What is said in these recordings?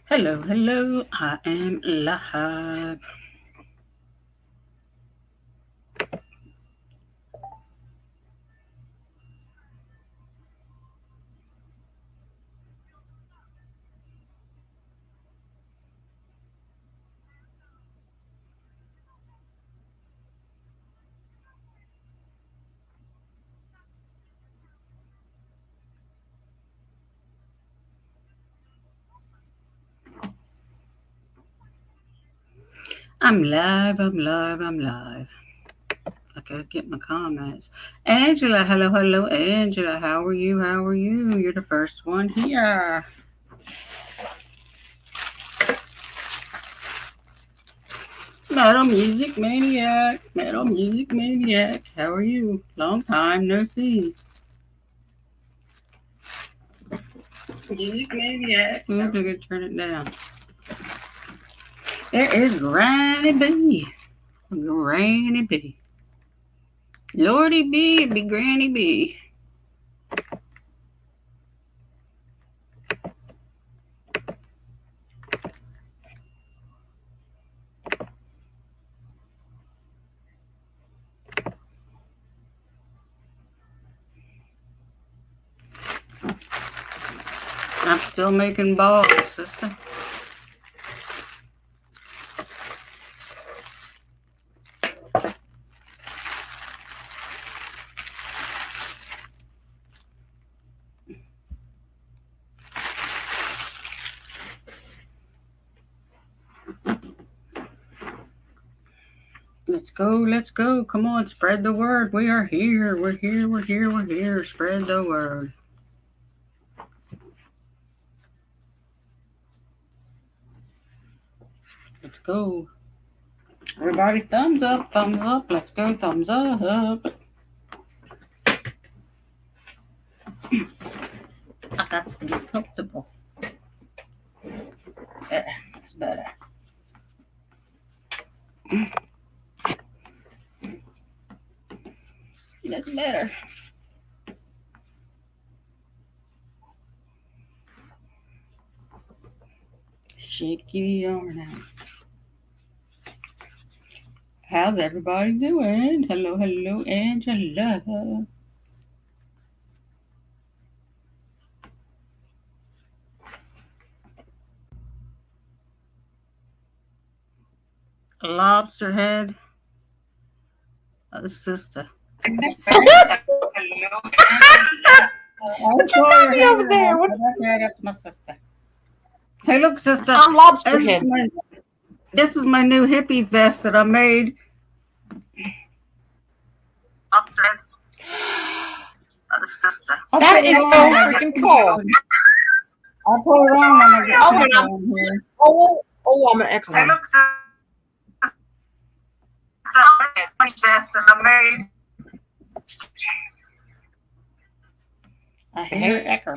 Hello, hello, I am live. I'm live, I'm live, I'm live. I gotta get my comments. Angela, hello, hello, Angela. How are you? How are you? You're the first one here. Metal Music Maniac, Metal Music Maniac. How are you? Long time no see. Music Maniac. Ooh, I gotta turn it down. There is Granny B. Granny B. Lordy B, it be Granny B. I'm still making balls, sister. Let's go, let's go. Come on, spread the word. We are here. We're here, we're here, we're here. Spread the word. Let's go. Everybody, thumbs up, thumbs up. Let's go, thumbs up. I got to get comfortable. There, that's better. That's better. Shake your arm now. How's everybody doing? Hello, hello, Angela. Lobster head. Sister. What you got me over there? Yeah, that's my sister. Hey, look, sister. I'm lobster head. This is my new hippie vest that I made. That is so freaking cool. I'll put it on when I get on here. Oh, I'm an echo. Hey, look, sister. My vest that I made. I hear it echo.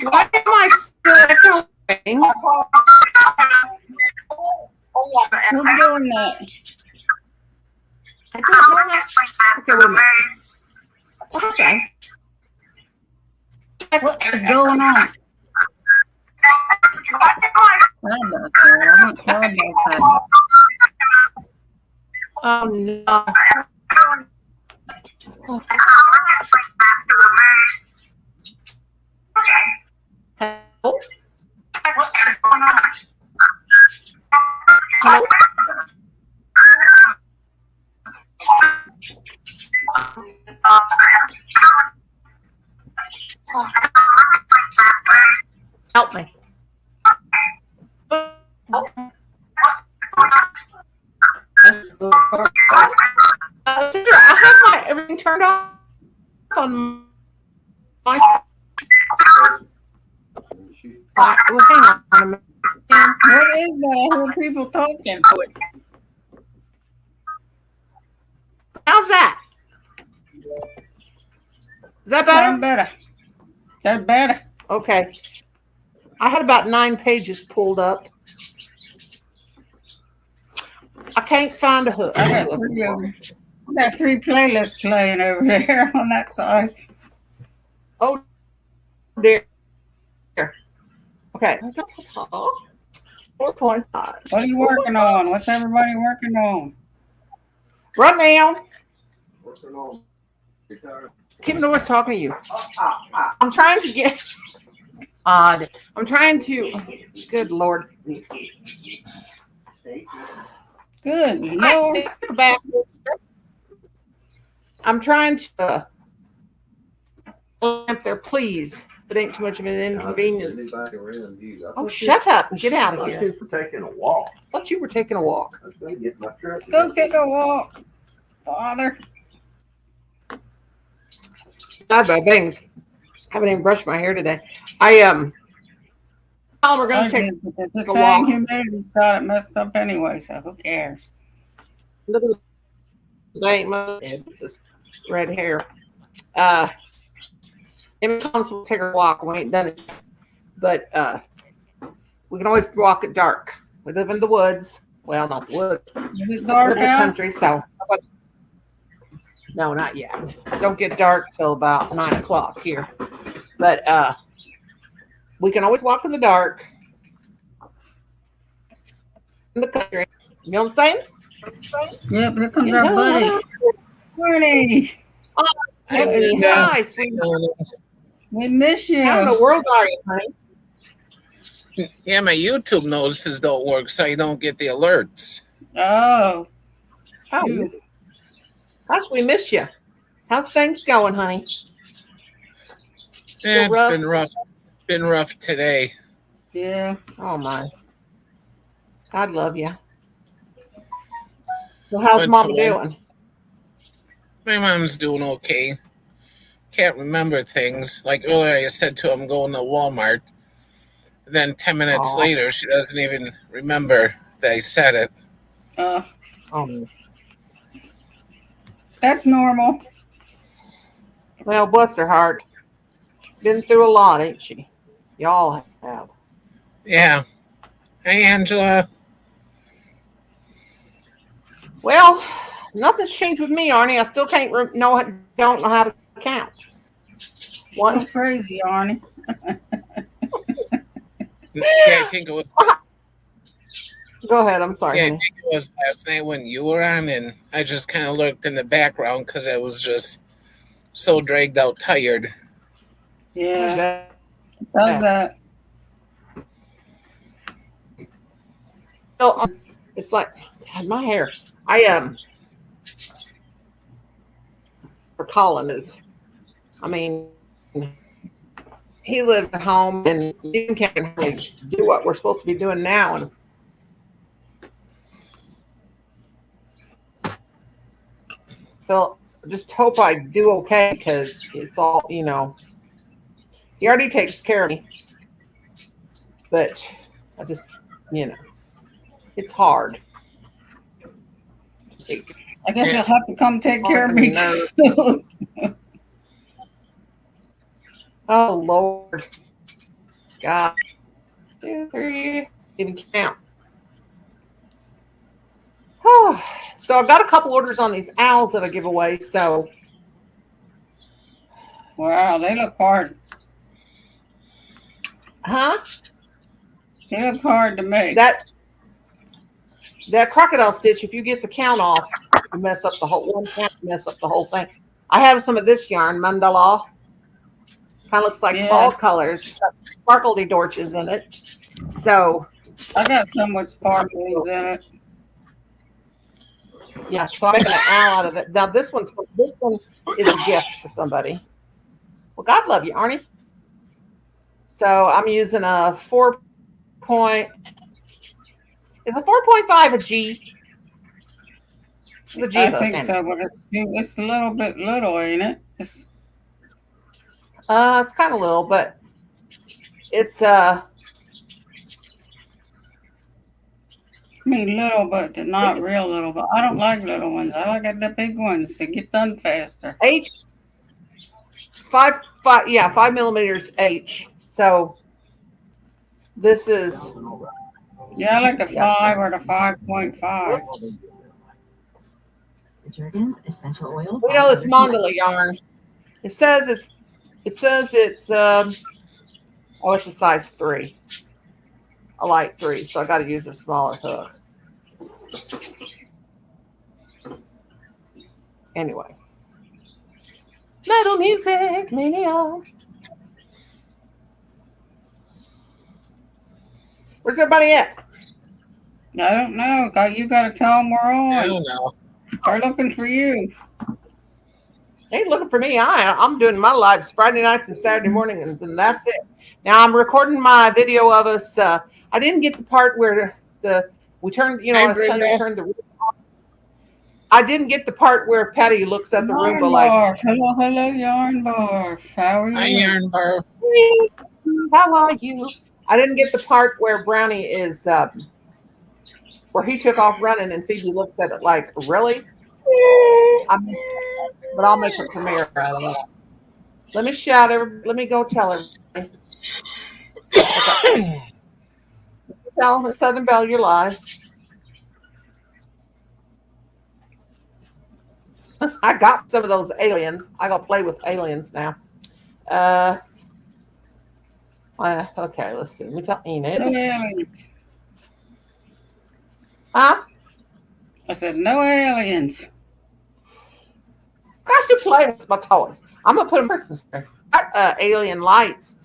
Why am I still echoing? Who's doing that? I don't know. Okay, wait a minute. Okay. What is going on? I'm not sure about that. Oh no. Oh. Hello? Hello? Help me. I have my everything turned off on my. Well, hang on a minute. What is that? I hear people talking. How's that? Is that better? That's better. That's better. Okay. I had about 9 pages pulled up. I can't find a hook. I got 3 playlists playing over there on that side. Oh dear. Okay. 4.5. What are you working on? What's everybody working on? Right now, Kim Norris talking to you. I'm trying to get odd. I'm trying to. Good Lord. Good Hi, Lord. stay back. I'm trying to up there, please. If it ain't too much of an inconvenience. Oh, shut up and get out of here. For taking a walk. I thought you were taking a walk. I was going to get my truck. Go take a walk, Father. God, my bangs. Haven't even brushed my hair today. We're gonna take It's a a thing. walk. Humidity's got it messed up anyway, so who cares? Look at this red hair. Emma comes, we'll take her walk. We ain't done it yet. But we can always walk at dark. We live in the woods. Well, not the woods. Is it We dark live in the out? country, so no, not yet. Don't get dark till about 9 o'clock here. But we can always walk in the dark in the country. You know what I'm saying? Yep, here comes You our know what buddy. I'm Bernie. saying? Hi, sweet. We miss you. How in the world are you, honey? Yeah, my YouTube notices don't work, so you don't get the alerts. Oh, Oh, shoot. gosh, we miss you. How's things going, honey? Yeah, it's rough? been rough. Been rough today. Yeah. Oh my. God love you. So how's Went Mama to work. doing? My mom's doing okay. Can't remember things. Like earlier, I said to him going to Walmart. Then 10 minutes Aw. later, she doesn't even remember that I said it. Oh, That's normal. well, bless her heart. Been through a lot, ain't she? Y'all have. Yeah. Hey, Angela. Well, nothing's changed with me, Arnie. I still can't don't know how to count. Go One. crazy, Arnie. Yeah, I think it was. Go ahead. I'm sorry, Yeah, I honey. think it was last night when you were on, and I just kind of lurked in the background because I was just so dragged out, tired. Yeah. Does that? So, it's like God, my hair. For Colin is, I mean, he lives at home and you can't really do what we're supposed to be doing now. And Phil, just hope I do okay because it's all, he already takes care of me. But I just, it's hard. I guess you'll have to come take care of Hard me nerve. too. Oh, Lord. God. 2, 3, didn't count. So I got a couple orders on these owls that I give away. So, Wow, they look hard. huh? They look hard to make. That crocodile stitch, if you get the count off, you mess up the whole thing. I have some of this yarn, mandala. Kind of looks like fall colors. It's got sparkly dorches in it. So I got some with sparkles in it. yeah, so I'm making an owl out of it. Now this one is a gift for somebody. Well, God love you, Arnie. So I'm using a 4 point. Is a 4.5 a G? It's a G I hook. think so, but it's a little bit little, ain't it? It's kind of little, but it's I mean little, but not real little. But I don't like little ones. I like the big ones to get done faster. H 5 millimeters H. So this is Yeah, I like the 5 or the 5.5. The Jergens essential oil. we know it's mandala yarn. It says it's it's a size 3. a light 3, so I got to use a smaller hook. Anyway. Metal music mania. Where's everybody at? I don't know. You got to tell them we're I on. don't know. They're looking for you. They ain't looking for me. I'm doing my lives Friday nights and Saturday mornings, and that's it. Now I'm recording my video of us. I didn't get the part where we turned. You know, Hi, I was telling you we Brenda. turned the Roomba off. I didn't get the part where Patty looks at the Yarn Roomba like, barf. Hello, yarn barf. How are Hi, you? Yarn Bar. "How are you?" I didn't get the part where Brownie is, where he took off running, and Phoebe looks at it like, really? But I'll make a premiere out of it. Let me shout. Let me go tell everybody. Okay. Tell Miss Southern Belle you're live. I got some of those aliens. I gotta play with aliens now. Okay, let's see. Let me tell Enid. No aliens. Huh? I said no aliens. I should play with my toys. I'm gonna put them in Christmas tree. Got alien lights.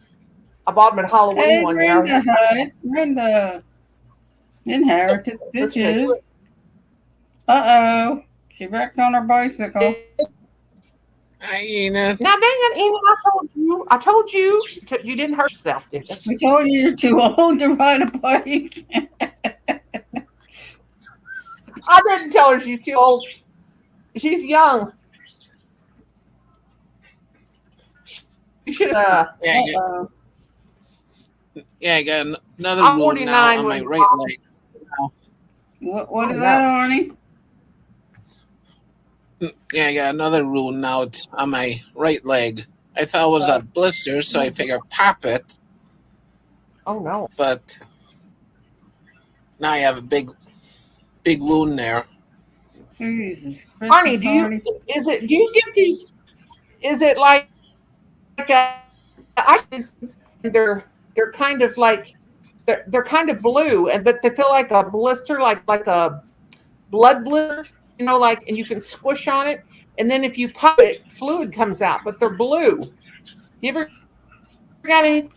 I bought them at Halloween Hey, one Brenda. year. Hi, it's Brenda. Inherited Let's see. stitches. Uh-oh. She wrecked on her bicycle. Hi, Enid. Now, dang it, Enid, I told you you didn't hurt yourself, did you? We told you you're too old to ride a bike. I didn't tell her she's too old. She's young. You should have. Yeah, Uh-oh. I got another I'm wound now 49 on my when- right leg. What is that, Arnie? Yeah, I got another wound now. It's on my right leg. I thought it was a blister, so I figured pop it. Oh no. But now I have a big wound there. Jesus. Arnie, do you get these? Is it like they're kind of like they're kind of blue, but they feel like a blister, like a blood blister, you know, like, and you can squish on it, and then if you pop it, fluid comes out, but they're blue. You ever got any?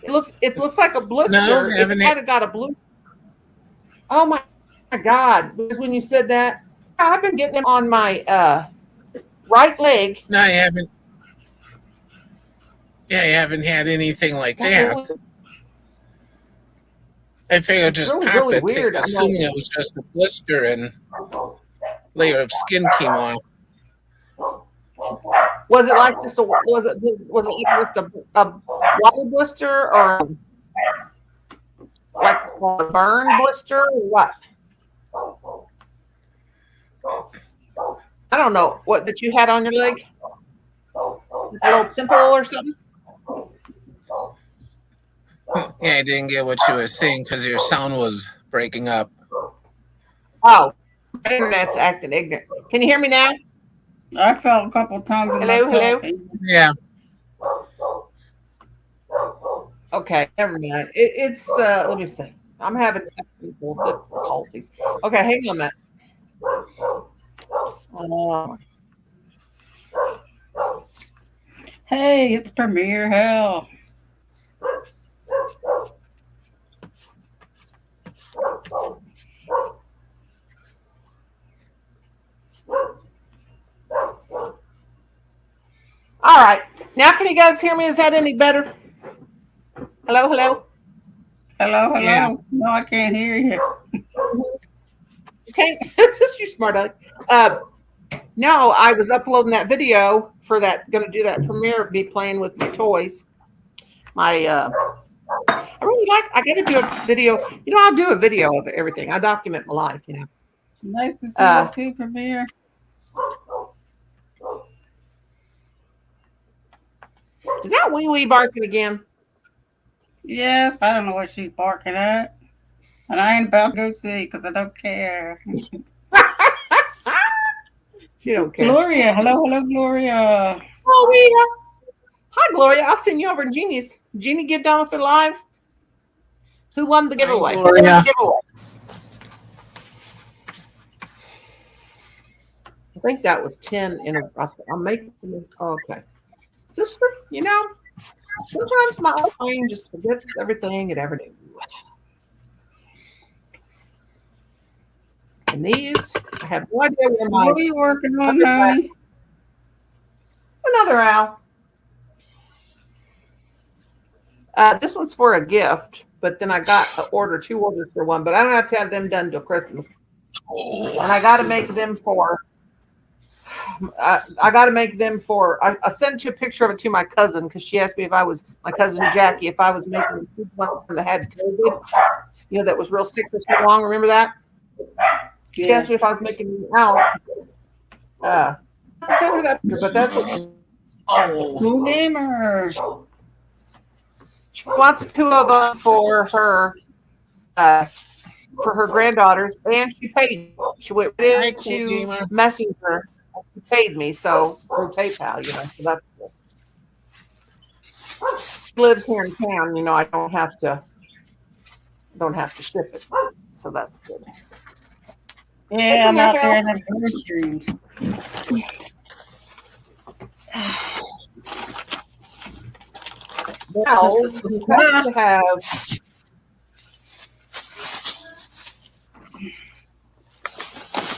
It looks like a blister. No, It's haven't kind of got a blue. Oh my God! Because when you said that, I've been getting them on my right leg. No, I haven't. Yeah, I haven't had anything like that. I figured just really, pop really it, weird. I know. assuming it was just a blister and layer of skin came off. Was it like just was it like just a water blister or like a burn blister or what? I don't know what that you had on your leg. A little pimple or something. Yeah, I didn't get what you were saying because your sound was breaking up. Oh, the internet's acting ignorant. Can you hear me now? I fell a couple times in Hello, myself. Yeah. Okay, never mind. It's let me see. I'm having technical difficulties. Okay, hang on a minute. Hey, it's Premiere Hell. All right. Now can you guys hear me? Is that any better? Hello, hello. Hello. Yeah. No, I can't hear you. Okay, this is you smart aleck. No, I was uploading that video for that. Going to do that premiere of me playing with my toys. I really like. I got to do a video. You know, I'll do a video of everything. I document my life. You know. Nice to see you too, Premiere. Is that Wee Wee barking again? Yes, I don't know what she's barking at. And I ain't about to go see because I don't care. She don't care. Gloria. Hello, Gloria. Oh, Rita. Hi, Gloria. I'll send you over to Jeannie's. Jeannie, get done with her live. Who won the giveaway? Who won Gloria. the giveaway? I think that was 10 in a. I'll make. Okay, sister. You know, sometimes my brain just forgets everything it ever knew. And these, I have no idea where my What are you working on, other glass- honey? Another owl. This one's for a gift, but then I got to order 2 orders for one, but I don't have to have them done till Christmas. And I got to make them for. I got to make them for. I sent you a picture of it to my cousin because she asked me if I was my cousin Jackie if I was making one that had COVID, that was real sick for so long. Remember that? She asked me if I was making an owl. I sent her that picture, but that's what. Cool gamer. She wants 2 of them for her granddaughters, and she paid. She went Hi, cool into gamer. Messenger. She paid me, so through PayPal, so that's good. She lives here in town, I don't have to ship it, so that's good. Yeah, I'm out there in the bird streams. Now, you have to have.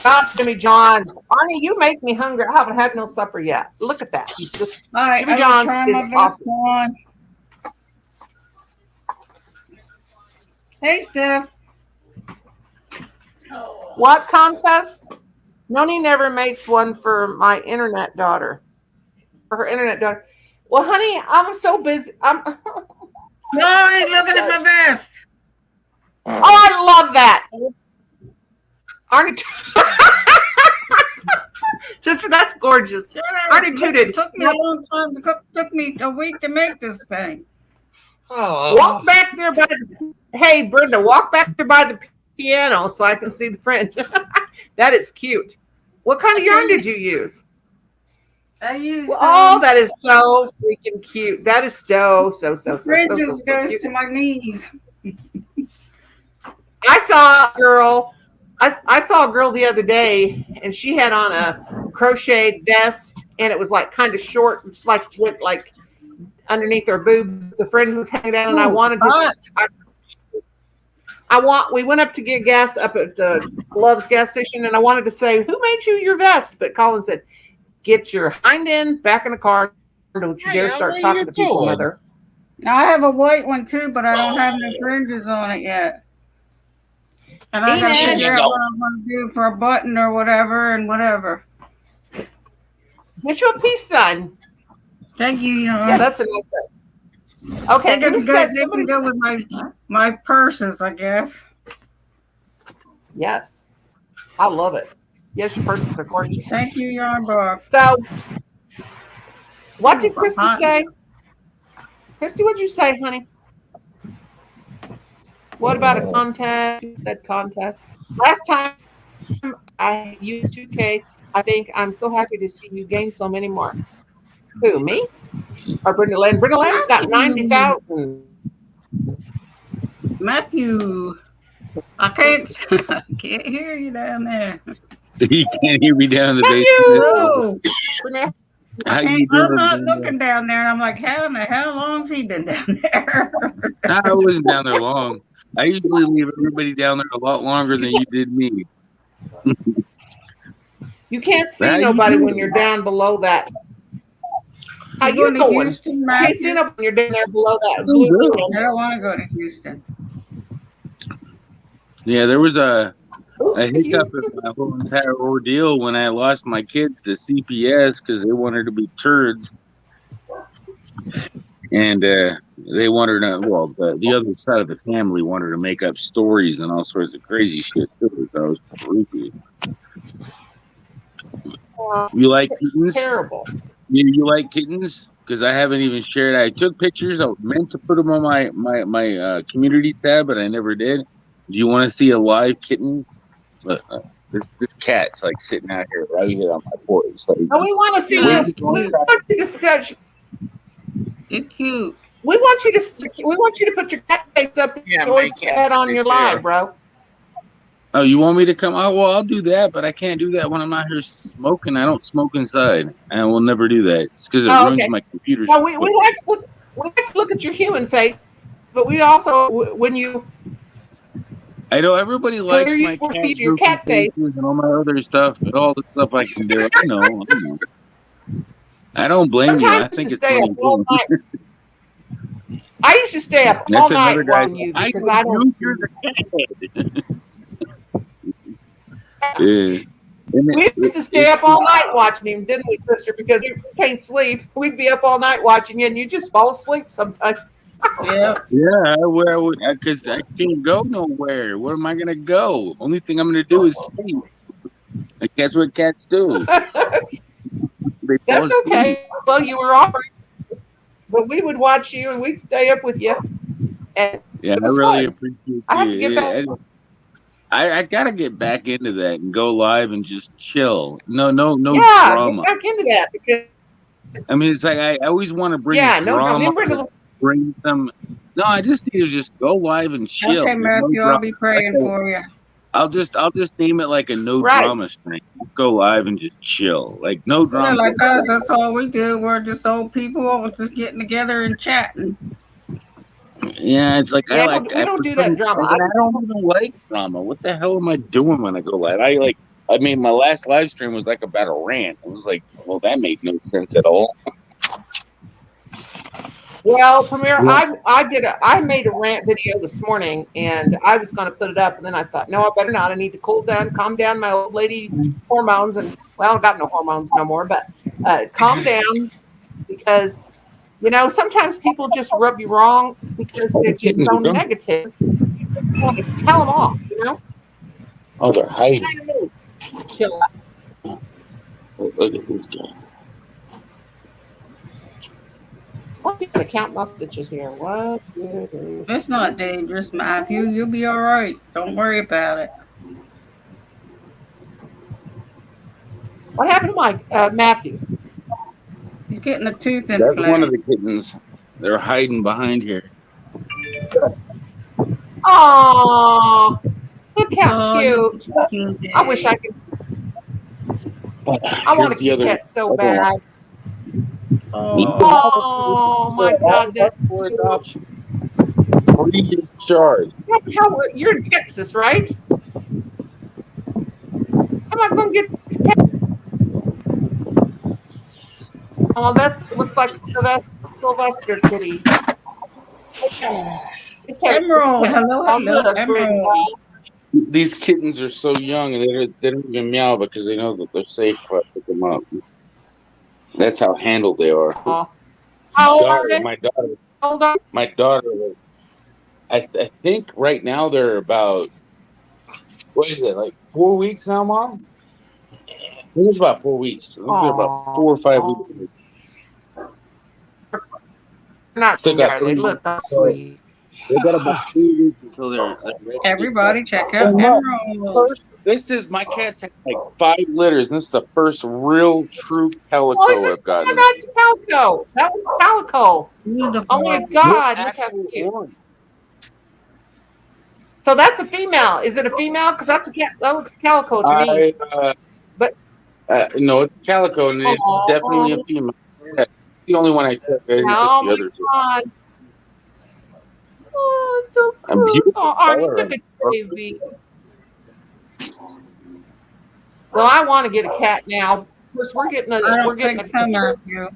God, Jimmy John's. Arnie, you make me hungry. I haven't had no supper yet. Look at that. All right, Jimmy I'm John's trying is my best awesome. one. Hey, Steph. What contest? Noni never makes one for my internet daughter. For her internet daughter. Well, honey, I'm so busy. No, I ain't looking at my vest. Oh, I love that. Arnie. Sister, that's gorgeous. Arnie tooted. It took me a long time. It took me a week to make this thing. Oh, Walk back there by the. Hey, Brenda, walk back there by the piano so I can see the fringe. That is cute. What kind of yarn did you use? I used. Oh, that is so freaking cute. That is so fringes goes cute. to my knees. I saw a girl. I saw a girl the other day, and she had on a crocheted vest, and it was like kind of short, just like went like underneath her boobs. The fringe was hanging down, and I wanted to. We went up to get gas up at the Love's gas station, and I wanted to say, "Who made you your vest?" But Colin said, "Get your hind end back in the car. Don't you dare start talking to people, mother." Now, I have a white one too, but I don't have no fringes on it yet. And I gotta figure out what I'm gonna do for a button or whatever and whatever. Get you a peace sign. Thank you. Yeah, that's a nice thing. Okay, they can go with my purses, I guess. Yes, I love it. Yes, your purses are gorgeous. Thank you, Yarn Bob. So, what did Christy say? Christy, what'd you say, honey? What about a contest? You said contest. Last time I used 2K, I think I'm so happy to see you gain so many more. Who, me? Or Brenda Lynn? Brenda Lynn's got 90,000. Matthew, I can't hear you down there. You can't hear me down in the basement. No. How you I'm doing? not looking down there, and I'm like, how in the hell long's he been down there? I wasn't down there long. I usually leave everybody down there a lot longer than you did me. You can't see nobody when you're down below that. How you going to going? Houston, You Matthew? can't see nobody when you're down there below that. I don't want to go to Houston. Yeah, there was a hiccup in my whole entire ordeal when I lost my kids to CPS because they wanted to be turds. And they wanted to, the other side of the family wanted to make up stories and all sorts of crazy shit too. So it was creepy. You like kittens? Terrible. You like kittens? Because I haven't even shared. I took pictures. I meant to put them on my community tab, but I never did. Do you want to see a live kitten? This cat's like sitting out here right here on my porch. Like, we want to see you. It's cute. We want you to put your cat face up Yeah, or my head cat's on right your there. live, bro. Oh, you want me to come? Oh, well, I'll do that, but I can't do that when I'm out here smoking. I don't smoke inside. I will never do that. It's because it Oh, ruins okay. my computer. No, we like to look at your human face, but we also when you I know everybody clear likes my your cat your goofy cat face. faces and all my other stuff, all the stuff I can do. I know. I don't blame you. I Sometimes think to it's stay up funny all too. night. I used to stay up all That's another night guy. watching you I because know I don't. you're the cat. Yeah. We used to stay up all night watching him, didn't we, sister? Because we can't sleep. We'd be up all night watching you, and you just fall asleep sometimes. Yeah. Yeah, where would because I can't go nowhere. Where am I gonna go? Only thing I'm gonna do is sleep. Like that's what cats do. They fall That's asleep. okay. Well, you were always, but we would watch you, and we'd stay up with you, and Yeah, it I was really fun. appreciate I have to get back. you. I gotta get back into that and go live and just chill. No Yeah, get drama. back into that because I mean, it's like I always want to bring yeah, no drama. drama, Remember or bring some. No, I just need to just go live and chill. Okay, There's no Matthew, I'll drama. be praying for you. I'll just name it like a no right. drama stream. Go live and just chill. Like no Yeah, drama. like us, that's all we do. We're just old people just getting together and chatting. Yeah, it's like Yeah, I we don't do prefer, that drama. I don't even like drama. What the hell am I doing when I go live? I mean, my last live stream was like about a rant. It was like, well, that made no sense at all. Well, Premier, Yeah. I made a rant video this morning, and I was going to put it up, and then I thought, no, I better not. I need to calm down my old lady hormones, and well, I got no hormones no more, but calm down because sometimes people just rub you wrong because they're just Kittens so are gone. negative. You want to tell them off, Oh, they're hiding. Chill out. Look at this guy. I'm going to count my stitches here. 1, 2, 3. It's not dangerous, Matthew. You'll be all right. Don't worry about it. What happened to Matthew? He's getting a tooth That's implant. one of the kittens. They're hiding behind here. Oh, look how you're cute. cute, I wish I could. I want a Kit Kat so bad. Oh my God, that's for adoption. Free of charge. You're in Texas, right? How am I going to get this cat? Oh, looks like Sylvester kitty. Emerald, hello, Emerald. These kittens are so young and they don't even meow because they know that they're safe if I pick them up. That's how handled they are. How old are they? My daughter. How old are they? My daughter. I think right now they're about. What is it? Like 4 weeks now, Mom? I think it's about 4 weeks. I think they're about 4 or 5 weeks. They're not Still got too They 3 look months. sweet. They got about 3 weeks until they're ready. Everybody check out Emerald. First, this is my cat's had like 5 litters, and this is the first real true calico I've gotten. Oh, that's calico. That was calico. Beautiful. Oh my God, look how cute. So that's a female. Is it a female? Because that looks calico to me. But no, it's calico, and it's definitely a female. Yeah, it's the only one I took. I didn't take the others. God. Oh, so I'm cool. beautiful Oh, Arnie, color. look at baby. Well, I want to get a cat now. Of course, we're getting I don't getting think so, Matthew.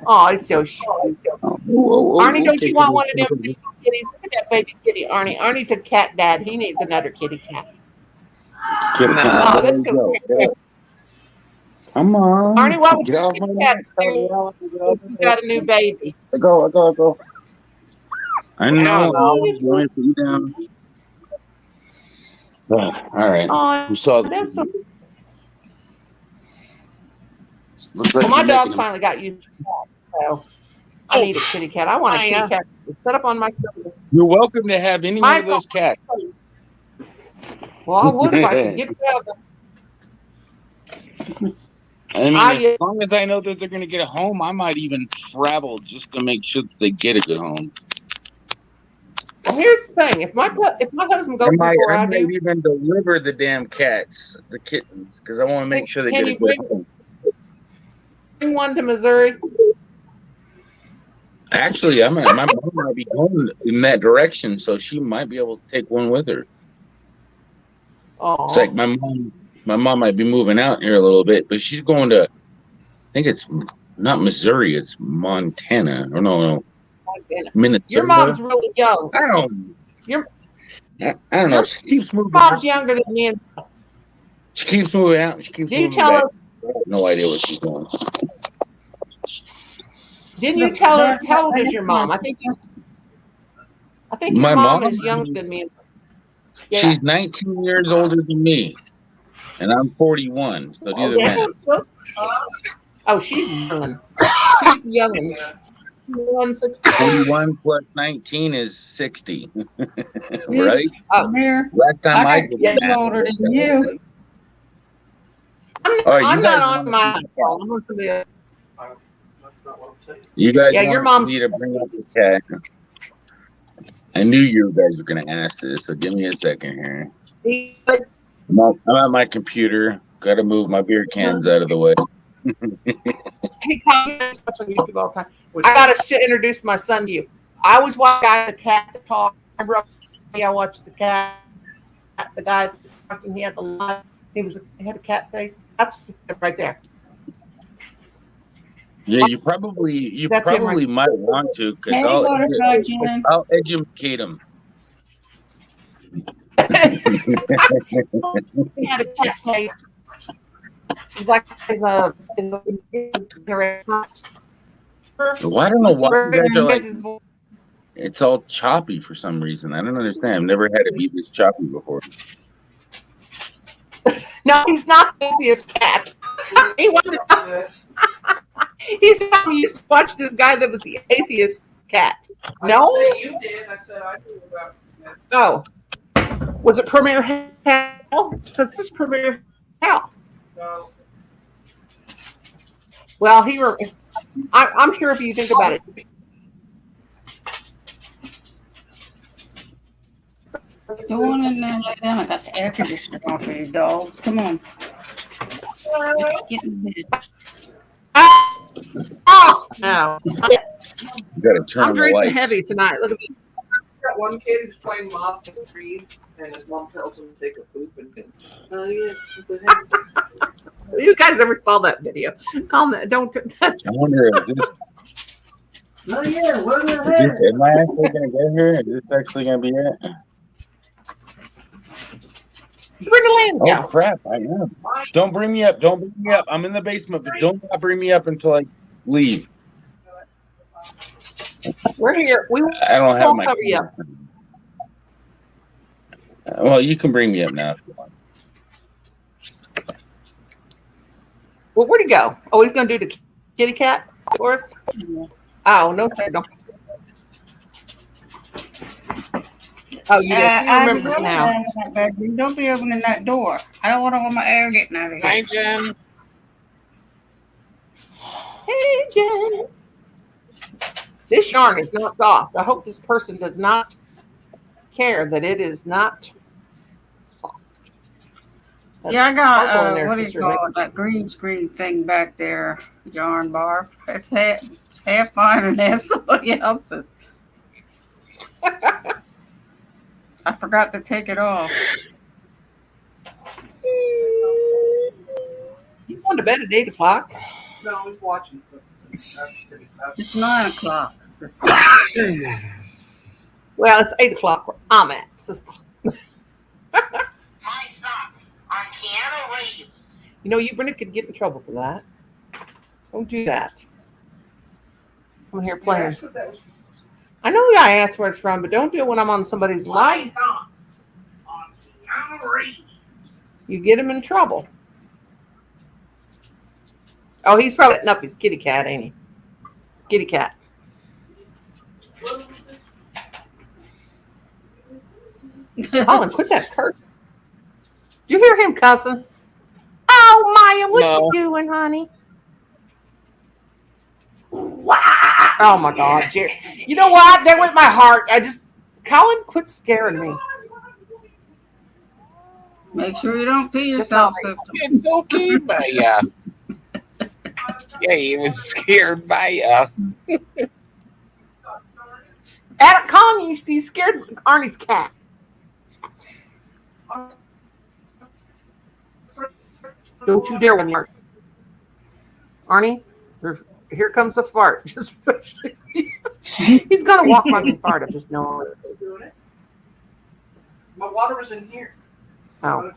Oh, it's so cute. Arnie, don't you want one of them baby kitties? Look at that baby kitty, Arnie. Arnie's a cat dad. He needs another kitty cat. Oh, that's so cute. Come on. Arnie, what would Get off you my cats lap. do if you got a new baby? Go. I know. Oh, I'm going to put you down. All right. Oh, You saw that's so looks like well, my you're dog making finally got used to cat, so I need a kitty cat. I want a kitty cat to set up on my shoulder. You're welcome to have any one of those cats. Well, I would if I could get it out of I mean, I as long as I know that they're going to get a home, I might even travel just to make sure that they get a good home. Here's the thing: if my husband goes before I I might do, even deliver the damn cats, the kittens, because I want to make sure they can get a you good home. bring one to Missouri? Actually, my mom might be going in that direction, so she might be able to take one with her. It's like Oh, my mom might be moving out here a little bit, but she's going to, I think it's not Missouri, it's Montana. Or no, Montana. Your Minnesota. mom's really young. I don't Your I don't know. your She keeps moving mom's out. younger than me. And She keeps moving out. She keeps did you moving tell back. us? I have no idea what she's doing. Didn't you tell us how old is your mom? I think your My mom mom, is younger than me. Yeah. she's 19 years older than me, and I'm 41. So do the math. Oh, she's young. She's young. 160. 41 plus 19 is 60. Right? Oh, Here, Last time I did yeah, the I'm math. older than you. All right, I'm you not guys on my phone. I'm on somebody else. That's not what I'm saying. You guys Yeah, your want mom's. me to bring up the cat. I knew you guys were going to ask this, so give me a second here. I'm at my computer. Got to move my beer cans out of the way. He comments on YouTube all the time. I gotta introduce my son to you. I always watch the cat that talk. I watched the cat. The guy that was talking. He had the line. He had a cat face. That's right there. Yeah, you probably might want to, because Hey, butterfly Jen. I'll educate him. He had a cat face. He's like Well, I don't know why you guys are like, it's all choppy for some reason. I don't understand. I've never had it be this choppy before. No, he's not the atheist cat. He wanted he's telling me you used to watch this guy that was the atheist cat. No? I didn't say you did. I said I knew about that. Oh. Was it Premier Hell? Because this is Premier Hell. No. Well, I'm sure if you think about it. Go on in there and lay down. I got the air conditioner on for you, dogs. Come on. Get in bed. No. You got to turn I'm on the drinking lights. heavy tonight. Look at me. Got one kid who's playing mob in the tree, and his mom tells him to take a poop and oh yeah. You guys ever saw that video? Calm that. Don't. That's, I wonder if this, Oh yeah, what the am I actually going to get here? Is this actually going to be it? where'd the land Oh, go? crap. I am. Don't bring me up. Don't bring me up. I'm in the basement, but don't bring me up until I leave. We're here. We I don't have won't my. cover you up. Well, you can bring me up now if you want. Well, where'd he go? Oh, he's going to do the kitty cat for us? Oh, no, sir. Don't. Oh, yes. He remembers now. Don't be opening that door. I don't want all my air getting out of here. Hi, Jen. Hey, Jen. This yarn is not soft. I hope this person does not care that it is not soft. Yeah, I That's got purple in there, what do you sister. call it? That green screen thing back there, yarn bar. It's half mine and half somebody else's. I forgot to take it off. You going to bed at 8 o'clock? No, he's watching. It's 9 o'clock. Well, it's 8 o'clock where I'm at, sister. My thoughts on Keanu Reeves. You know, you Brenda could get in trouble for that. Don't do that. I'm here playing. I know I asked where it's from, but don't do it when I'm on somebody's live. thoughts on Keanu Reeves. You get him in trouble. Oh, he's probably setting up his kitty cat, ain't he? Kitty cat. Colin, quit that curse. Did you hear him cussing? Oh Maya, what No. you doing, honey? Oh my God, Jerry. You know what? There went my heart. Colin, quit scaring me. Make sure you don't pee That's all yourself, right. sister. It's okay, Maya. Yeah, he was scared, Maya. Colin, you see, scared Arnie's cat. Don't you dare when you're Arnie. Here comes a fart. Just he's gonna walk on and fart. I just know it. Doing it. My water was in here. Oh.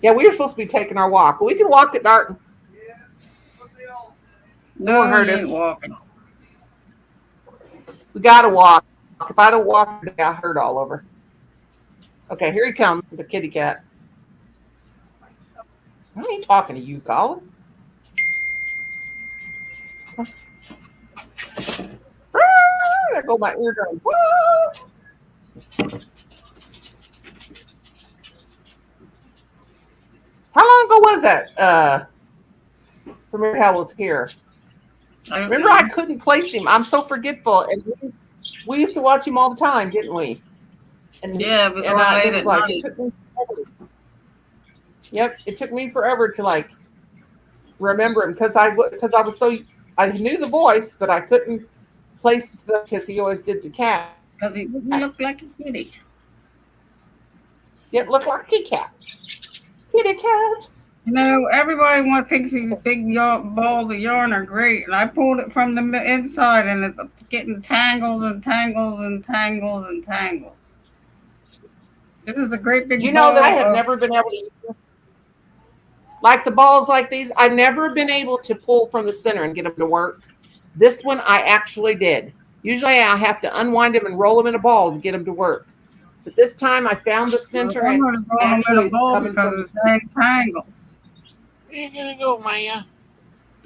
Yeah, we were supposed to be taking our walk. We can walk at Darton. No, won't hurt you us. ain't walking. We gotta walk. If I don't walk today, I hurt all over. Okay, here he comes, the kitty cat. I ain't talking to you, Colin. There go my eardrum. How long ago was that? Remember how was here? Remember, I couldn't place him. I'm so forgetful. And we used to watch him all the time, didn't we? And Yeah, it was and all late it was at like night. it took me forever. Yep, it took me forever to like remember him because I was so I knew the voice, but I couldn't place the because he always did the cat. Because he didn't look like a kitty. Yet looked like a kitty cat. Kitty cat. You know, everybody thinks these big balls of yarn are great, and I pulled it from the inside, and it's getting tangles and tangles and tangles and tangles. This is a great big Do you ball. know that I have never been able to use them? Like the balls like these, I've never been able to pull from the center and get them to work. This one I actually did. Usually I have to unwind them and roll them in a ball to get them to work. But this time I found the center I'm and going to roll them in actually a it's ball coming because from it's dang tangled. Where you gonna go, Maya?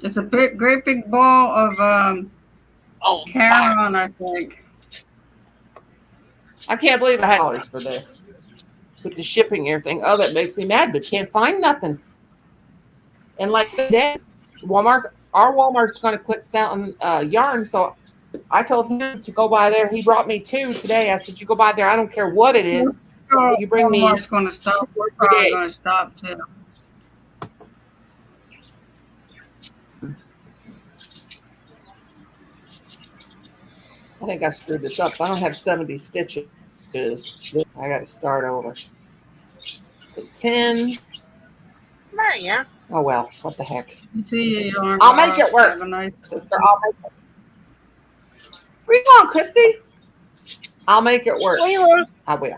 It's a great big ball of Oh, Caron, I think. I can't believe I had dollars for this. With the shipping and everything. Oh, that makes me mad, but can't find nothing. And like today, our Walmart's going to quit selling yarn, so I told him to go by there. He brought me 2 today. I said, "You go by there. I don't care what it is. You bring me." Walmart's going to stop. We're probably going to stop too. I think I screwed this up. I don't have 70 stitches. I got to start over. So 10. Maya. Oh well, what the heck? You see your yarn. I'll make it work. Have a nice Sister, I'll make it. Where you going, Christy? I'll make it work. Layla. I will.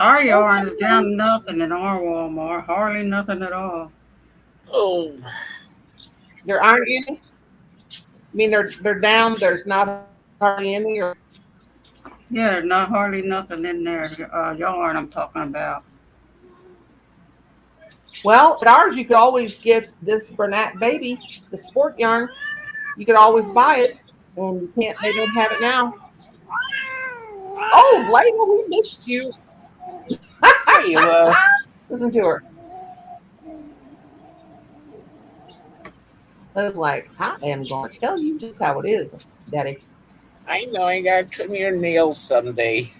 Our yarn is down to nothing in our Walmart. Hardly nothing at all. Oh, There aren't any. I mean, they're down. There's not hardly any. Or Yeah, there's not hardly nothing in there. Yarn I'm talking about. well, at ours you could always get this Bernat baby, the sport yarn. You could always buy it, and you can't. They don't have it now. Oh, Layla, we missed you. Layla. Listen to her. I was like, I am going to tell you just how it is, Daddy. I know I gotta trim your nails someday.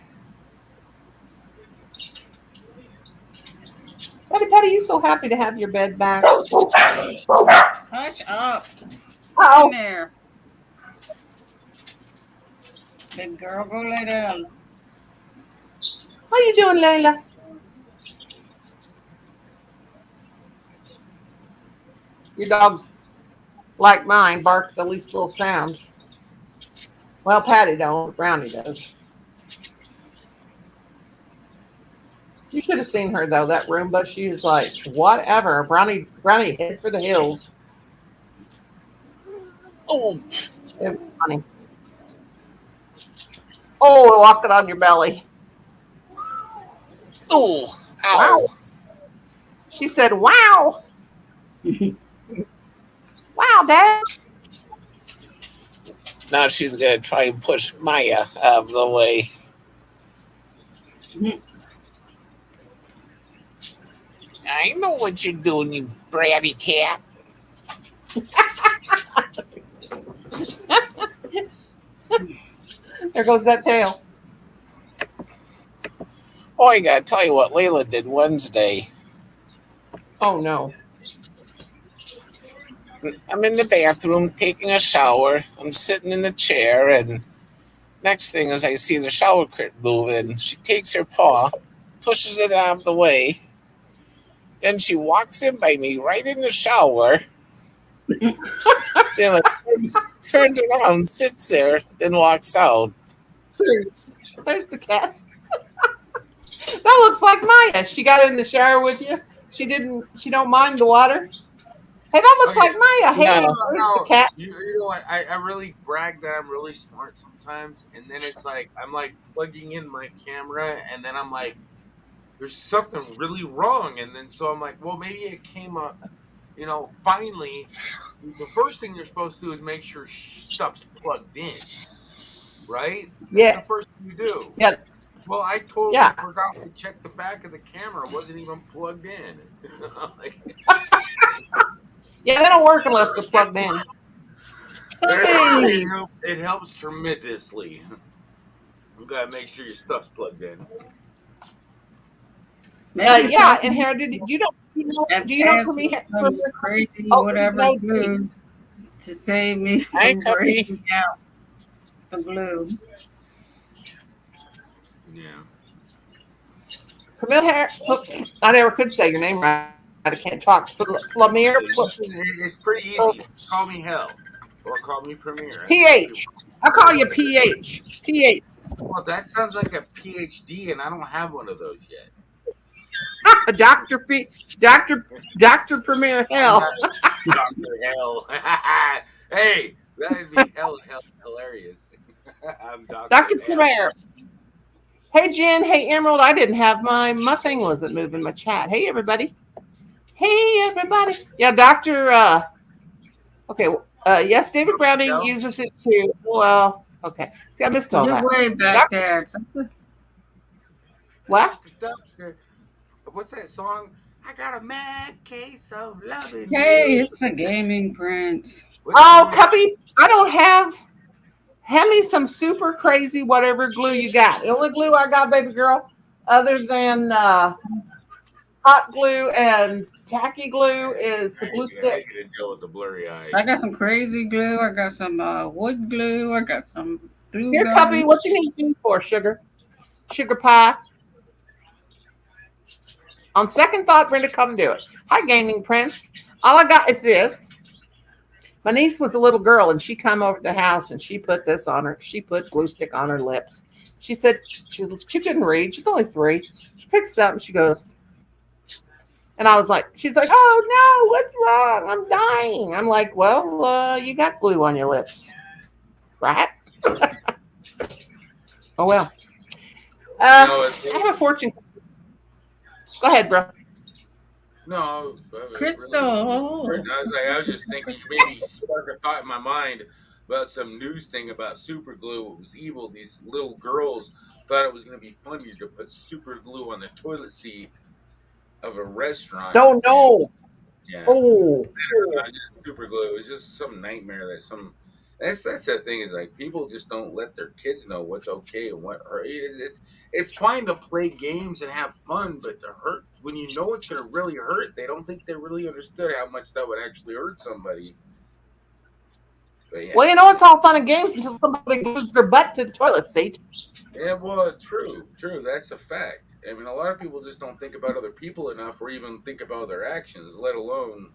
Patty, you so happy to have your bed back. Hush up. Oh, In there. Big girl, go lay down. how you doing, Layla? Your dog's like mine, bark the least little sound. Well, Patty don't, Brownie does. You should have seen her though, that Roomba. She was like, whatever. Brownie head for the hills. Oh, It was funny. Oh, walking on your belly. oh, ow. Wow. She said, wow. Wow, Dad. Now she's gonna try and push Maya out of the way. I know what you're doing, you bratty cat. There goes that tail. Oh, I gotta tell you what Layla did Wednesday. Oh no. I'm in the bathroom taking a shower. I'm sitting in the chair, and next thing is I see the shower curtain moving. She takes her paw, pushes it out of the way, then she walks in by me right in the shower. Then turns around, sits there, then walks out. There's the cat. That looks like Maya. She got in the shower with you. She don't mind the water. Hey, that looks like Maya. Hey, No. there's the cat. You know what? I really brag that I'm really smart sometimes, and then it's like I'm like plugging in my camera, and then I'm like, there's something really wrong, and then so I'm like, well, maybe it came up. Finally, the first thing you're supposed to do is make sure stuff's plugged in, right? That's Yes. the first thing you do. Yeah. Well, I totally Yeah. forgot to check the back of the camera. It wasn't even plugged in. Yeah, they don't work unless they're plugged in. It helps tremendously. You gotta make sure your stuff's plugged in. Yeah, and Hera, do you know for me? Crazy whatever glue to save me from breaking out the glue. Yeah. Camille Harris. I never could say your name right. I can't talk. Flamir. It's pretty easy. Call me Hell. Or call me Premier. PH. I'll call you PH. PH. Well, that sounds like a PhD, and I don't have one of those yet. Dr. Premier Hell. Dr. Hell. Hey, that'd be hell hilarious. I'm Dr. Premier. Hey, Jen. Hey, Emerald. I didn't have my thing wasn't moving my chat. Hey, everybody. Hey, everybody. Yeah, Dr. Okay. Yes, David Browning uses it too. Well, okay. See, I missed all that. You're way back there. What? Doctor. What's that song? I got a mad case of loving. Hey, it's a gaming prince. Oh, puppy. I don't have. Hand me some super crazy whatever glue you got. The only glue I got, baby girl, other than hot glue and tacky glue is the glue stick. I can deal with the blurry eyes. I got some crazy glue. I got some wood glue. I got some glue. Here, puppy, what you need glue for, sugar? Sugar pie. On second thought, Brenda, come do it. Hi, Gaming Prince. All I got is this. My niece was a little girl, and she come over to the house, and she put this on her. She put glue stick on her lips. She said she couldn't read. She's only 3. She picks it up, and she goes, and I was like, she's like, oh, no, what's wrong? I'm dying. I'm like, well, you got glue on your lips, right? Oh, well. I have a fortune. Go ahead, bro. No, Crystal. I was just thinking, you made me spark a thought in my mind about some news thing about super glue. It was evil. These little girls thought it was going to be funny to put super glue on the toilet seat of a restaurant. No. Yeah. Oh. Super glue. It was just some nightmare that some. That's the thing is like people just don't let their kids know what's okay and what hurt. It's fine to play games and have fun, but to hurt when you know it's going to really hurt, they don't think they really understood how much that would actually hurt somebody. But, yeah. Well, you know it's all fun and games until somebody glues their butt to the toilet seat. Yeah, well, true. That's a fact. I mean, a lot of people just don't think about other people enough, or even think about their actions, let alone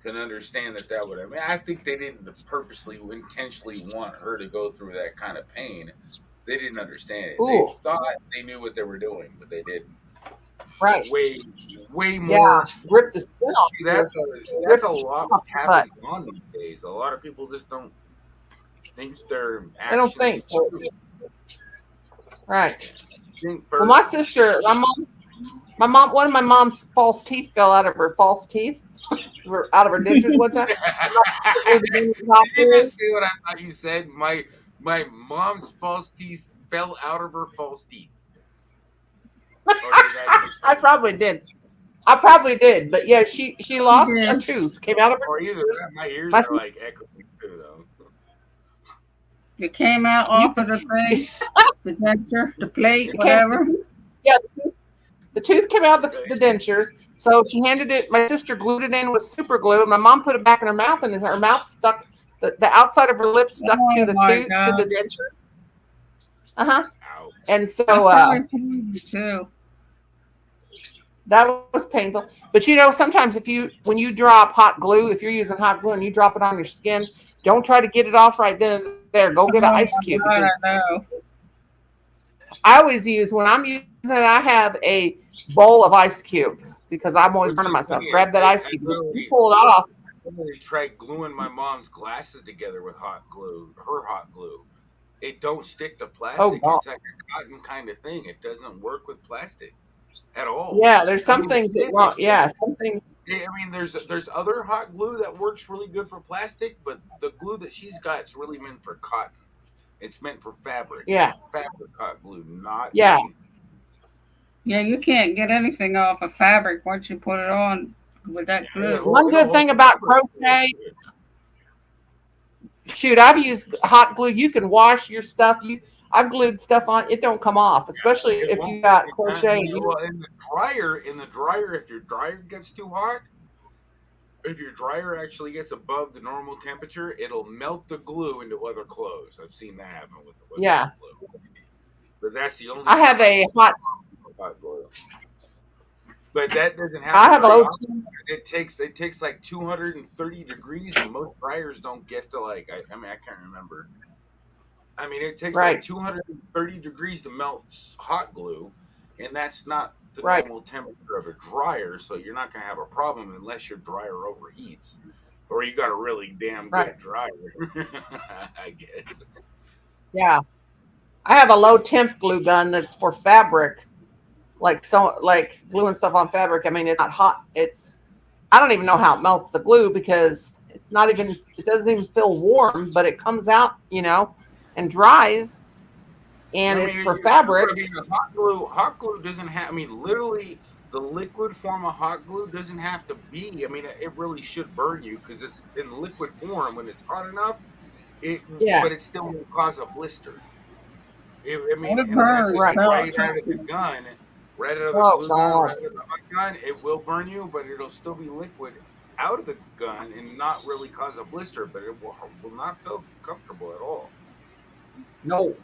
can understand that would. I mean, I think they didn't purposely, intentionally want her to go through that kind of pain. They didn't understand it. Ooh. They thought they knew what they were doing, but they didn't. Right. Way more. Yeah, rip the skin off. That's a lot what happens on these days. A lot of people just don't think their actions. They don't think. Right. Well, my sister, my mom, one of my mom's false teeth fell out of her false teeth. Out of her dentures one time. Did you just see what I thought you said? My mom's false teeth fell out of her false teeth. I probably did. I probably did, but yeah, she lost a did. tooth, came out of her Or either ears. that, my ears My, are like echoing too, though. It came out you off of the thing, the denture, the plate, it came, whatever. yeah, the tooth came out Okay. the dentures. So she handed it. My sister glued it in with super glue. And my mom put it back in her mouth, and her mouth stuck. The outside of her lips stuck to Oh the my tooth to the God. denture. Uh huh. Ouch. And so That's probably painful too. that was painful. But sometimes when you drop hot glue, if you're using hot glue and you drop it on your skin, don't try to get it off right then and there. Go get an Oh ice my cube, God, because I know. I always when I'm using it, I have a bowl of ice cubes because I'm always Which burning is myself. funny. Grab that ice I cube. You literally, pull it off. I literally tried gluing my mom's glasses together with hot glue, her hot glue. It don't stick to Oh plastic. God. It's like a cotton kind of thing. It doesn't work with plastic at all. Yeah, there's I some mean, it things that did. won't. Yeah, some things. I mean, there's other hot glue that works really good for plastic, but the glue that she's got is really meant for cotton. It's meant for fabric. It's Yeah, a fabric hot glue, not yeah. a. Yeah, you can't get anything off of fabric once you put it on with that glue. One It'll good hold thing the about fabric. crochet, shoot, I've used hot glue. You can wash your stuff. I've glued stuff on. It don't come off, especially It if won't. you got It can't. crochet. Well, in the dryer, if your dryer gets too hot, if your dryer actually gets above the normal temperature, it'll melt the glue into other clothes. I've seen that happen with Yeah, hot glue. But that's the only I have time I've a seen hot. hot glue. But that doesn't I happen have a very low. often. It takes like 230 degrees, and most dryers don't get to like. I mean, I can't remember. I mean, it takes like Right, 230 degrees to melt hot glue, and that's not the right, normal temperature of a dryer. So you're not going to have a problem unless your dryer overheats, or you got a really damn right. good dryer. I guess. Yeah, I have a low temp glue gun that's for fabric, like gluing stuff on fabric. I mean, it's not hot. I don't even know how it melts the glue because it doesn't even feel warm, but it comes out, and dries, and I it's mean, for fabric. the hot glue doesn't have. I mean, literally, the liquid form of hot glue doesn't have to be. I mean, it really should burn you because it's in liquid form when it's hot enough. Yeah, But it still will cause a blister. I Oh, mean, it unless burns. it's right. No, right out trust of the me. gun, right out of the Oh glue gun, God. right out of the hot gun, it will burn you, but it'll still be liquid out of the gun and not really cause a blister, but it will not feel comfortable at all. No.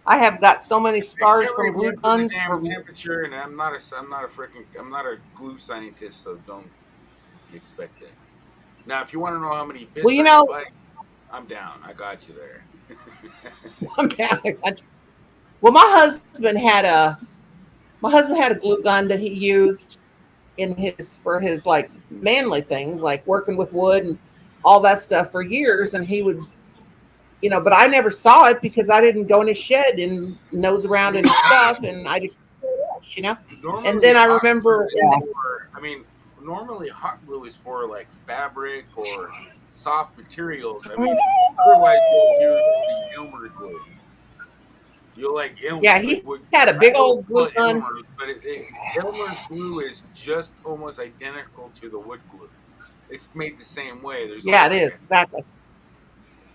I have got so many I scars can't from glue remember the guns damn from temperature, and I'm not a glue scientist, so don't expect it. Now, if you want to know how many well, bits are in a bike, I'm down. I got you there. I'm down. Well, my husband had a glue gun that he used for his like manly things, like working with wood and all that stuff for years, and he would, but I never saw it because I didn't go in his shed and nose I around in mean, his stuff, and I didn't. And normally then I hot glue remember, is for. I mean, normally hot glue is for like fabric or soft materials. I mean, otherwise you'll use the Elmer glue. You'll like yeah, like he would had a I big always old call glue it gun. Elmer's, but Elmer's glue is just almost identical to the wood glue. It's made the same way. There's only Yeah, it like is exactly.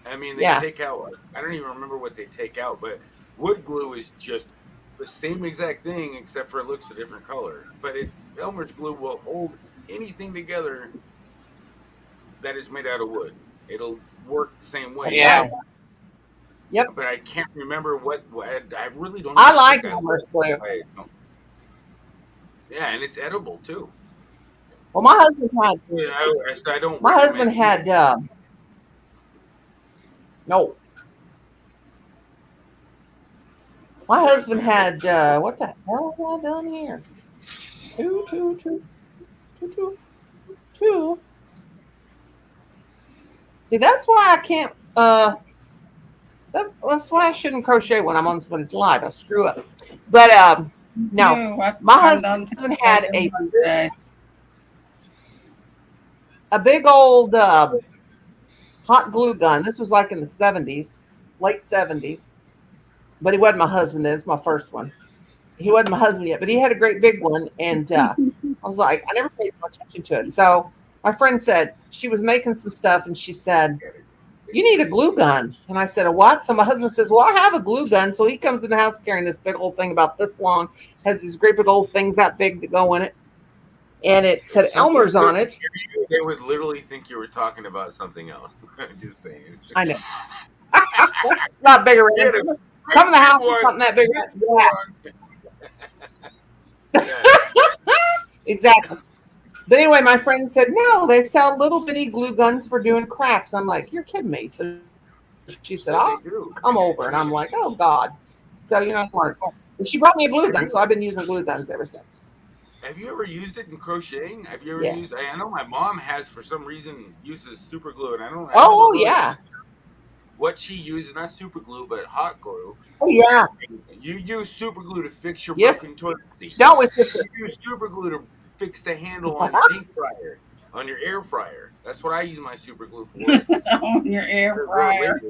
I mean, they Yeah, take out. I don't even remember what they take out, but wood glue is just the same exact thing, except for it looks a different color. But Elmer's glue will hold anything together that is made out of wood. It'll work the same that's way. Yeah. right. Yep, But I can't remember what I really don't I even like think I Elmer's looked. glue. Yeah, and it's edible too. Well, my husband had Yeah, I don't my husband recommend had eating. no, my I husband recommend had what the hell have I done here? Two, two, two, two, two, two. See, that's why I can't. That's why I shouldn't crochet when I'm on somebody's live. I screw up. But no, You, that's my what I'm done husband had taking one day. a big old hot glue gun. This was like in the 70s, late 70s. But he wasn't my husband then. It's my first one. He wasn't my husband yet, but he had a great big one. And I was like, I never paid much attention to it. So my friend said she was making some stuff, and she said, "You need a glue gun." And I said, "A what?" So my husband says, "Well, I have a glue gun." So he comes in the house carrying this big old thing about this long, has these great big old things that big to go in it, and it If said somebody Elmer's on couldn't it. hear you, they would literally think you were talking about something else. I'm just saying. I know. It's not big You had around. a Come in the great big house with one. something that big This around. one. Yeah. Exactly. But anyway, my friend said, no, they sell little bitty glue guns for doing crafts. I'm like, you're kidding me. So she said, That I'll they do. come over. And I'm like, oh, God. So, smart. And she brought me a glue gun. So I've been using glue guns ever since. Have you ever used it in crocheting? Have you ever Yeah. used? I know my mom has for some reason uses super glue, and I never Oh, really yeah. what she uses. Not super glue, but hot glue. Oh, yeah. You use super glue to fix your Yes. broken toilet seat. No, it's just, You use super glue to fix the handle on your deep fryer, on your air fryer. That's what I use my super glue for. On your air fryer.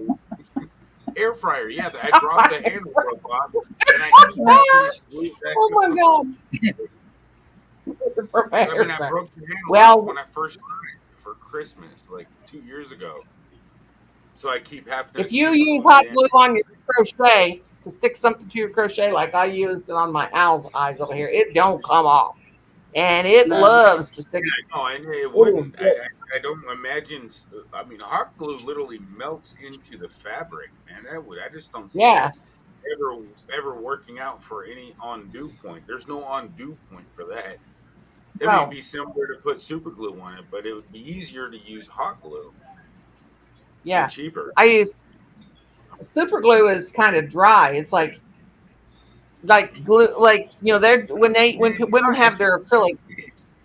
Air fryer, yeah. I dropped the handle broke off, and I keep glue back oh, my up. God. I mean, I broke the handle Well, off when I first got it for Christmas, like 2 years ago. So I keep having to if you super use glue hot it in. glue on your crochet to stick something to your crochet, like I used it on my owl's eyes over here, it don't come off. And it No. loves to stick. Yeah, no, and it It is wouldn't. good. I don't imagine. I mean, hot glue literally melts into the fabric, man. I just don't see Yeah. that ever working out for any undo point. There's no undo point for that. It may No. be similar to put super glue on it, but it would be easier to use hot glue and Yeah. cheaper. I use super glue is kind of dry. It's like glue, like they're when women have their acrylic.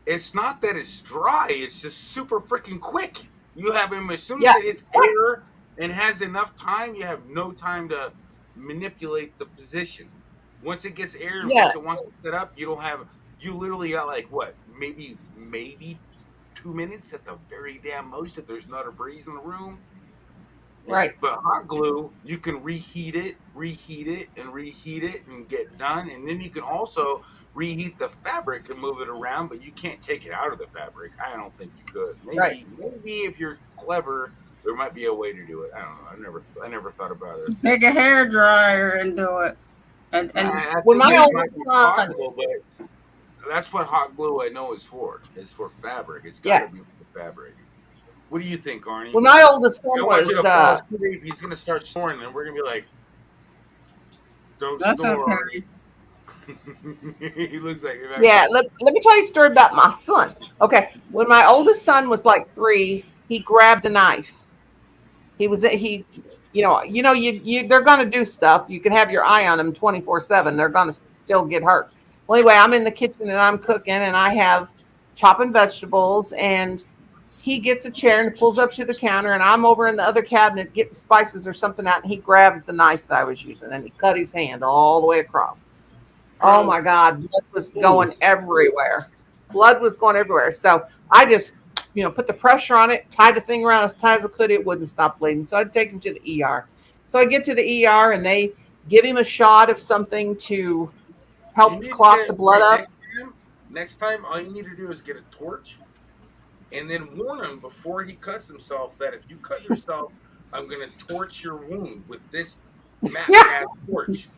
It's not that it's dry, it's just super freaking quick. You have him as soon as Yeah. it hits air and has enough time, you have no time to manipulate the position. Once it gets air and Yeah. once it wants to set up, you literally got like what, maybe 2 minutes at the very damn most if there's not a breeze in the room. Right. But hot glue, you can reheat it, and reheat it and get done. And then you can also reheat the fabric and move it around, but you can't take it out of the fabric. I don't think you could. Right. Maybe if you're clever, there might be a way to do it. I don't know. I never thought about it. Take a hair dryer and do it. And I When think my it oldest might be son, possible, but that's what hot glue I know is for. It's for fabric. It's got yeah, to be for fabric. What do you think, Arnie? when my oldest I son want you was, to fall asleep. He's gonna start snoring, and we're gonna be like, "Don't that's snore, okay. Arnie." He looks like yeah, let me tell you a story about my son. Okay, when my oldest son was like 3, he grabbed a knife. They're gonna do stuff. You can have your eye on them 24/7. They're gonna still get hurt. Well, anyway, I'm in the kitchen and I'm cooking, and I have chopping vegetables, and he gets a chair and pulls up to the counter, and I'm over in the other cabinet getting spices or something out, and he grabs the knife that I was using, and he cut his hand all the way across. Oh my God, blood was going everywhere. Blood was going everywhere. So I just, put the pressure on it, tied the thing around as tight as I could. It wouldn't stop bleeding. So I'd take him to the ER. So I get to the ER, and they give him a shot of something to You help need to clot get the blood up. next time. All you need to do is get a torch, and then warn him before he cuts himself that if you cut yourself, I'm gonna torch your wound with this matte Yeah. torch.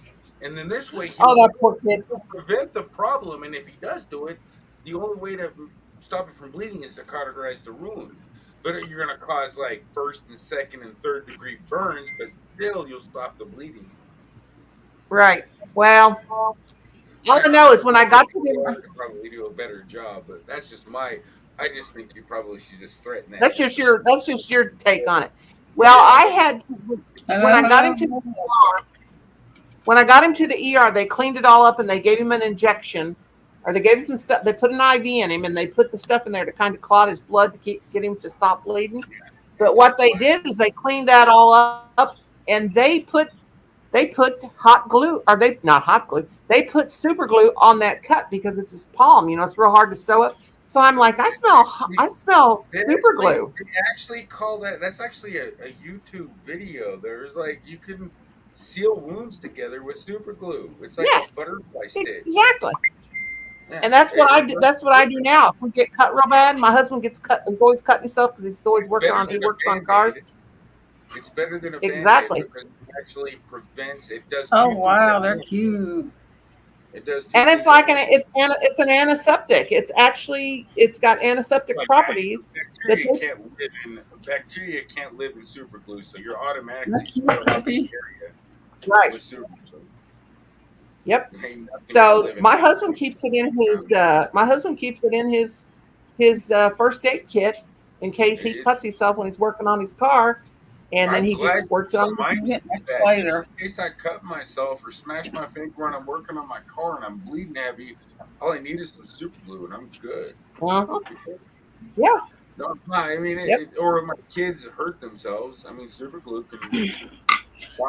And then this way Oh, that poor kid. he'll prevent the problem. And if he does do it, the only way to stop it from bleeding is to cauterize the wound. But you're going to cause like first and second and third degree burns, but still you'll stop the bleeding. Right. Well, all I know is when I got to the could probably do a better job, but that's just I just think you probably should just threaten that. that's just your take on it. Well, I had when I got him to the ER, they cleaned it all up and they gave him an injection, or they gave him some stuff. They put an IV in him and they put the stuff in there to kind of clot his blood to get him to stop bleeding. But what they did is they cleaned that all up, and they put hot glue, or they not hot glue. They put super glue on that cut because it's his palm. It's real hard to sew up. So I'm like, I smell super glue. They actually call that. That's actually a YouTube video. There's like you can seal wounds together with super glue. It's like Yeah, a butterfly stitch. exactly. Yeah, And that's what I it- do. That's what I do now. If we get cut real bad, my husband gets cut. He's always cutting himself because he's always it's working better on. He than a works on cars. Band-Aid. It's better than a Band-Aid Exactly. because it actually prevents. It does Oh two things wow, at they're once. cute. It does two And it's things at like once. it's an antiseptic. It's got antiseptic Like properties. That bacteria can't live in super glue, so you're automatically That's cute, sterilizing the puppy. area Right. with super glue. Yep. Ain't nothing can So live in my there. husband keeps it in his first aid kit in case he It- cuts himself when he's working on his car, and then I'm he just glad squirts it on. mine You get my that just spider. in case I cut myself or smash my finger when I'm working on my car and I'm bleeding heavy. All I need is some super glue and I'm good. Uh-huh. Yeah. No, I'm not. I mean, Yep. or if my kids hurt themselves, I mean, super glue can stop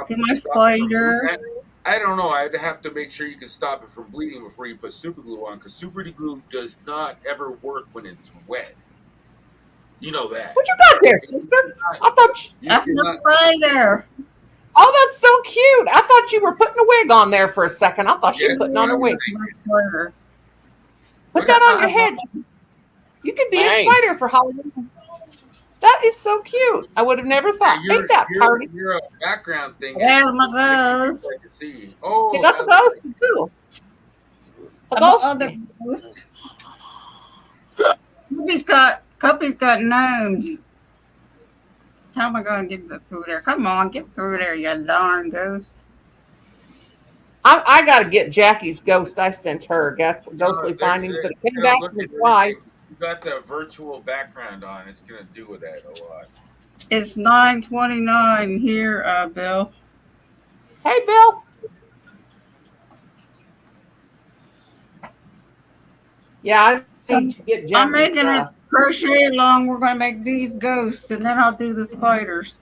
See it my from bleeding. spider. I don't know. I'd have to make sure you can stop it from bleeding before you put super glue on, because super glue does not ever work when it's wet. You know that. What you got there, sister? I thought. That's cannot. my spider. Oh, that's so cute. I thought you were putting a wig on there for a second. I thought she was Yes, putting on her wig. My spider. Put What that is- on your head. You can be a Nice. spider for Halloween. That is so cute. I would have never thought. Ain't that party? You're a background thing. There's It's my just making ghost. sure I can see. Oh, Yeah, that's a that's ghost too. A I'm ghost. other ghost. Cuppy's got gnomes. How am I going to get through there? Come on, get through there, you darn ghost. I got to get Jackie's ghost. I sent her ghostly findings, but it came back look to me at twice. everything. You got the virtual background on. It's gonna do with that a lot. It's 9:29 here, Bill. Hey, Bill. Yeah, I need to get Jackie's. I'm making a crochet along. We're going to make these ghosts, and then I'll do the spiders.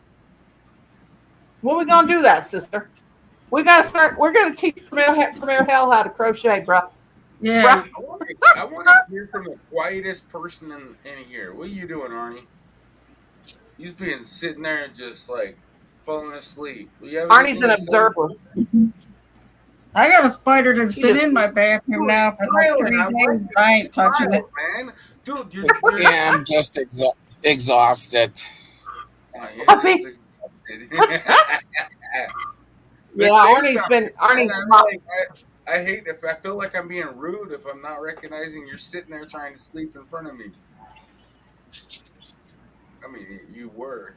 When we gonna do that, sister? We gotta start. We're gonna teach Premier Hell how to crochet, bro. Yeah. I want to hear from the quietest person in here. What are you doing, Arnie? He's been sitting there and just like falling asleep. Do you have Arnie's anything an to say? observer. I got a spider that's He been just- in my bathroom now for like Smiling. 3 I like days. that I you ain't touching smile, it. man. Dude, you're Yeah, I'm just exhausted. you're Puppy. just exhausted. Yeah, Arnie's been. Arnie's. And I'm like, I hate if I feel like I'm being rude if I'm not recognizing you're sitting there trying to sleep in front of me. I mean, you were.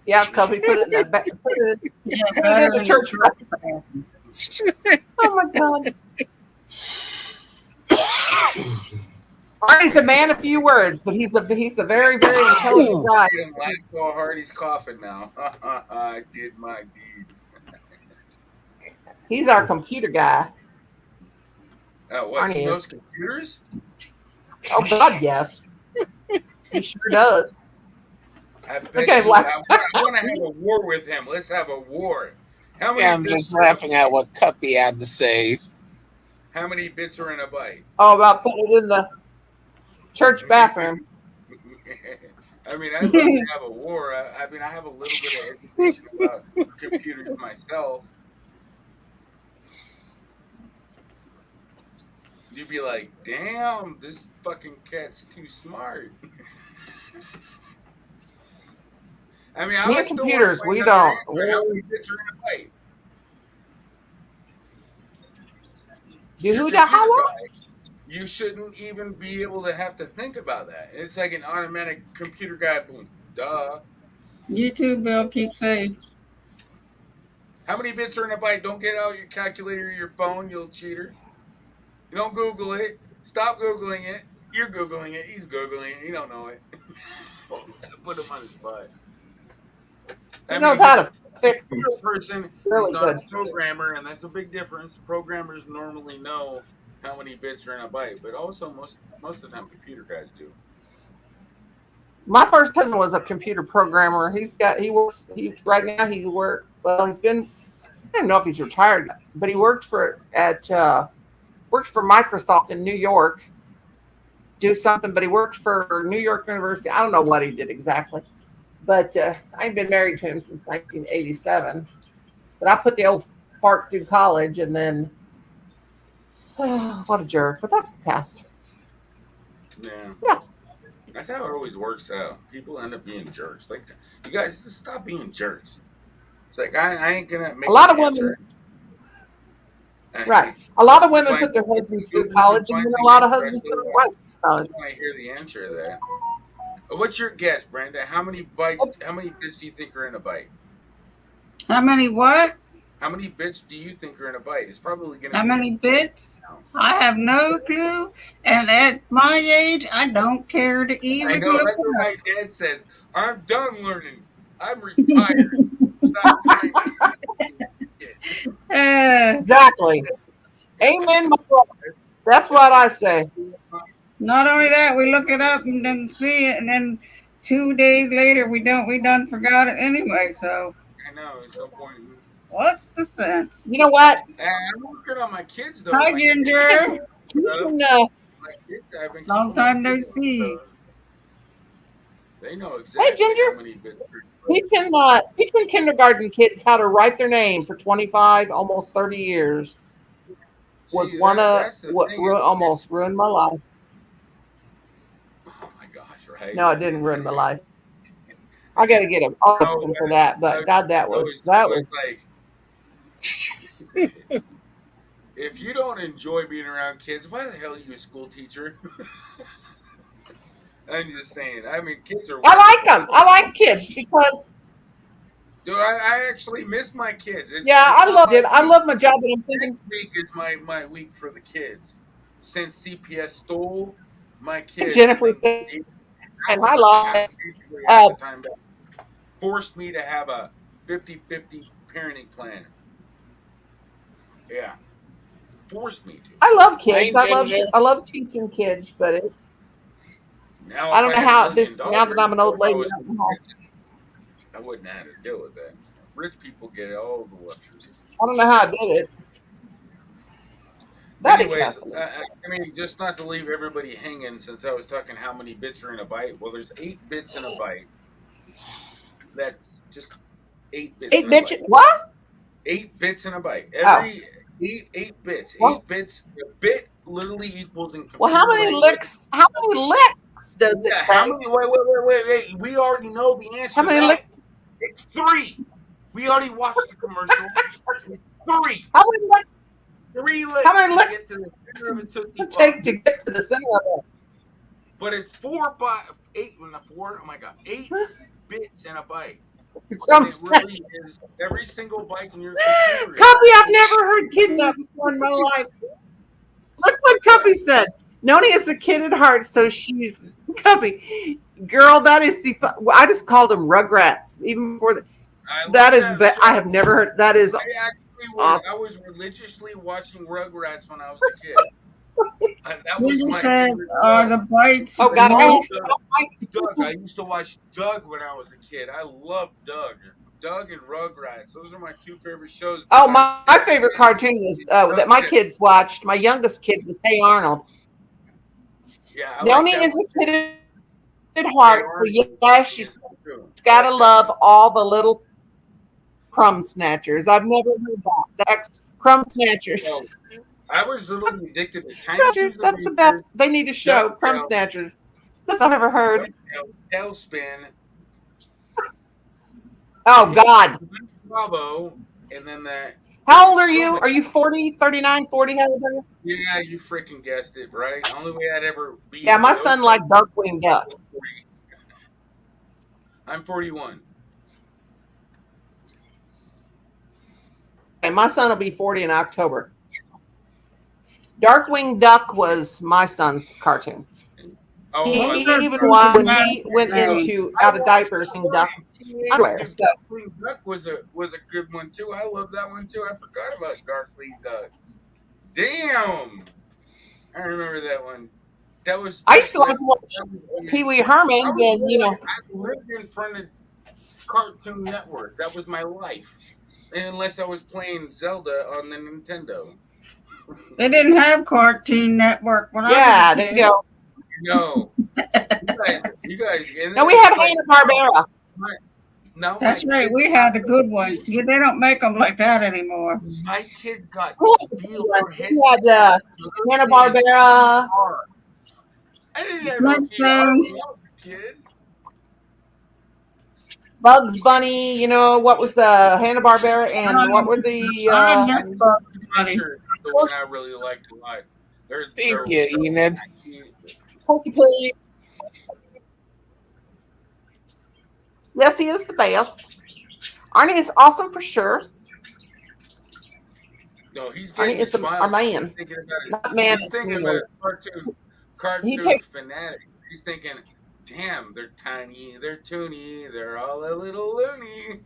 Yeah, Cubby put it in the back. Put it Yeah, in better the than church. bathroom. Oh my God. Arnie's a man of few words, but he's a very, very intelligent guy. I didn't laugh so hard he's coughing now. I did my deed. He's our computer guy. What, he Arnie knows is. computers? Oh God, yes. He sure does. I bet Okay, you. like- I want to have a war with him. Let's have a war. How many Yeah, I'm bits just are- laughing at what Cuppy had to say. How many bits are in a byte? Oh, about putting it in the church bathroom. I mean, I'd love to have a war. I mean, I have a little bit of education about computers myself. You'd be like, damn, this fucking cat's too smart. I mean, I Me would and still computers, want to we find out don't. your answer. How many bits are in a byte? You You're who a the computer how? guy. You shouldn't even be able to have to think about that. It's like an automatic computer guy. Boom, duh. You too, Bill. Keep safe. How many bits are in a byte? Don't get out your calculator or your phone, you little cheater. You don't Google it. Stop Googling it. You're Googling it. He's Googling it. He don't know it. Put him on his butt. He knows how to fix He's a person Really who's not good. a programmer, and that's a big difference. Programmers normally know how many bits are in a byte, but also most of the time computer guys do. My first cousin was a computer programmer. Right now he's been, I don't know if he's retired, but he works for Microsoft in New York. Do something, but he worked for New York University. I don't know what he did exactly, but I've been married to him since 1987. But I put the old fart through college, and then What a jerk! But that's the past. Yeah. Yeah. That's how it always works out. People end up being jerks. Like, you guys just stop being jerks. It's like I ain't gonna make A lot an of answer. women, right? A lot of women put their You husbands through college, and then a lot of husbands put their wives through college. I hear the answer to that. What's your guess, Brenda? How many bits do you think are in a bite? How many what? How many bits do you think are in a bite? It's probably going to How be many bits? I have no clue. And at my age, I don't care to I even know look that's what it my dad says. I'm done learning. I'm retired. Stop trying to Exactly. Amen, my brother. That's what I say. Not only that, we look it up and then see it, and then 2 days later we done forgot it anyway. So I know, there's no point. what's the sense? You know what? I'm working on my kids though. Hi, My Ginger. kids, I've been Long keeping time my no kids on, see. so they know exactly Ginger. how many bits. Teaching kindergarten kids how to write their name for 25, almost 30 years was that's the what thing. almost ruined my life. Oh my gosh, right? No, it didn't ruin my life. I got to get him open for that, but God, that was like. If you don't enjoy being around kids, why the hell are you a school teacher? I'm just saying. I mean, kids are. I like them. I like kids because. Dude, I actually miss my kids. I loved it. I love my job, and I'm thinking next week is my week for the kids. Since CPS stole my kids, Jennifer said, and I love the time back, forced me to have a 50-50 parenting plan. Yeah, forced me to. I love kids. I love teaching kids, but now I don't know how this. Now that I'm an old lady, I wouldn't have had to deal with that. Rich people get all the luxuries. I don't know how I did it. Anyways, I mean, just not to leave everybody hanging, since I was talking how many bits are in a byte. Well, there's 8 bits in a byte. That's just 8 bits. 8 bits? What? 8 bits in a byte. Every 8 bits. Well, 8 bits. A bit literally equals in computer. Well, how many licks? How many licks does it? How many? Wait. We already know the answer. How many licks? It's 3. We already watched the commercial. It's 3. How many licks? 3 licks. How many licks to get to the center of a Tootsie Pop. Take to get to the center of it? But it's 4 by 8. Oh my god, 8 bits in a byte. And it really is every single byte in your computer. Copy, I've never heard kidnap before in my life. Look what Copy said. Noni is a kid at heart, so she's Copy. Girl, that is I just called them Rugrats even before the. That is, I have never heard. That is. I was religiously watching Rugrats when I was a kid. That was my favorite. The bites. Oh God! Doug. I used to watch Doug when I was a kid. I loved Doug. Doug and Rugrats. Those are my 2 favorite shows. Oh, my favorite cartoon was that my kids watched. My youngest kid was Hey Arnold. Yeah. Noni is a kid at heart. So yeah, she's got to love all the little crumb snatchers. I've never heard that. That's crumb snatchers. I was literally addicted to Tiny Snatchers. That's the best. They need to show crumb snatchers. That's I've ever heard. Tailspin. Oh God. Bravo. And then that. How old are you? Are you 40, 39, 40? How old are you? Yeah, you freaking guessed it, right? The only way I'd ever be. Yeah, my son liked Darkwing Duck. I'm 41. And my son will be 40 in October. Darkwing Duck was my son's cartoon. Oh, he even when he went into out of diapers and duck underwear. So. Darkwing Duck was a good one too. I love that one too. I forgot about Darkwing Duck. Damn, I remember that one. That was. I used to like to watch Pee Wee Herman. Then I lived in front of Cartoon Network. That was my life, unless I was playing Zelda on the Nintendo. They didn't have Cartoon Network when I was a kid. There you go. No, you guys. No, we had Hanna-Barbera. Now That's my right. kids We had the good ones. Yeah, they don't make them like that anymore. my kids got We had the good VR ones. We headsets. had Hanna-Barbera. I didn't have no VR Flintstones. when I was a kid. Bugs Bunny, what was the Hanna-Barbera and what were the I miss Bugs Bunny. Adventure, the one I really liked a lot. Thank you, Enid. Porcupine? Yes, he is the best. Arnie is awesome for sure. No, he's Arnie getting is our smiles. man. He's thinking about Not it. man. He's thinking about cartoon He takes- fanatic. He's thinking, damn, they're tiny, they're toony, they're all a little loony.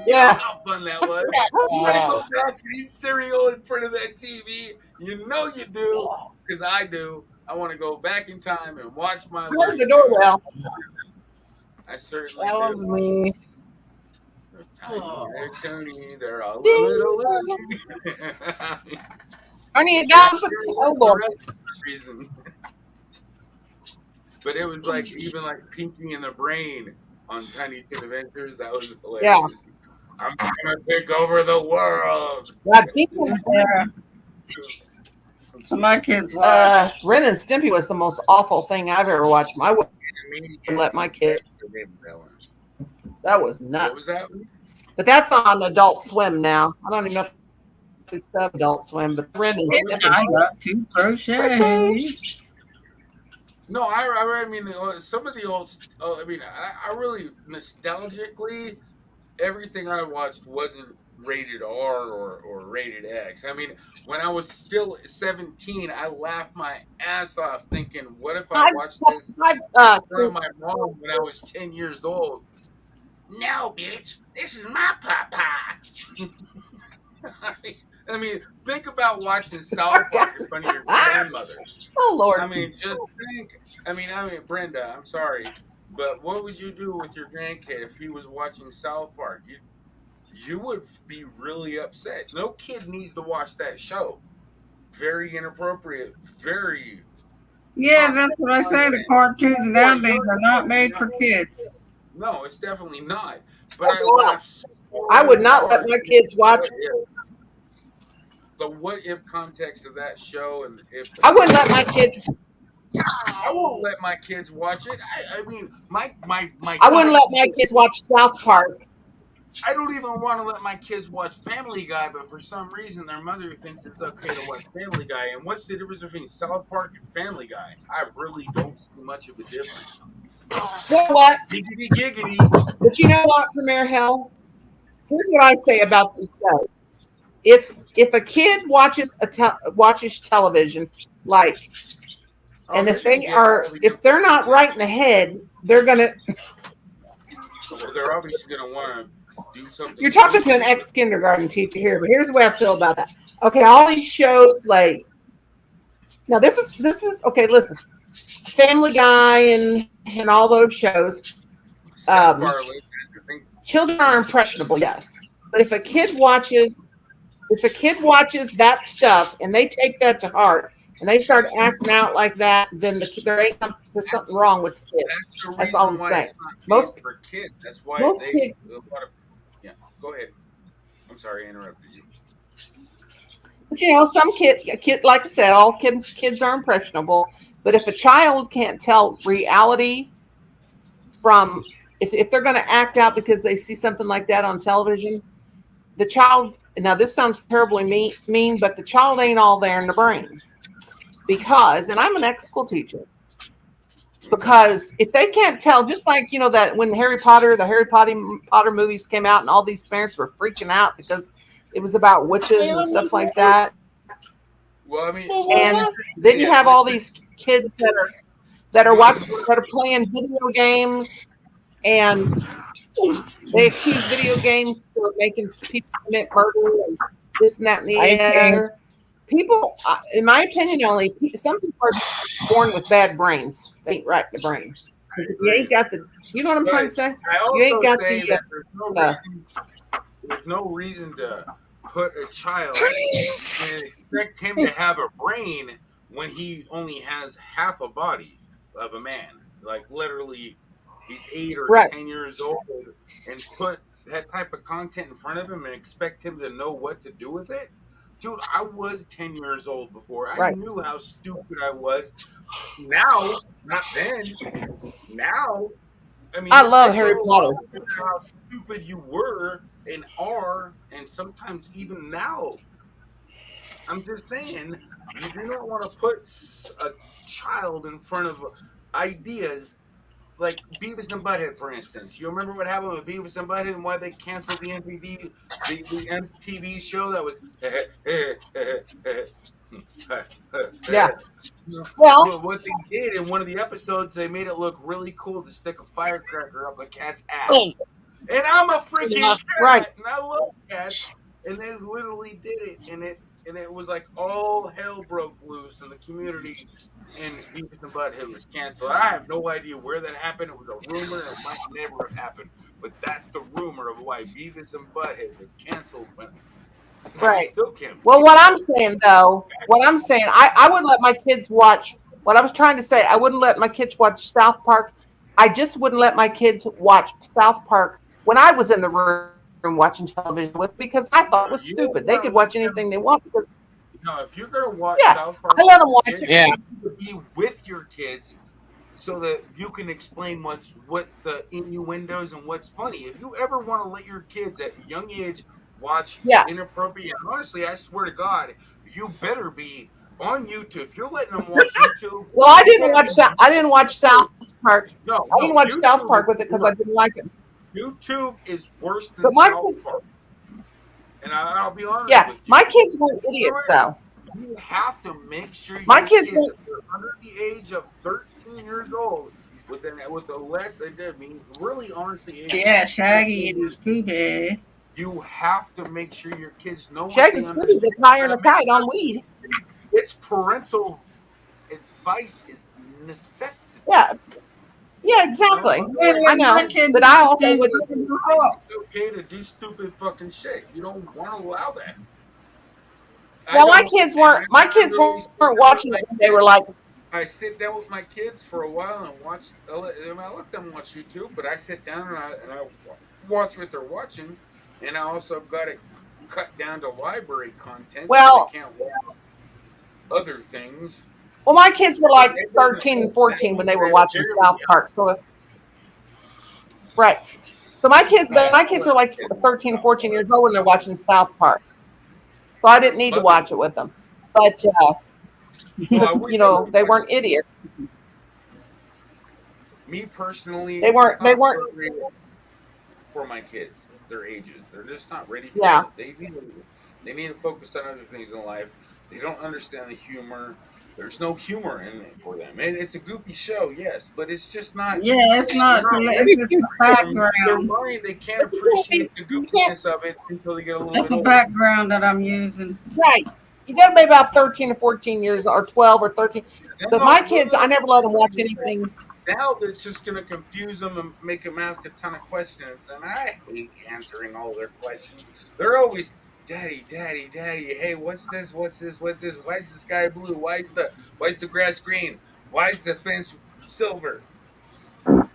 Yeah. How fun that was. You want to go back and eat cereal in front of that TV? You know you do, because I do. I want to go back in time and watch my Where's life. the doorbell? I certainly That was do. me. They're tiny, they're toony, they're all a little loony. Arnie, that was oh Lord. Reason. But it was like even like Pinky and the Brain on Tiny Tin Adventures. That was hilarious. Yeah. I'm gonna take over the world. I've seen him. Yeah. So my kids watch. Ren and Stimpy was the most awful thing I've ever watched. I wouldn't let my kids. That was nuts. What was that? But that's on Adult Swim now. I don't even know if it's Adult Swim, but Ren and I Stimpy. got to crochet. No, I mean some of the old. I mean, I really nostalgically everything I watched wasn't rated R or rated X. I mean, when I was still 17, I laughed my ass off thinking, what if I watched this in front of my mom when I was 10 years old? No, bitch, this is my papa. I mean, think about watching South Park in front of your grandmother. Oh Lord. I mean, just think. I mean, Brenda, I'm sorry, but what would you do with your grandkid if he was watching South Park? You would be really upset. No kid needs to watch that show. Very inappropriate. Very. Yeah, that's what I say. The cartoons nowadays are not made for kids. No, it's definitely not. But I laugh. So I would not let my kids watch. The what if context of that show, and if I wouldn't let my kids. I won't let my kids watch it. I mean, my. I wouldn't let my kids watch South Park. I don't even want to let my kids watch Family Guy, but for some reason their mother thinks it's okay to watch Family Guy. And what's the difference between South Park and Family Guy? I really don't see much of a difference. You know what? Giggity giggity. But you know what, Premier Hell? Here's what I say about these shows. If a kid watches television, like, and if they're not right in the head, they're gonna. Well, they're obviously gonna want to do something. You're talking to an ex-kindergarten teacher here, but here's the way I feel about that. Okay, all these shows, like, now this is okay. Listen, Family Guy and all those shows. Children are impressionable, yes, but if a kid watches that stuff and they take that to heart and they start acting out like that, then there's something wrong with the kid. That's all I'm saying. Most for kids. That's why most they. kids, Yeah, go ahead. I'm sorry, I interrupted you. but some kid, like I said, all kids are impressionable. But if a child can't tell reality from if they're going to act out because they see something like that on television, the child. Now this sounds terribly mean, but the child ain't all there in the brain. Because, and I'm an ex-school teacher, because if they can't tell, just like, that when the Harry Potter movies came out and all these parents were freaking out because it was about witches and stuff like that. Well, I mean, and then you have all these kids that are playing video games, and they accuse video games for making people commit murder and this and that and the other. People, in my opinion, only some people are born with bad brains. They ain't right in the brain. You ain't got the. You know what I'm trying to say? You ain't got the. There's no reason to put a child and expect him to have a brain when he only has half a body of a man. Like literally he's 8 or Right. 10 years old, and put that type of content in front of him and expect him to know what to do with it. Dude, I was 10 years old before. I Right. knew how stupid I was. Now, not then. Now, I mean, I it love takes a Harry little while Potter. to figure out how stupid you were and are, and sometimes even now. I'm just saying, you do not want to put a child in front of ideas like Beavis and Butthead, for instance. You remember what happened with Beavis and Butthead and why they canceled the the MTV show that was. Yeah. Well, Well, what they did in one of the episodes, they made it look really cool to stick a firecracker up a cat's oh, ass. And I'm a freaking right. cat, and I love cats. And they literally did it, and it was like all hell broke loose in the community, and Beavis and Butthead was canceled. I have no idea where that happened. It was a rumor, and it might never have happened. But that's the rumor of why Beavis and Butthead was canceled. But now they Right. still can't. Well, what I'm saying though, I wouldn't let my kids watch. What I was trying to say, I wouldn't let my kids watch South Park. I just wouldn't let my kids watch South Park when I was in the room watching television with, because I thought it was You don't stupid. They want to could let watch anything them. they want because No, if you're gonna watch yeah, South Park I with let them watch your kids, it. Yeah. you need to be with your kids so that you can explain what the innuendos and what's funny. If you ever want to let your kids at a young age watch Yeah. inappropriate, honestly, I swear to God, you better be on YouTube. If you're letting them watch YouTube, Well, I you didn't better watch be that. I didn't watch South Park. no, I didn't no. watch South YouTube is Park with it because I worse. didn't like it. YouTube is worse than But my South kids, Park, and I'll be honest yeah, with my you. kids weren't idiots though. You have to make sure My your kids kids, weren't. if they're under the age of 13 years old, with a less, I mean, really, honestly, age Yeah, Shaggy 13 and years, Scooby. you have to make sure your kids know what Shaggy they and Scooby understand. just hiring Gotta a make kite on sure weed. it's parental advice is necessity. Yeah, yeah, You know, exactly. Yeah, otherwise I your know, my kids kids but I watch also TV would. and grow up. it's okay to do stupid fucking shit. You don't want to allow that. I Well, my don't, kids and weren't. I My never kids really weren't sit down with watching my it when they were kids. like, I sit down with my kids for a while and watch. I let them watch YouTube, but I sit down and I watch what they're watching, and I also got it cut down to library content so they well, can't watch other things. my kids were But like that doesn't 13 and that 14 when means they were that it watching barely South Park. So, right. So I my have to kids let are like my kids watch 13, South 14 Park. years old when they're watching South Park. So I didn't need to Mother, watch it with them. But no, I because would never they watch. weren't idiots. Me personally, They it's weren't. They not weren't. appropriate for my kids, their ages. They're just not ready for Yeah. that. They need to focus on other things in life. They don't understand the humor. There's no humor in it for them. And it's a goofy show, yes, but it's just not Yeah, it's they're not. not It's ready just for the it. Their background. mind, they can't But you can't appreciate be. the You can't. goofiness of it until they get a little That's bit the older. background that I'm using. Right. You got to be about 13 or 14 years, or 12 or 13. Then But my kids, I never let them watch anything. now that's just going to confuse them and make them ask a ton of questions. And I hate answering all their questions. They're always, Daddy, Daddy, Daddy. Hey, what's this? What's this? What's this? Why is the sky blue? Why is the grass green? Why is the fence silver? Well,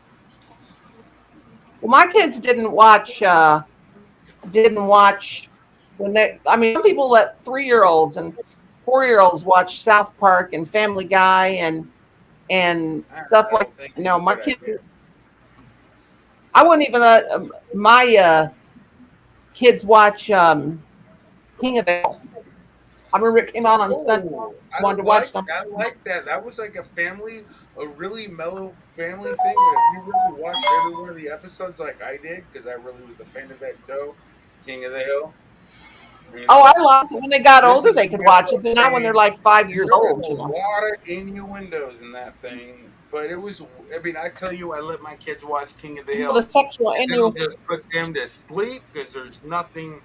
my kids didn't watch. Didn't watch when they. I mean, some people let 3-year-olds and 4-year-olds watch South Park and Family Guy and I stuff like. don't think it's No, a my good kids. idea. I wouldn't even let my kids watch King of the Hill. I remember it came out on Sunday. Oh, Wanted to watch them. I like that. That was like a really mellow family thing. But if you really watched every one of the episodes like I did, because I really was a fan of that show, King of the Hill, you Oh, know, I liked it when they got this older. is They could watch it, but not when they're like 5 years there was old. a lot of innuendos in that thing. But it was, I mean, I tell you, I let my kids watch King of the Well, the Hill sexual because it'll innuendo. just put them to sleep because there's nothing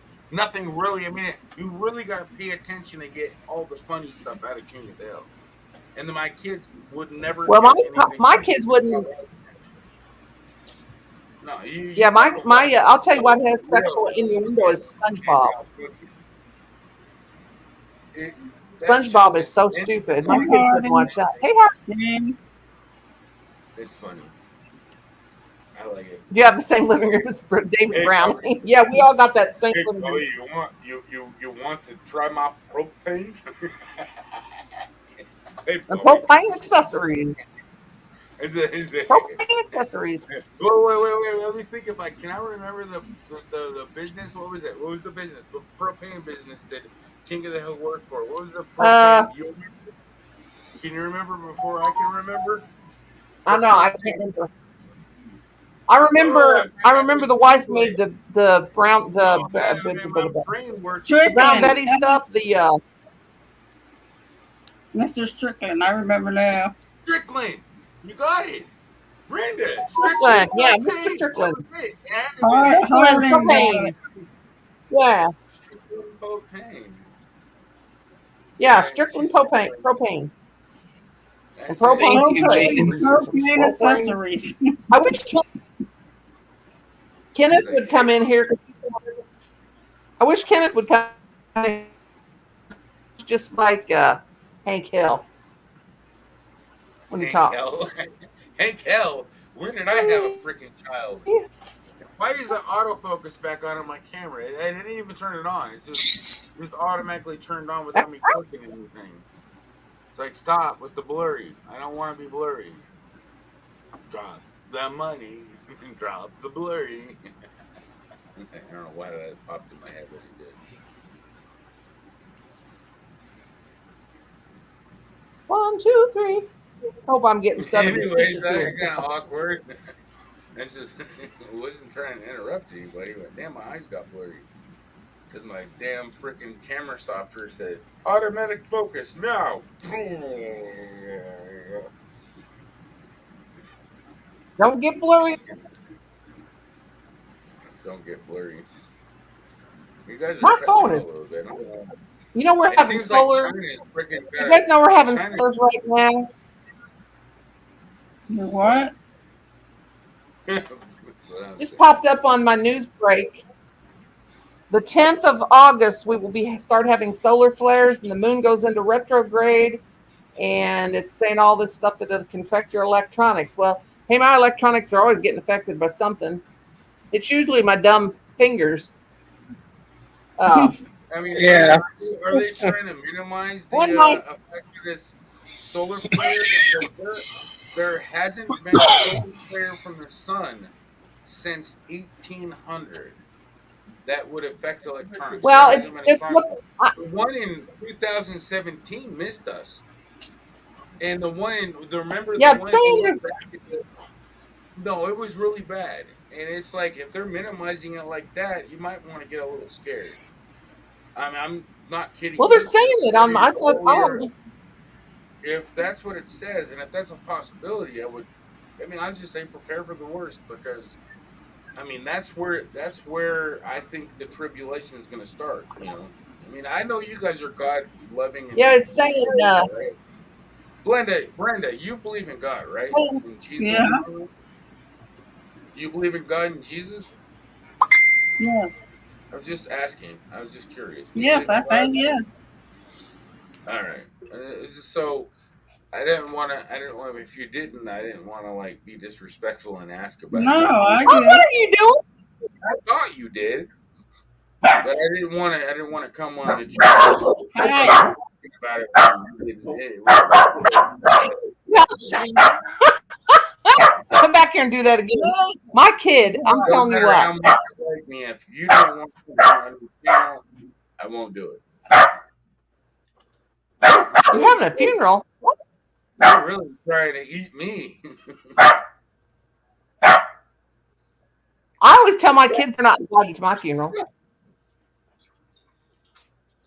really. I mean, you really got to pay attention to get all the funny stuff out of King of the Hill. And then my kids would never Well, catch anything. my kids wouldn't. No, Yeah, you gotta watch I'll tell you what King has of the Hill sexual with your innuendo kids. is And SpongeBob. I'll cook you. It, that show SpongeBob is is so stupid. My Hey, infinitely kids couldn't Harden. watch that. Hey, Har- Jane. it's funny. I like it. Do you have the same living room as David Hey, Brown? Yeah, we all got that same Hey, living room. Chloe, you want to try my propane? Hey, And Chloe. propane accessories. Is it? Propane accessories. Wait. Let me think if I can. I remember the business. What was it? What was the business? What propane business did King of the Hill work for? What was the propane? Can you remember before I can remember? I know, I can't remember. I Oh, remember the wife made the brown oh man, my brain works. the Brown Strickland. Betty stuff. The Mr. Strickland. I remember now. Strickland, you got it. Brenda, Strickland, yeah, Mr. propane. Strickland. That was it. It had to be it. Harding got Propane. it. Yeah, Strickland propane. yeah, And Strickland she said, propane. And that's propane. Thank you, Propane, James. propane accessories. I wish Kenneth would come in here. I wish Kenneth would come in just like Hank Hill when he talks. Hank Hill, when did I have a freaking child? Yeah. Why is the autofocus back on my camera? I didn't even turn it on. It's just automatically turned on without me clicking anything. It's like, stop with the blurry. I don't want to be blurry. Drop the money. Drop the blurry. I don't know why that popped in my head, but it did. 1, 2, 3. Hope I'm getting 7 Anyways, stitches that here. is kind of awkward. It's just, I wasn't trying to interrupt anybody, but damn, my eyes got blurry. Because my damn freaking camera software said, automatic focus now. Don't get blurry. Don't get blurry. You guys are My cutting phone out is. a little bit. You know we're It having seems like solar. China is freaking You guys know we're having China- solars right now. You what? Just popped up on my news break. The 10th of August, we will start having solar flares, and the moon goes into retrograde, and it's saying all this stuff that can affect your electronics. Well, hey, my electronics are always getting affected by something. It's usually my dumb fingers. I mean, Yeah. are they trying to minimize the One night. effect of this solar flare? Because there hasn't been a solar flare from the sun since 1800 that would affect electronics. Well, There it's hasn't been a strong- what the one in 2017 missed us, and the one in Yeah, the one saying no, it was really bad. And it's like if they're minimizing it like that, you might want to get a little scared. I mean, I'm not kidding. well, they're saying it on my side. If that's what it says, and if that's a possibility, I'd just say prepare for the worst, because I mean that's where I think the tribulation is going to start. You know, I mean, I know you guys are God loving. Yeah, it's saying. Right? Brenda, you believe in God, right? In Jesus. Yeah. You believe in God and Jesus? Yeah. I'm just asking. I was just curious. Yes, I say yes. All right. So I didn't want to. If you didn't, I didn't want to like be disrespectful and ask about. No, I What did. are you doing? I thought you did, but I didn't want to. I didn't want to come on the show Hey. about it. It was, Come back here and do that again. My kid, I'm telling you how what. much you like me. If you don't want to come on the channel, I won't do it. You're having a funeral. You're really trying to eat me. I always tell my kids they're not invited to my funeral.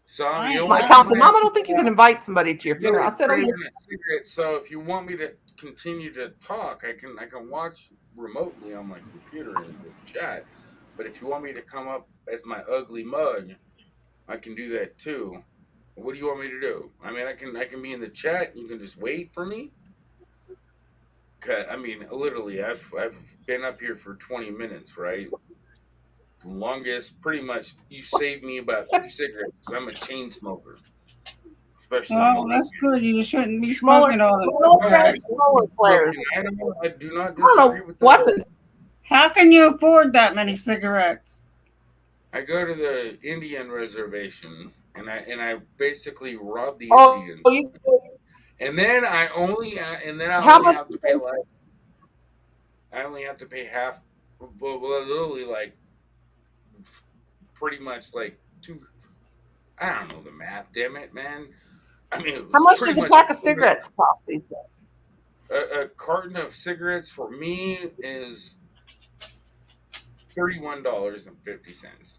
So you My cousin said, Mom, I don't think you can invite somebody to your funeral. I said, so if you want me to continue to talk, I can watch remotely on my computer and chat. But if you want me to come up as my ugly mug, I can do that too. What do you want me to do? I mean, I can be in the chat. You can just wait for me. I mean, literally, I've been up here for 20 minutes, right? The longest, pretty much. You saved me about 2 cigarettes because I'm a chain smoker. Especially. Oh, that's good. You shouldn't be smoking all the smaller flares. I do not I don't disagree know with what that. How can you afford that many cigarettes? I go to the Indian reservation and I basically rob the Oh, Indians, you, and then I how only much? have to pay like I only have to pay half, well literally like pretty much like two. I don't know the math. Damn it, man. I mean, it How was much pretty does a much pack of cigarettes cost these days? a carton of cigarettes for me is $31.50.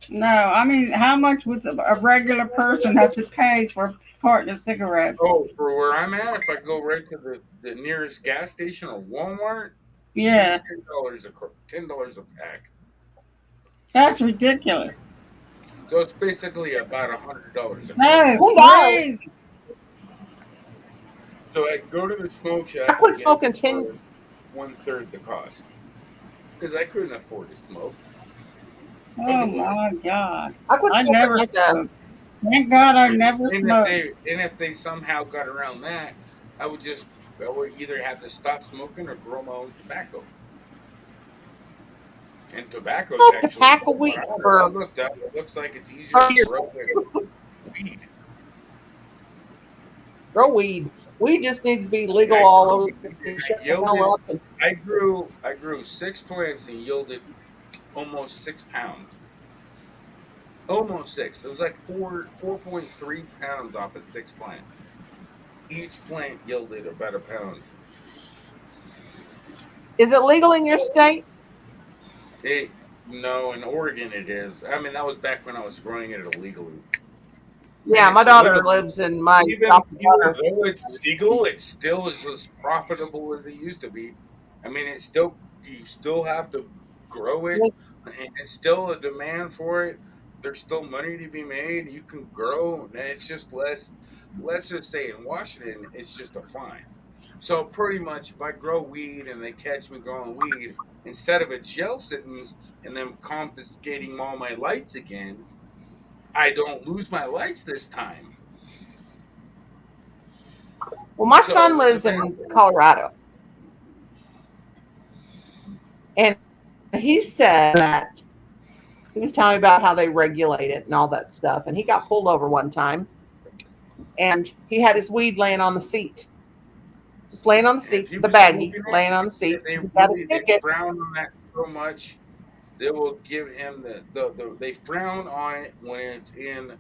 No, I mean, how much would a regular person have to pay for a carton of cigarettes? Oh, for where I'm at, if I go right to the nearest gas station or Walmart, Yeah, $10 a pack. that's ridiculous. So it's basically about $100 a That carton. is $10. crazy. So I go to the smoke I shack and quit get it smoking 10. for one third the cost because I couldn't afford to smoke Oh otherwise. my God. I quit I smoking never like smoked. Thank God I And, never smoked. and if they somehow got around that, I would either have to stop smoking or grow my own tobacco. And tobacco is a actually pack a a lot week harder. I for looked up. It looks like it's easier to years. grow than weed. Grow weed. Weed just needs to be And legal I all grew over it the and state. I Shut the hell yielded. up. And, I grew 6 plants and yielded almost 6 pounds. Almost six. It was like 4.3 pounds off of 6 plants. Each plant yielded about a pound. is it legal in your state? It No, in Oregon it is. I mean, that was back when I was growing it illegally, and Yeah, my it's daughter literally lives in my even adopted daughter. though it's legal, it still is as profitable as it used to be. I mean, it's still you still have to grow it, and it's still a demand for it. There's still money to be made. You can grow, and it's just less. Let's just say in Washington, it's just a fine. So pretty much, if I grow weed and they catch me growing weed, instead of a jail sentence and them confiscating all my lights again, I don't lose my lights this time. Well, my son So it's a lives matter. in Colorado, and he said that he was telling me about how they regulate it and all that stuff. And he got pulled over one time, and he had his weed laying on the seat, just laying on the And if seat, he the was baggie smoking it, laying on the and seat. He got a they ticket. frown on that so much, they will give him they frown on it when it's in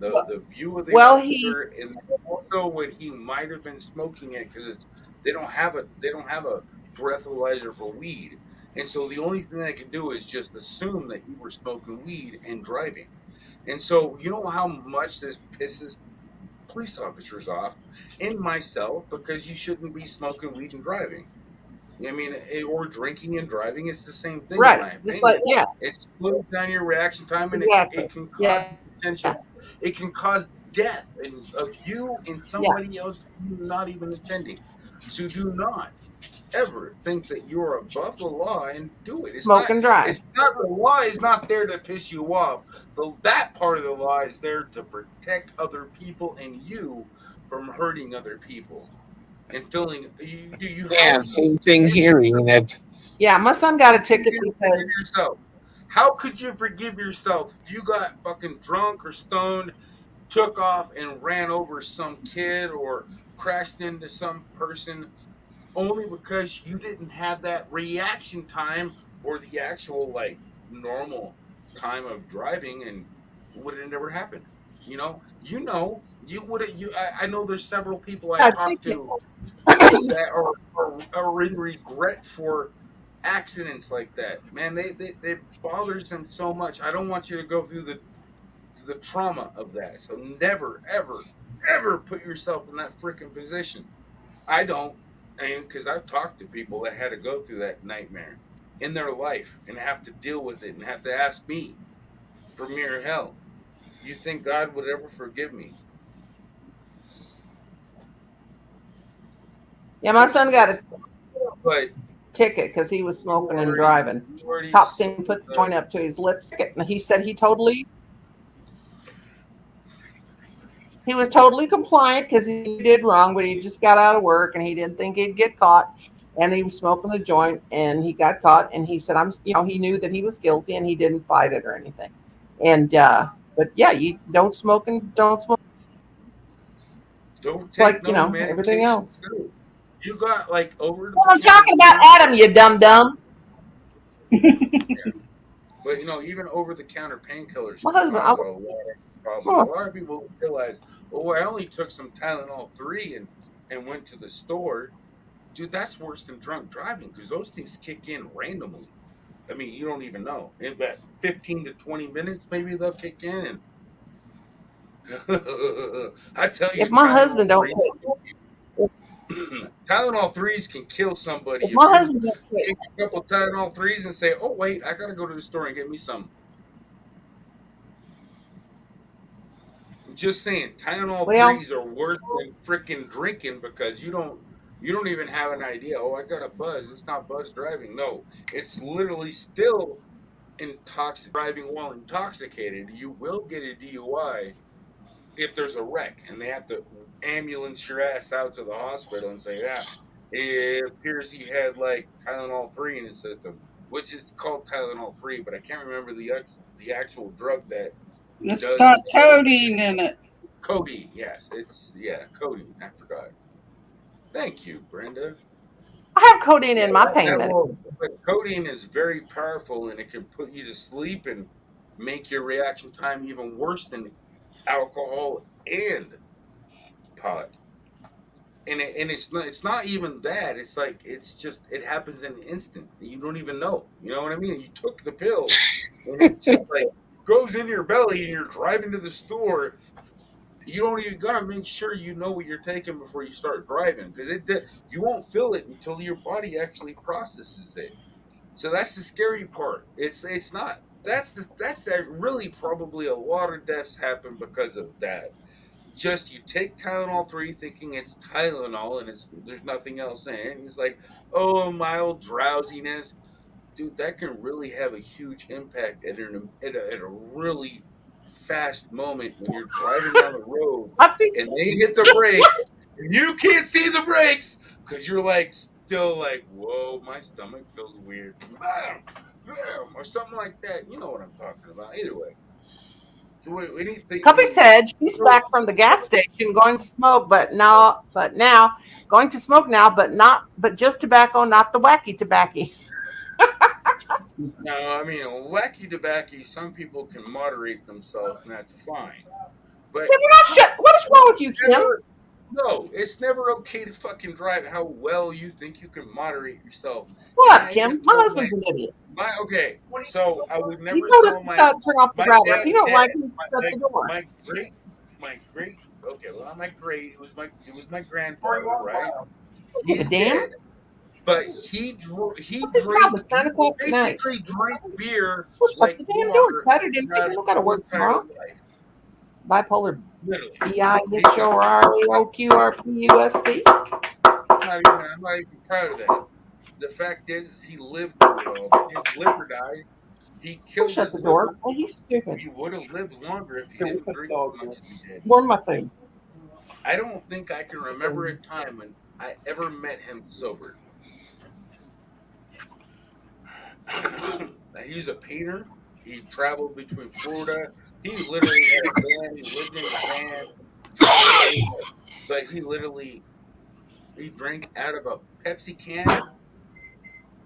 the view of the Well, he officer, and also when he might have been smoking it because they don't have a breathalyzer for weed, and so the only thing they can do is just assume that you were smoking weed and driving. And so you know how much this pisses police officers off and myself because you shouldn't be smoking weed and driving. I mean, or drinking and driving, it's the same thing, in right, my just like opinion. yeah, It slows down your reaction time, and exactly, it can cause yeah, potential. It can cause death of you and yeah, somebody else you're not even intending. So do not ever think that you're above the law and do it. It's smoke not. and drive. It's not. The law is not there to piss you off. That part of the law is there to protect other people and you from hurting other people and feeling. You Yeah, same thing here, Enid. Yeah, my son got a you ticket can forgive because yourself. How could you forgive yourself if you got fucking drunk or stoned, took off and ran over some kid or crashed into some person only because you didn't have that reaction time or the actual like normal time of driving and would have never happened? You would have. I know there's several people I a talked ticket. to that are in regret for accidents like that. Man, they bothers them so much. I don't want you to go through the trauma of that. So never, ever, ever put yourself in that freaking position. I don't, and because I've talked to people that had to go through that nightmare in their life and have to deal with it and have to ask me for mere hell. You think God would ever forgive me? Yeah, Of my course son he got would. a But ticket because he was you smoking and already driving. you already Cop seen him sold put the joint up to his lips, and he said he was totally compliant because he did wrong, but he just got out of work and he didn't think he'd get caught. and he was smoking a joint, and he got caught, and he said, he knew that he was guilty, and he didn't fight it or anything. And but yeah, you don't smoke Don't like take no everything medication else. too. You got like over Well, the I'm counter talking about Adam, you dum dum. but even over the counter painkillers My can husband, cause a lot of problems. A oh, lot of people don't realize, oh, I only took some Tylenol 3 and went to the store. Dude, that's worse than drunk driving because those things kick in randomly. I mean, you don't even know. In about 15 to 20 minutes, maybe they'll kick in. I tell if you, my husband don't take, Tylenol 3s can kill somebody if if my you husband don't take, take a couple Tylenol 3s and say, "Oh wait, I gotta go to the store and get me some." I'm just saying, Tylenol well, 3s are worse than freaking drinking because you don't even have an idea. Oh, I got a buzz. It's not buzz driving. No, it's literally still intoxicated. Driving while intoxicated, you will get a DUI if there's a wreck and they have to ambulance your ass out to the hospital and say, yeah, it appears he had like Tylenol 3 in his system, which is called Tylenol 3, but I can't remember the actual drug that It's does got codeine in it. codeine. Yes, it's codeine. I forgot. Thank you, Brenda. I have codeine Yeah, in my pain that will. medication. But codeine is very powerful and it can put you to sleep and make your reaction time even worse than alcohol and pot. And it's not even that. It's like it's just it happens in an instant. You don't even know. You know what I mean? You took the pill, and it just like goes in your belly, and you're driving to the store. You don't even gotta make sure you know what you're taking before you start driving because you won't feel it until your body actually processes it. So that's the scary part. It's not. That's really probably a lot of deaths happen because of that. Just you take Tylenol 3 thinking it's Tylenol and there's nothing else in it. And it's like, oh, mild drowsiness. Dude, that can really have a huge impact at a really fast moment when you're driving down the road I think and they hit the brakes and you can't see the brakes because you're like still like, whoa, my stomach feels weird. Bam, bam, or something like that. You know what I'm talking about. Either way. So Cubby anything said she's back from the gas station going to smoke, but now going to smoke now, but just tobacco, not the wacky tobacco. No, I mean, wacky tobacco, some people can moderate themselves, and that's fine. But Kim, you're not shut. What is wrong with you, Kim? never, no, it's never okay to fucking drive how well you think you can moderate yourself. And What, I even Kim? My told husband's an idiot. okay, so I would He never told us tell to turn off the my router. If you don't dad, like him, shut the door. my great, okay, well, not my great, it was my grandfather, right? Give a He's damn. dead. But he What's his job? drank It's he 9 o'clock at night. basically drank beer Well, shut like the damn door. water Saturday, throughout don't his got to whole work entire tomorrow. life. Bipolar. Literally. BIHORAOQRPUSD. I'm not even proud of that. The fact is he lived through it all, but his liver died. He Don't killed shut his the door. liver. Oh, he's stupid. He would have lived longer if he Here, we didn't put the drink dog as here. much as he did. Warm my food. I don't think I can remember a time when I ever met him sober. He's a painter. He traveled between Florida. He literally had a van. He lived in his van, traveled, but he drank out of a Pepsi can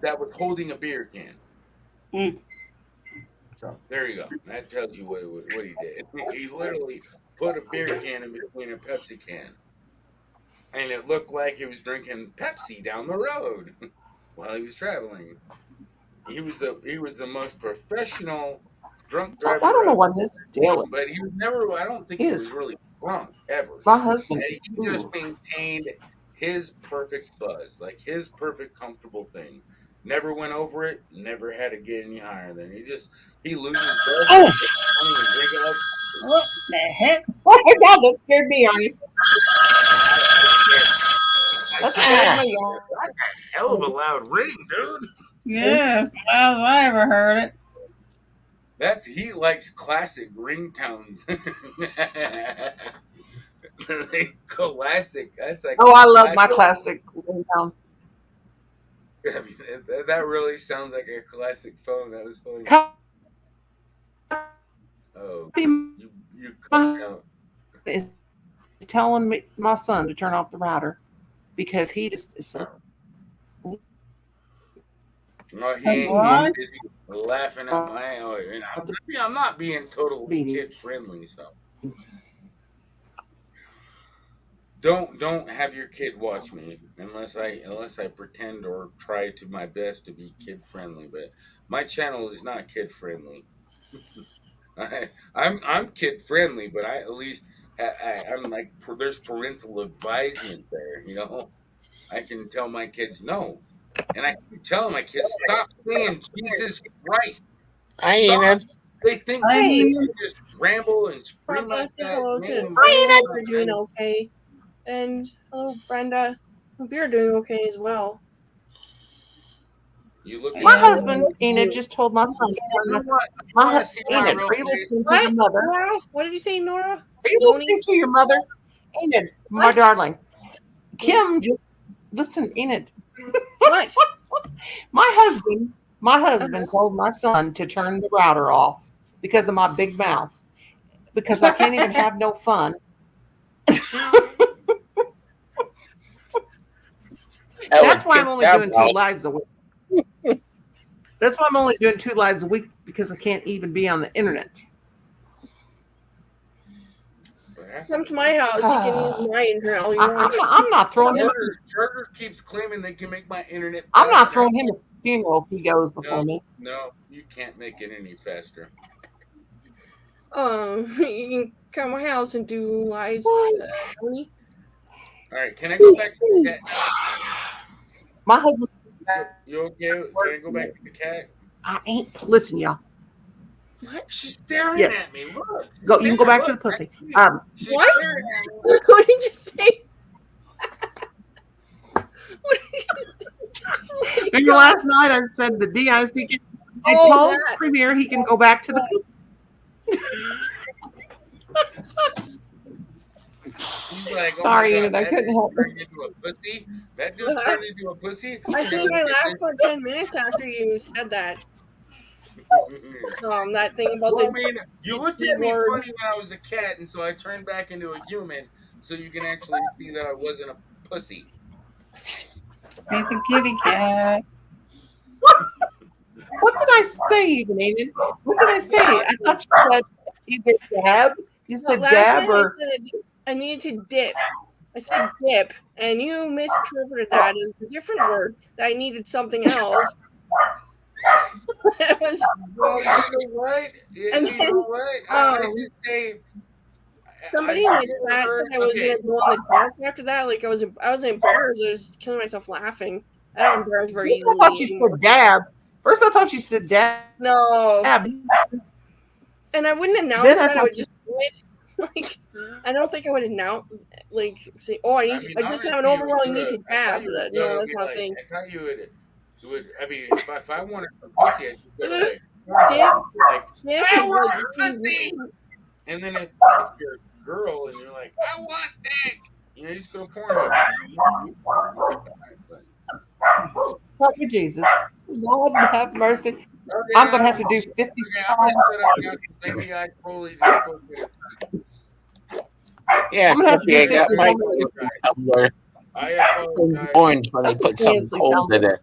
that was holding a beer can. Mm. So there you go. That tells you what he did. He literally put a beer can in between a Pepsi can, and it looked like he was drinking Pepsi down the road while he was traveling. He was the most professional drunk I driver don't know I've what his deal seen, but he was never. I don't think he is. was really drunk ever. My husband. He just maintained his perfect buzz, like his perfect comfortable thing. Never went over it. Never had to get any higher than he loses buzz. Oh, And drink it like What the heck? Oh my God, that scared me, Arnie. I That can't. scared my yard. That's a hell of a loud ring, dude. Yes, as I ever heard it. He likes classic ringtones. Classic. That's like Oh, I love my classic. classic. I mean, that really sounds like a classic phone. That was funny. Oh, you cut out. Is telling me my son to turn off the router because he just is so. No, he What? busy laughing at my. Oh, and I'm not being totally kid friendly, so don't have your kid watch me unless I pretend or try to my best to be kid friendly. But my channel is not kid friendly. I'm kid friendly, but I at least I'm like there's parental advisement there. You know, I can tell my kids no, and I keep telling my kids stop saying Jesus Christ. Hi, Stop. Enid. They think I they mean, can just ramble and scream Papa, like say that hello to name. I hope you're doing okay. And hello, Brenda. Hope you're doing okay as well. You looking My at husband, Enid, just told my son. you want to see my Enid, real are you face? listening to your What? mother? Nora? What did you say, Nora? Are you Noni? listening to your mother? Enid, my What? darling. Yes? Kim, listen, Enid. What? My husband told my son to turn the router off because of my big mouth. Because I can't even have no fun. That's why I'm only doing 2 lives a week. That's why I'm only doing 2 lives a week because I can't even be on the internet. Come to my house. You can use my internet all you want. I'm not throwing him. Charter keeps claiming they can make my internet. I'm not faster. throwing him a funeral if he goes before me. No, you can't make it any faster. You can come to my house and do lives. Tony. All right, can I go back to the cat now? My husband. You okay? Can I go back to the cat? I ain't. Listen, y'all. What? She's staring Yes. at me. Look. Go. You can go back to the pussy. She's What? staring at me. What did you say? What did you say? Remember last night I said the DIC. I told Premier he can go back to the pussy. He's like, oh Sorry, my Enid, God, I couldn't help turned into a pussy. That dude turned into a pussy. I think I laughed for 10 minutes after you said that. That thing about Well, the. I mean, you looked at me funny when I was a cat, and so I turned back into a human, so you can actually see that I wasn't a pussy. it's a kitty cat. What did I say, even, Enid? What did I say? I thought you said either dab. You said Last dab night or. I said I needed to dip. I said dip, and you misinterpreted that as a different word. That I needed something else. That was. Well, you know what? And You then, know what? I just say. Somebody in the chat said I was gonna go in the dark after that. Like I was embarrassed. I was killing myself laughing. I don't embarrass very easily. I thought you said dab. First, I thought you said dab. No. Dab. And I wouldn't announce that. I would just do it. Like I don't think I would announce, like say, "Oh, I just have an overwhelming need to dab." No, that's not a thing. I thought you would. I mean, if I wanted some pussy, I'd just go like, I want pussy. And then if you're a girl and you're like, I want dick, you just go to Pornhub. Help me, Jesus. Lord have mercy. Okay, I'm going to have to do 50. Maybe I totally just spoke to it. Yeah, I got my Tumblr. I apologize. Orange when they put something cold in it.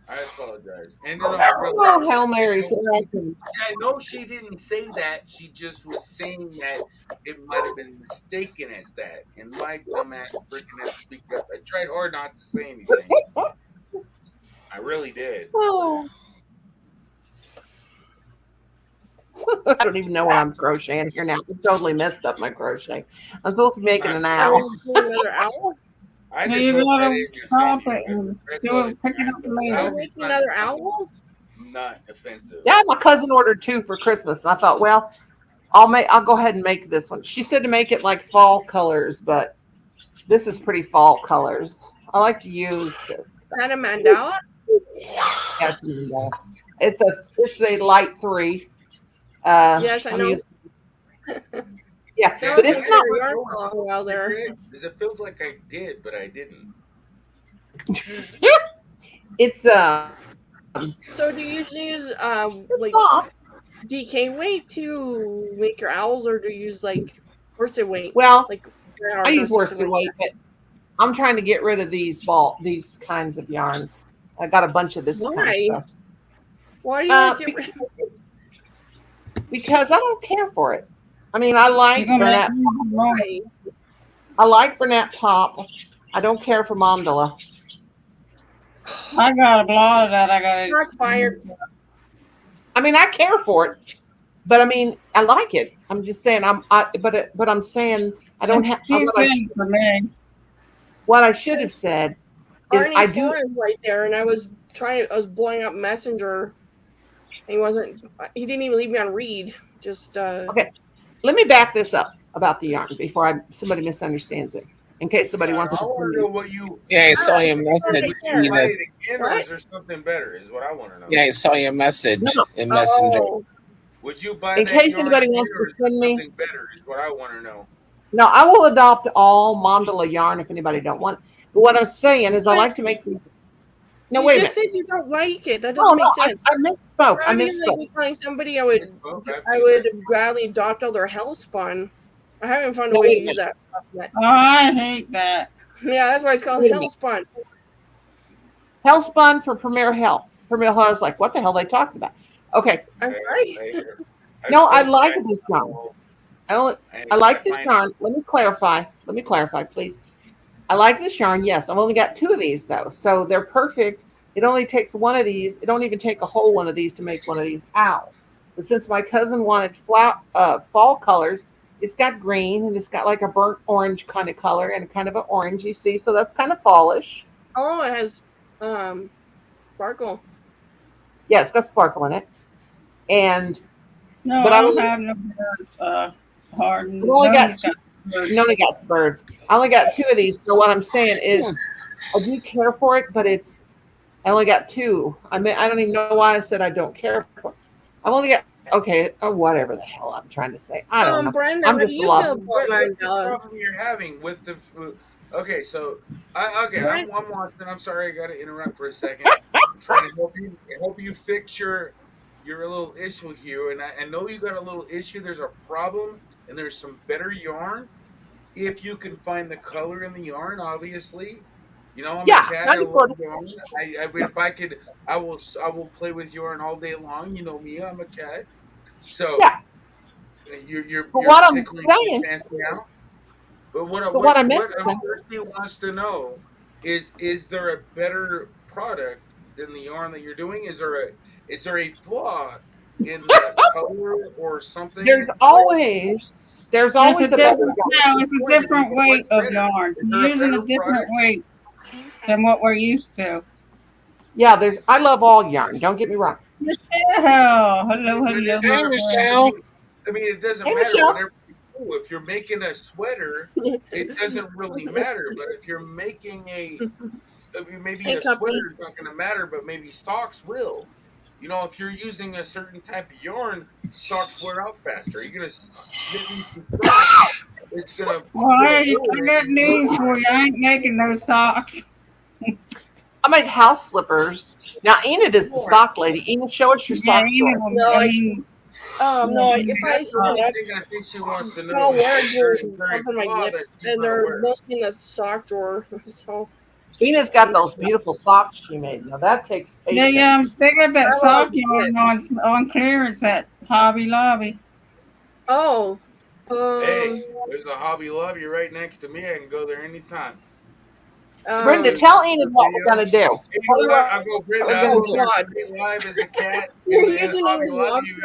I apologize. And oh, Hail Mary. I know she didn't say that. She just was saying that it might have been mistaken as that. And my dumbass freaking had to speak up. I tried hard not to say anything. I really did. Oh. I don't even know what I'm crocheting here now. I totally messed up my crochet. I'm supposed to be making an owl. Another owl? I just you gotta stop it and pick it up later. Are you making another owl? Not offensive. Yeah, my cousin ordered 2 for Christmas, and I thought, well, I'll go ahead and make this one. She said to make it like fall colors, but this is pretty fall colors. I like to use this. Is that a mandala? Yeah, it's a light 3. Yes, I know. Yeah, but it's not. Well there. Because it feels like I did, but I didn't. It's So do you usually use it's like soft. DK weight to make your owls, or do you use like worsted weight, Well, like I yarn or use something worsted like weight, but I'm trying to get rid of these kinds of yarns. I got a bunch of that? this kind of Why? stuff. Why do you want to get rid Because, of it? because I don't care for it. I mean, You're gonna make me wrong. Why? I like Burnett Pop. I don't care for Mandala. I got a lot of that. I got Not expired. I mean, I care for it, but I mean, I like it. I'm just saying, but I'm saying I don't have. Few things for me. What I should have said is I Arnie's do. phone is right there, and I was blowing up Messenger. And he didn't even leave me on read. Just Okay, let me back this up about the yarn before somebody misunderstands it. In case somebody I wants to. want to know what you. Yeah, I saw your message. Did you buy Enid. it again, or is there something better? Is what I want to know. Yeah, I saw your message No. in Messenger. oh, Would you buy In that case yarn anybody again, wants or to is there send me. something better? Is what I want to know. No, I will adopt all Mandala yarn if anybody don't want. But what I'm saying is, I like to make these. No, you wait a just minute. said you don't like it. That Oh doesn't make no, sense. I misspoke. I Rather than like misspoke. me telling somebody I would gladly adopt all their Hellspun. I haven't found a No, way to wait a use minute. that yet. Oh, I hate that. Yeah, that's why it's called Wait a minute. Hellspun. Hellspun for Premier Health. Premier Health. I was like, what the hell are they talking about? Okay. I'm sorry. No, I like this yarn. I like this yarn. Let me clarify, please. I like this yarn. Yes, I've only got 2 of these though, so they're perfect. It only takes one of these. It don't even take a whole one of these to make one of these owls. But since my cousin wanted fall colors, it's got green and it's got like a burnt orange kind of color and kind of an orange. You see, so that's kind of fallish. Oh, it has sparkle. Yeah, it's got sparkle in it. And No, but I I don't only, have no birds. Harden. I only got Nobody's two. Nobody got birds. I only got 2 of these. So what I'm saying is, I do care for it, but I only got 2. I mean, I don't even know why I said I don't care for it. I've only got whatever the hell I'm trying to say. I don't know. Brenda, I'm how do just you lost. feel about What's the Mandala? problem you're having with the? Okay, so I'm watching. I'm sorry, I got to interrupt for a second. I'm trying to help you fix your little issue here, and I know you got a little issue. There's a problem, and there's some better yarn. If you can find the color in the yarn, obviously. You know, I'm a cat. I love yarn. If I could, I will play with yarn all day long. You know me, I'm a cat. So Yeah. You're what I'm tickling saying, your fancy now. But what Thirsty wants to know is there a better product than the yarn that you're doing? Is there a flaw in the color or something? There's always a better yarn. It's a different weight of yarn. You're using a different weight than what we're used to. Yeah, I love all yarn. Don't get me wrong. Michelle, hello. Hey, Michelle. I mean, it doesn't Hey, matter Michelle. whatever you do. If you're making a sweater, it doesn't really matter. But if you're making maybe a sweater is not going to matter, but maybe socks will. You know, if you're using a certain type of yarn, socks wear out faster. You're going to it's going to. Well, I got news for you. I ain't making no socks. I make house slippers. Now, Enid is the sock lady. Enid, show us your sock. No, if I stand up, I think she wants to know. I'll wear jewelry from my lips, and they're mostly in the sock drawer. So Enid's got those beautiful socks she made. Now that takes patience. Yeah, they got that sock yarn on clearance at Hobby Lobby. Oh. Hey, there's a Hobby Lobby right next to me. I can go there anytime. Brenda, tell Enid what we're gonna do. You know what? I'll go, Brenda. I'll go there live as a cat. Your username is Lobster.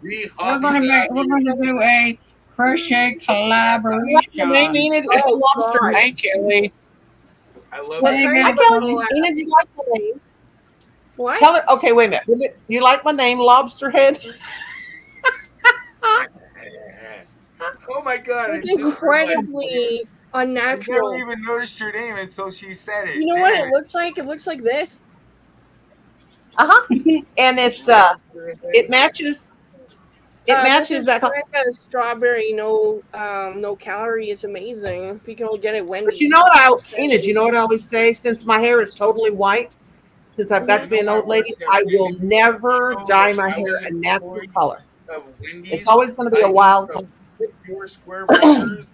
We're gonna do a crochet collaboration. Hi, Kelly. I love it. Hi, Kelly. Enid, do you like my name? What? Tell her. Okay, wait a minute. You like my name, Lobster Head? Oh my God! It's incredibly unnatural. I never even noticed your name until she said it. You know what it looks like? It looks like this. And it's it matches. It matches that. strawberry, no calorie is amazing. You can only get it Wendy's. But you know what Enid, you know what I always say? Since my hair is totally white, since I've got to be an old lady, I will never dye my hair a natural color. It's always going to be a wild color. Your square burgers.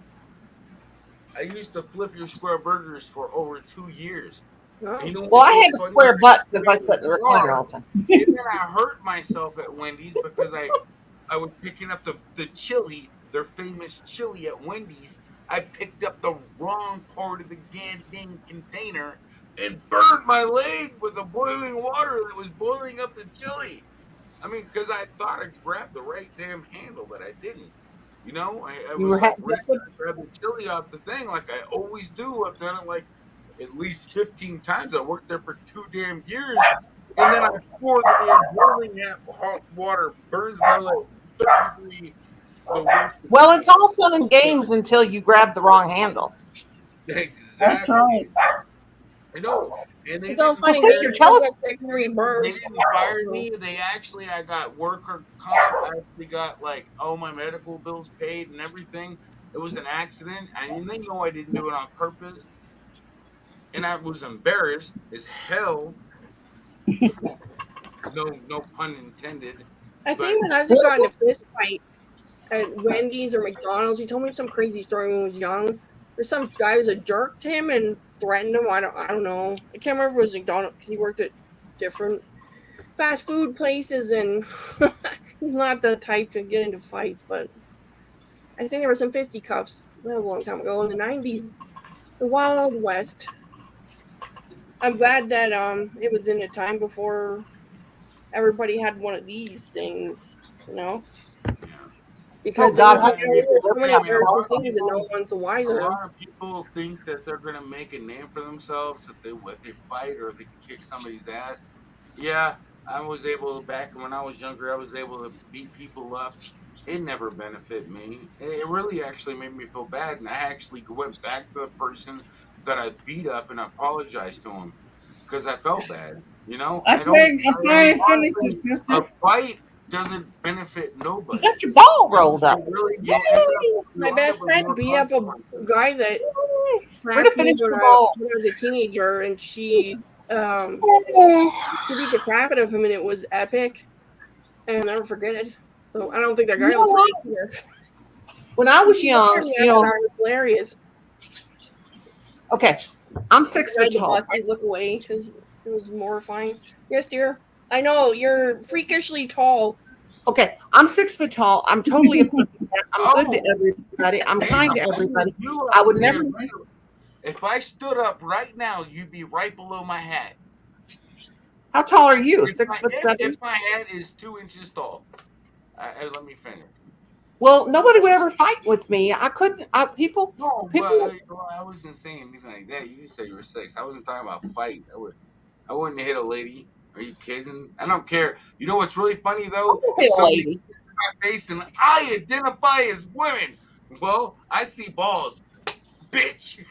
I used to flip your square burgers for over 2 years. Oh. You know Well, I had a square butt because I sit in the recliner all the time. And then I hurt myself at Wendy's because I was picking up the chili, their famous chili at Wendy's. I picked up the wrong part of the dang container and burned my leg with the boiling water that was boiling up the chili. I mean, because I thought I grabbed the right damn handle, but I didn't. You know, I was like ready to grab the chili off the thing like I always do. I've done it like at least 15 times. I worked there for 2 damn years. And then I pour the damn boiling hot water, burns my leg. Well, it's all fun and games until you grab the wrong handle. Exactly. That's right. I know. And they It's all funny. Well, your telescope. They didn't fire me. I got worker comp. I actually got like all my medical bills paid and everything. It was an accident. And they know I didn't do it on purpose. And I was embarrassed as hell. No pun intended. I think when I was got in a fist fight at Wendy's or McDonald's, he told me some crazy story when I was young. There's some guy was a jerk to him and threatened him. I don't know. I can't remember if it was McDonald's because he worked at different fast food places and he's not the type to get into fights. But I think there were some fisticuffs. That was a long time ago in the 90s. The Wild West. I'm glad that it was in a time before everybody had one of these things, you know. Because God, coming up there are things that no one's the wiser. A lot of people think that they're gonna make a name for themselves if they fight or if they can kick somebody's ass. Yeah, I was able back when I was younger. I was able to beat people up. It never benefited me. It really actually made me feel bad, and I actually went back to the person that I beat up and apologized to him because I felt bad. You know, I finally finished it, sister. A fight doesn't benefit nobody. You got your ball rolled up. My best friend beat up a guy that Where'd when I was a teenager, and she beat the crap out of him, and it was epic. And I'll never forget it. So I don't think that guy was here. When I was young, you know, it was hilarious. Okay, I'm 6 foot tall. I look away because it was mortifying. Yes, dear. I know you're freakishly tall. Okay, I'm 6 foot tall. I'm totally I'm good to everybody. I'm kind to everybody. I would never. If I stood up right now, you'd be right below my hat. How tall are you? If 6'7"? If my hat is 2 inches tall. Let me finish. Well, nobody would ever fight with me. I couldn't. People. No, people. I wasn't saying anything like that. You said you were 6. I wasn't talking about fight. I wouldn't hit a lady. Are you kidding? I don't care. You know what's really funny though? Somebody in my face and I identify as women. Well, I see balls, bitch.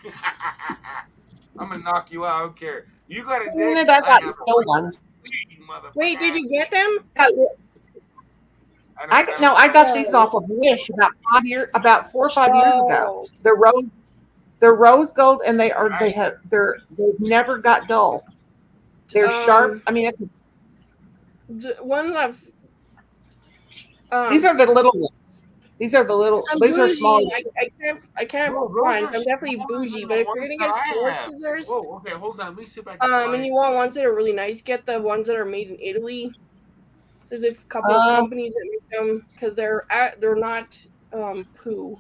I'm gonna knock you out. I don't care. You got a dick. I got no one. Wait, did you get them? I got these off of Wish about 4 or 5 years ago. They're rose gold, and they've never got dull. They're sharp. I mean, the ones I've. These are the little ones. These are the little. These are small. I can't find. I'm definitely bougie, but if you're gonna get sports scissors, okay, hold on. Let me see if I can. And you want ones that are really nice, get the ones that are made in Italy. There's a couple of companies that make them because they're not poo.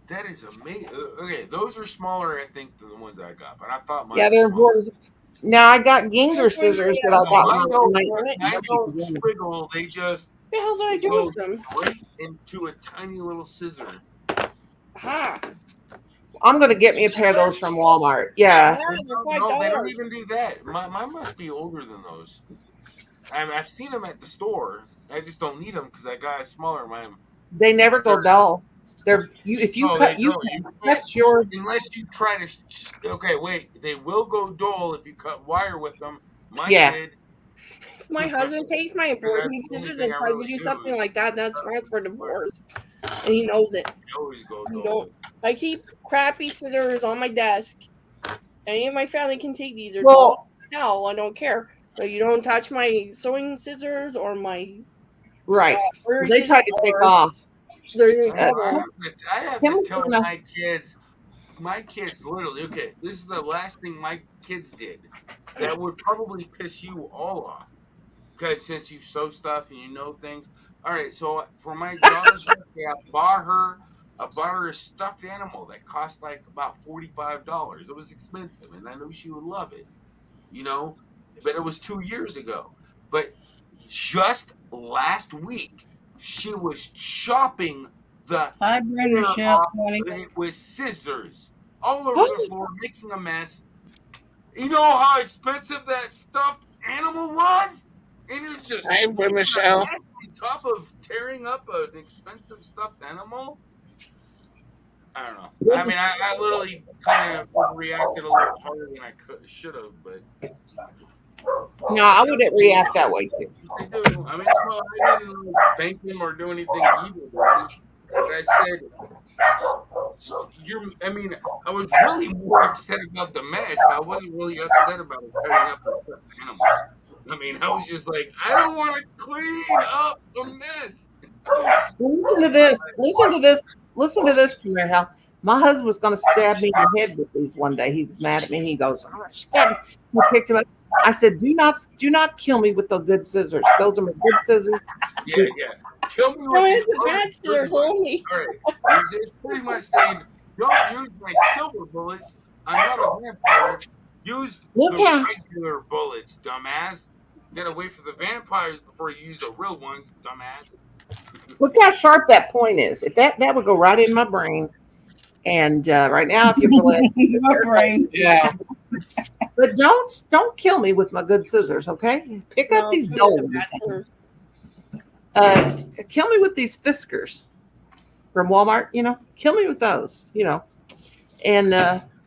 That is amazing. Okay, those are smaller, I think, than the ones I got, but I thought mine. Yeah, they're more. Now I got Ginger scissors that I got. I don't squiggle. They just. What the hell did I do with them? Right into a tiny little scissor. Aha. I'm gonna get me a pair of those from Walmart. Yeah. No, they don't even do that. Mine must be older than those. I've seen them at the store. I just don't need them because I got a smaller one. They never go dull. That's yours. Unless you try to. Okay, wait. They will go dull if you cut wire with them. Mine did. my husband takes my embroidery scissors and tries to do something like that, that's grounds for divorce. And he knows it. Always go You though. don't. I keep crappy scissors on my desk. Any of my family can take these. They're Well, hell, I don't care. But you don't touch my sewing scissors or my right. embroidery They tried to scissors, take or off. they're in I trouble. have Kim to was tell gonna- my kids literally, okay, this is the last thing my kids did that would probably piss you all off. Because since you sew stuff and you know things. All right, so for my daughter's birthday, I bought her a stuffed animal that cost like about $45. It was expensive, and I knew she would love it, you know. But it was 2 years ago. But just last week, she was chopping the Hi, Brenda, hair Michelle, off 20. with scissors all over the floor, making a mess. You know how expensive that stuffed animal was? And you're just Hi, Michelle. on top of tearing up an expensive stuffed animal. I don't know. I mean, I literally kind of reacted a little harder than I should have, but No, I wouldn't react that way too. I do. I mean, no, I didn't spank him or do anything evil to him. But I said, I mean, I was really more upset about the mess. I wasn't really upset about it cutting up the stuffed animal. I mean, I was just like, I don't want to clean up a mess. Listen to this. Listen to this. Listen to this, Premier Hal. My husband was going to stab me in the head with these one day. He was mad at me. He goes, "I'm gonna stab you." He picked him up. I said, do not kill me with the good scissors. Those are my good scissors. Yeah. Kill me No, with it's a bad scissors only. All right. It's pretty much saying, don't use my silver bullets. I'm not a vampire. Use Look the how- regular bullets, dumbass. You gotta wait for the vampires before you use the real ones, dumbass. Look how sharp that point is. If that would go right in my brain. And right now, if you My brain. Yeah. but don't kill me with my good scissors, okay? Pick up No, these it's dull a bad scissors. kill me with these Fiskars from Walmart, kill me with those, and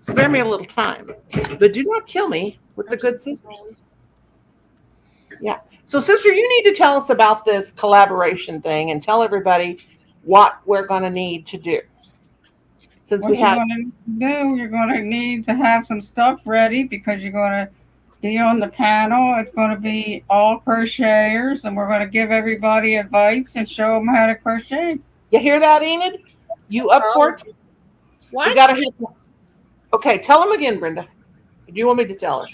spare me a little time. But do not kill me with the good scissors. Yeah. So, sister, you need to tell us about this collaboration thing and tell everybody what we're going to need to do. Since What we you're have, going to do, you're going to need to have some stuff ready because you're going to be on the panel. It's going to be all crocheters, and we're going to give everybody advice and show them how to crochet. you hear that, Enid? You up for it? What? We got to have. Okay, tell them again, Brenda. Do you want me to tell her?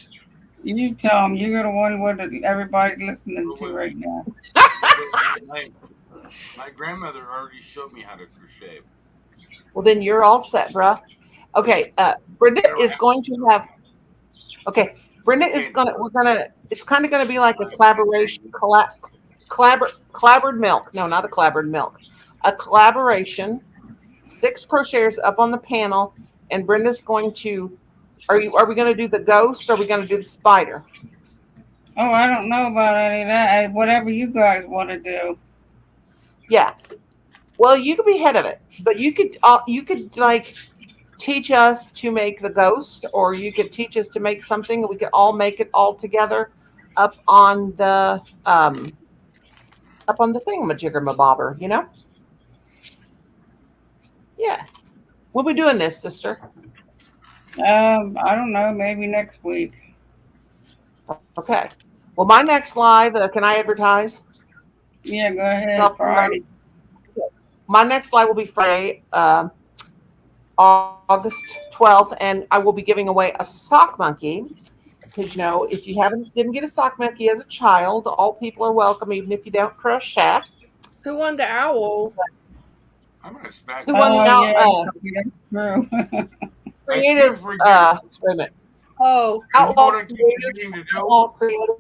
You tell them. You're the one what everybody's listening to right now. My grandmother already showed me how to crochet. Well, then you're all set, bruh. Okay, Brenda is going to have. Okay, Brenda is gonna. We're gonna. It's kind of gonna be like a collaboration. Collaborated milk. No, not a collaborated milk. A collaboration. 6 crocheters up on the panel, and Brenda's going to. Are we going to do the ghost? Or are we going to do the spider? Oh, I don't know about any of that. Whatever you guys want to do. Yeah. Well, you could be head of it, but you could like teach us to make the ghost, or you could teach us to make something. We could all make it all together up on the thingamajigger-mabobber, Yeah. We'll be doing this, sister. I don't know. Maybe next week. Okay. Well, my next live, can I advertise? Yeah, go ahead. Self-promoted. My next live will be Friday, August 12th, and I will be giving away a sock monkey. Because if you didn't get a sock monkey as a child, all people are welcome, even if you don't crochet. Who won the owl? I'm gonna smack. Who won the owl? True. Creative. Wait a minute. Oh. Outlaw I keep creative. forgetting to do. Outlaw creative.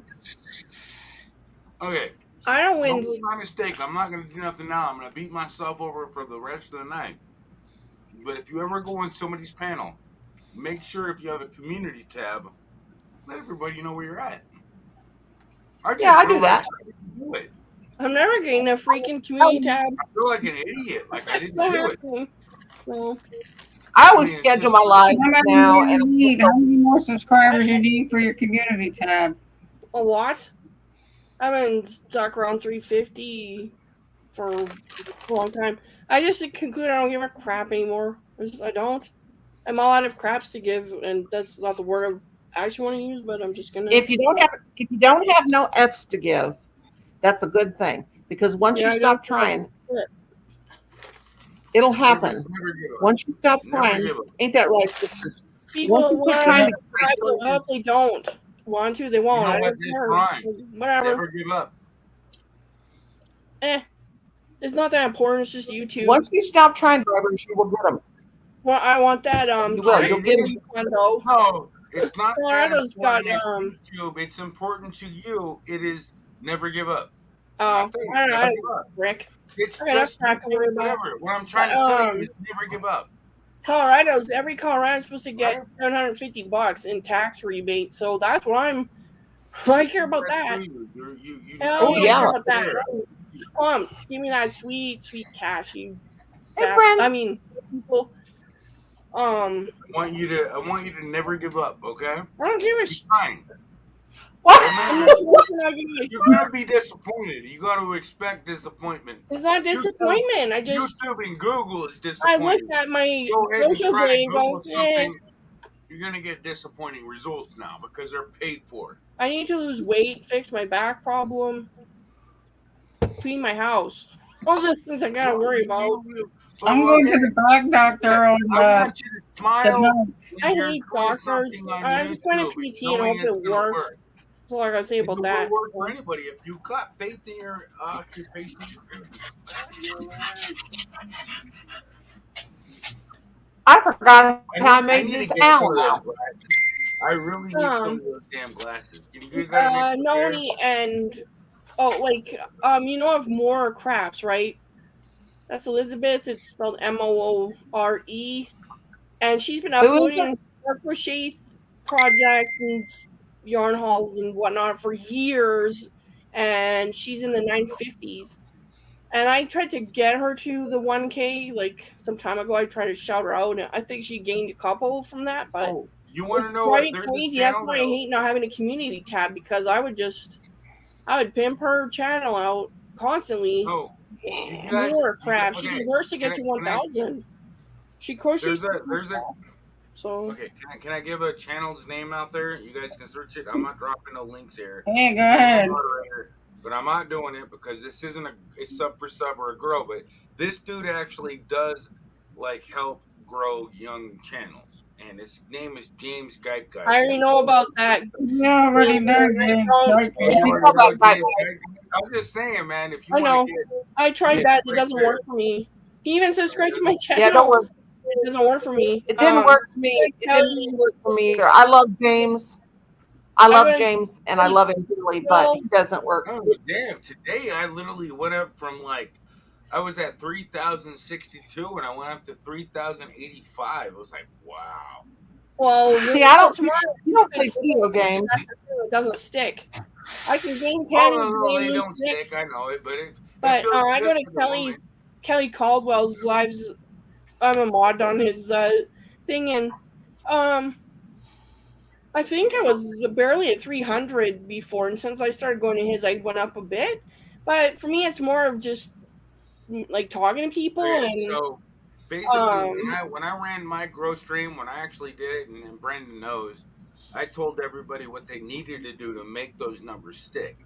Okay. I don't win. Don't make my mistake. I'm not gonna do nothing now. I'm gonna beat myself over for the rest of the night. But if you ever go on somebody's panel, make sure if you have a community tab, let everybody know where you're at. I do that. Do it. I'm never getting a freaking community tab. I feel like an idiot. Like I didn't It's not do it. happening. No. I always schedule my live now, How many more subscribers you need for your community tab? A what? I've been stuck around 350 for a long time. I just conclude I don't give a crap anymore. I don't. I'm all out of craps to give, and that's not the word I actually want to use, but I'm just gonna. If you don't have no F's to give, that's a good thing because once you Yeah, I stop don't feel like trying, shit. it'll Never, happen. never give up. Once you stop Never trying, give up. ain't that right, sisters? Once People you quit want trying to to try to love, they don't want to, they You won't. know I what? don't That's care. fine. Whatever. Never give up. It's not that important. It's just YouTube. once you stop trying, drivers, you will get them. Well, I want that You will. You'll get them. though. No, it's not that Colorado's got important as YouTube. It's important to you. It is never give up. I don't Never know, give up. Rick. It's I got enough just crap to worry about. whatever. What I'm trying to tell you is never give up. Every Colorado's supposed to get $750 in tax rebate, so that's what I care about that. Oh, yeah. Care about that. Give me that sweet cash, you. Brandon. I mean, people. I want you to never give up. Okay. I don't give a shit. What? You're gonna be disappointed. You got to expect disappointment. It's not disappointment. I just YouTube and Google is disappointing. I looked at my Go ahead and social try to blade and Google go, something. You're gonna get disappointing results now because they're paid for. I need to lose weight, fix my back problem, clean my house. Those are things I gotta worry about. I'm going to the back doctor on I want you to smile. I hate doctors. I'm just going to PT and hope it works. That's all I gotta say about that. It will work for anybody. If you got faith in your occupation, you're gonna be I forgot how I made this owl now. I really need some of those damn glasses. Can you get that? Noni and you know of More Crafts, right? That's Elizabeth. It's spelled Moore, and she's been uploading her crochet project and yarn hauls and whatnot for years, and she's in the 950s. And I tried to get her to the 1K like some time ago. I tried to shout her out, and I think she gained a couple from that. But you want to know what? Crazy. That's why I hate not having a community tab because I would pimp her channel out constantly. Oh, more crap. She deserves to get to 1,000. She crochets. So okay, can I give a channel's name out there? You guys can search it. I'm not dropping no links here. Yeah, go ahead. But I'm not doing it because this isn't a sub for sub or a grow. But this dude actually does help grow young channels, and his name is James Guy. I already know about that. Yeah, already done. I'm just saying, man. If you I know, I tried that. It doesn't work for me. He even subscribed to my channel. Yeah, don't work. It doesn't work for me. It didn't work for me. It didn't work for me either. I love James. I love James, and I love him dearly, but he doesn't work. Oh, damn. Today, I literally went up from I was at 3,062, and I went up to 3,085. I was like, wow. Well, see, you don't play video games. It doesn't stick. I can gain 10. Oh, they don't stick. I know it, but I go to Kelly Caldwell's lives. I'm a mod on his thing, and I think I was barely at 300 before, and since I started going to his, I went up a bit. But for me, it's more of just talking to people. And so basically, when I ran my grow stream, when I actually did it, and Brandon knows, I told everybody what they needed to do to make those numbers stick.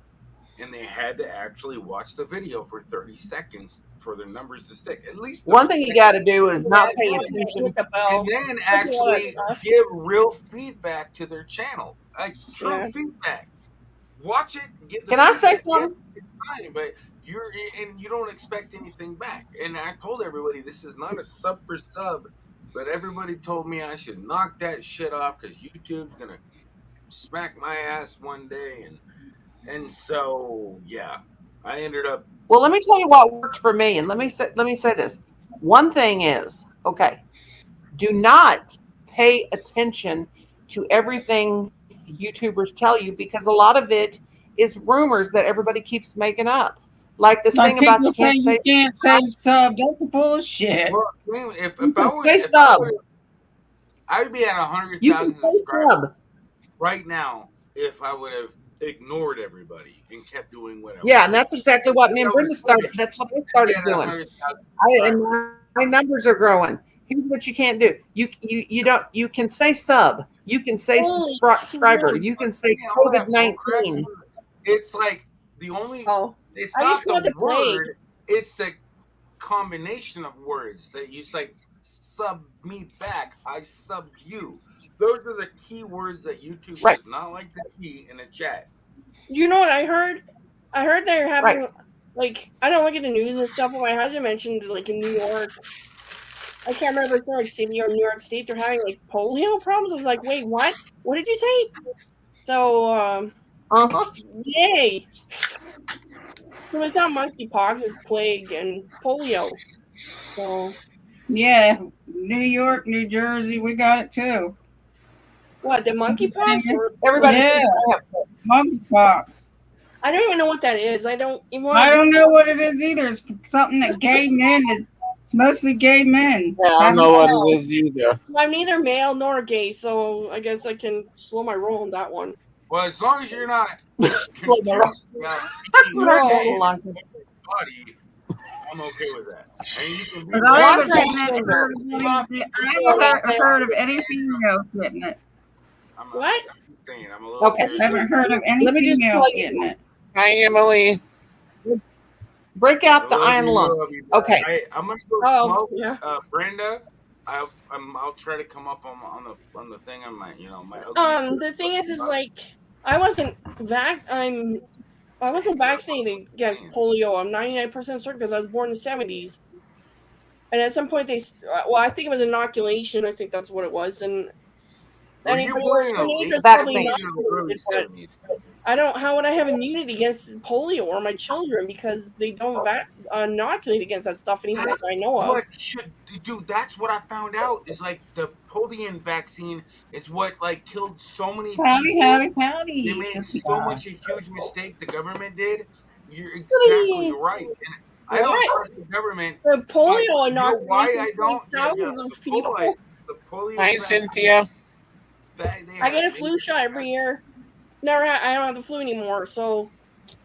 And they had to actually watch the video for 30 seconds for their numbers to stick. At least one thing you got to do is not pay attention, and then actually give real feedback to their channel, true feedback. Watch it. Give Can I say something? It's fine, but you don't expect anything back. And I told everybody this is not a sub for sub, but everybody told me I should knock that shit off because YouTube's gonna smack my ass one day. And so, yeah, I ended up. Well, let me tell you what worked for me, and let me say this. One thing is, okay, do not pay attention to everything YouTubers tell you because a lot of it is rumors that everybody keeps making up. Like this thing about you can't say sub. That's bullshit. Well, if I was say sub, I would be at 100,000 subscribers right now if ignored everybody and kept doing whatever. Yeah, and that's exactly what me and Brenda started. That's what we started doing. And my numbers are growing. Here's what you can't do. You don't. You can say sub. You can say Holy subscriber. crap. You can say COVID-19. It's like the only. Oh, It's I not just called the it plague. word. It's the combination of words that you like sub me back. I sub you. Those are the key words that YouTube does not like to see in a chat. You know what I heard? I heard they're having like I don't look at the news and stuff, but my husband mentioned like in New York. I can't remember if it's like city or New York State. They're having like polio problems. I was like, wait, what? What did you say? So, yay! So it's not monkeypox, it's plague and polio. So Yeah, New York, New Jersey, we got it too. what? The monkeypox? Or Everybody, yeah, monkeypox. I don't even know what that is. I don't even. I don't know what it is either. It's something that gay men. It's mostly gay men. Yeah, I don't know what it is either. I'm neither male nor gay, so I guess I can slow my roll on that one. Well, as long as you're not slow my roll. Body, I'm okay with that. And you can be But I haven't heard of any females getting it. What? I'm a little Okay. I haven't heard of any females getting it. Hi, Emily. Break out the iron lung. Okay. I'm gonna go smoke. Brenda, I'll try to come up on the thing on my my. The thing is like I wasn't vaccinated against polio. I'm 99% certain because I was born in the 70s. And at some point I think it was inoculation. I think that's what it was. And anybody else probably not. How would I have immunity against polio or my children because they don't inoculate against that stuff anymore that I know of. What should dude? That's what I found out is like the polio vaccine is what like killed so many people. Howdy. They made so much a huge mistake. The government did. You're exactly right. And I don't trust the government. The polio inoculation. Why I don't? Thousands of people. The polio. Hi, Cynthia. I get a flu shot every year. I don't have the flu anymore, so it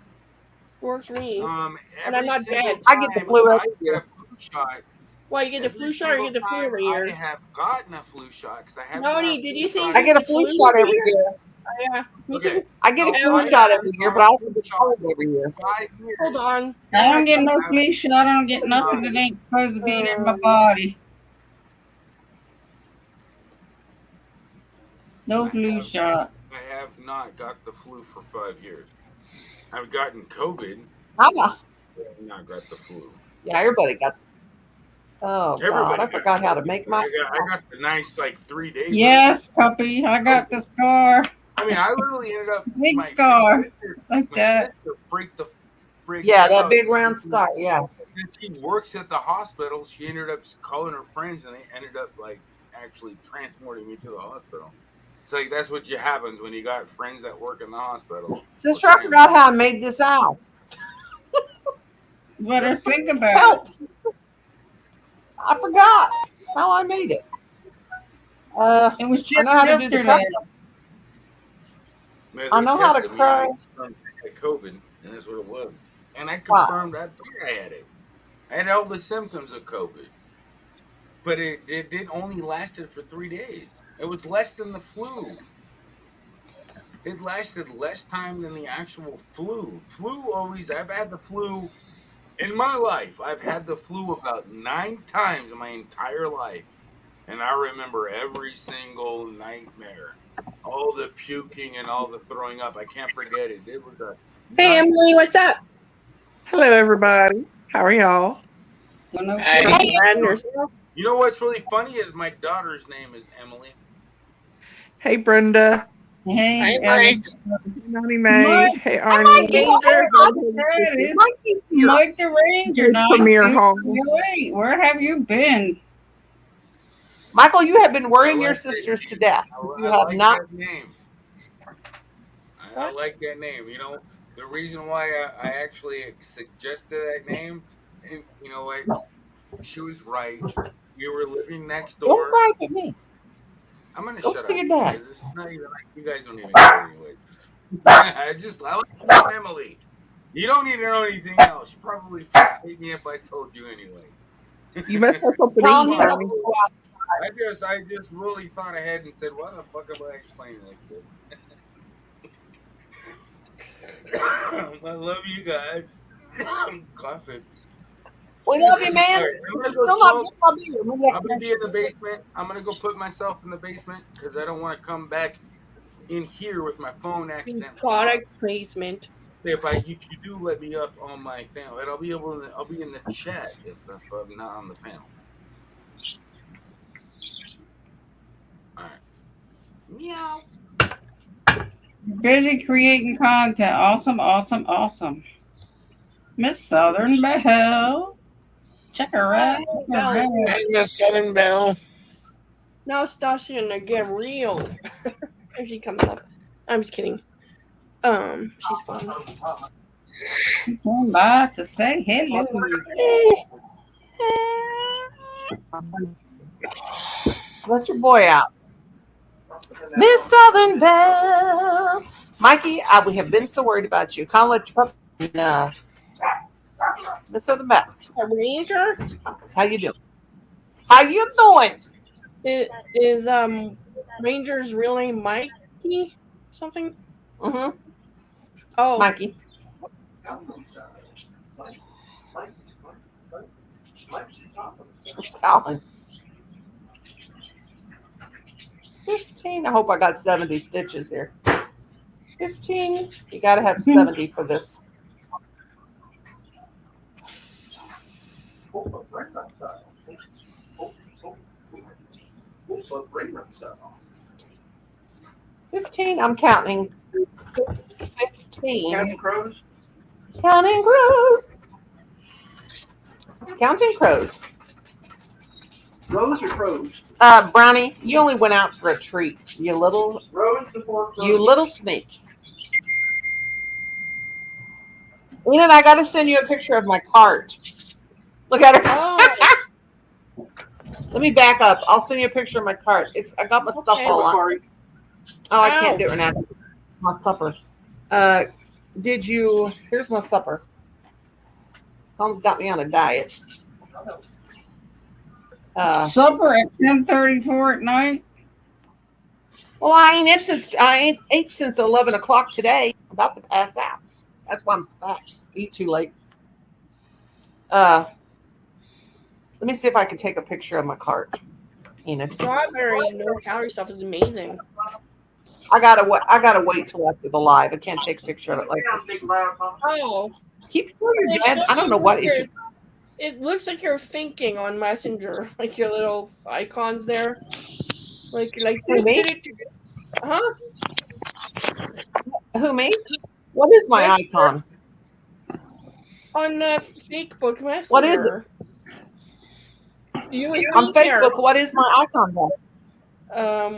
works for me. And I'm not dead. I get the flu every year. Shot. Well, you get the flu shot or you get the flu every year? I have gotten a flu shot because I have. Noni, did you say I get a flu shot every year? Yeah, me too. I get a flu shot every year, but I also get cold every year. Hold on. I don't get no flu shot. I don't get nothing that ain't supposed to be in my body. No flu shot. I have not got the flu for 5 years. I've gotten COVID. I have not got the flu. Yeah, everybody got. Oh God, I forgot how to make my. I got the nice like 3 days. Yes, puppy, I got the scar. I mean, I literally ended up big scar like that. Yeah, that big round scar. Yeah. She works at the hospital. She ended up calling her friends, and they ended up like actually transporting me to the hospital. It's like that's what happens when you got friends that work in the hospital. Sister, I forgot how I made this out. You better think about it. I forgot how I made it. It was just I know how to do yesterday. I know how to cry. I had COVID, and that's what it was. And I confirmed I thought I had it. I had all the symptoms of COVID, but it did only lasted for 3 days. It was less than the flu. It lasted less time than the actual flu. I've had the flu in my life. I've had the flu about 9 times in my entire life. And I remember every single nightmare. All the puking and all the throwing up. I can't forget it. It was Hey, Emily, what's up? Hello, everybody. How are y'all? Hey. You know what's really funny is my daughter's name is Emily. Hey, Brenda. Hey, Mike. Noni May. Mike. Hey, Arnie. Mike the Ranger. Premier home. Wait, where have you been? Michael, you have been worrying your sisters to death. You have not. That name. I like that name. You know, the reason why I actually suggested that name, and you know what? She was right. We were living next door. Don't cry at me. I'm gonna Go shut to up. your dad. It's not even like you guys don't even care anyway. I like the family. You don't need to know anything else. You probably hate me if I told you anyway. You must have something to Colin, eat, he wants Barney. to go outside. I just really thought ahead and said, "Why the fuck am I explaining that kid?" I love you guys. I'm coughing. We love you, man. All right, I'm gonna go Still not smoke. getting my beer. Maybe I I'm can gonna have be in the some. basement. I'm gonna go put myself in the basement because I don't want to come back in here with my phone accidentally on. Product placement. If you do let me up on my thing, I'll be in the chat if I'm not on the panel. All right. Meow. Busy creating content. Awesome, awesome, awesome. Miss Southern Belle. Check her out. Check her out. Hey, Miss Southern Belle. Now Stasia gonna get real. Here she comes up. I'm just kidding. She's fun. Come by to say hello. Let your boy out. Miss Southern Belle. Mikey, we have been so worried about you. Can't let your puppy know. Miss Southern Belle. A ranger? How you doing? How you doing? Is Ranger's real name Mikey? Something? Mm-hmm. Oh. Mikey. Colin. 15. I hope I got 70 stitches here. 15. You got to have 70 for this. $15. I'm counting. 15. Counting crows? Counting crows. Counting crows. Crows or crows? Brownie, you only went out for a treat. You little sneak. Enid, I got to send you a picture of my cart. Look at her. Oh. Let me back up. I'll send you a picture of my cart. I got my stuff all on. Oh, I can't do it right now. My supper. Here's my supper. Tom's got me on a diet. Supper at 10:34 at night. Well, I ain't ate since 11 o'clock today. I'm about to pass out. That's why I'm fat. Eat too late. Let me see if I can take a picture of my cart. Enid. Strawberry no calorie stuff is amazing. I gotta wait till after the live. I can't take a picture of it like this. Oh. Keep your dad. I don't know what is. It looks like you're thinking on Messenger, like your little icons there. Like Who, me? Huh? Who, me? What is my icon? On Facebook Messenger. What is it? You and on pink hair. Facebook, what is my icon then?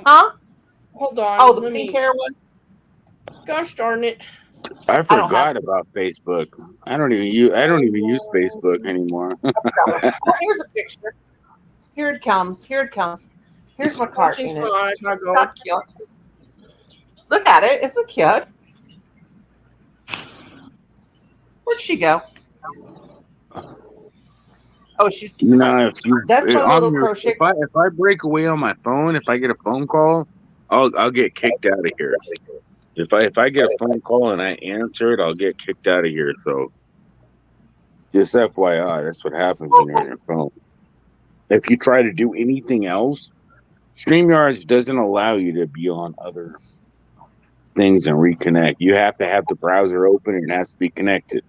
Huh? Hold on. Oh, the pink hair one? Gosh darn it. I forgot about Facebook. I don't even use Facebook anymore. Oh, here's a picture. Here it comes. Here's my cart. Look at it. Isn't it cute? Where'd she go? Oh, she's. No, if I break away on my phone, if I get a phone call, I'll get kicked out of here. If I get a phone call and I answer it, I'll get kicked out of here. So just FYI, that's what happens when you're on your phone. If you try to do anything else, StreamYards doesn't allow you to be on other things and reconnect. You have to have the browser open and it has to be connected.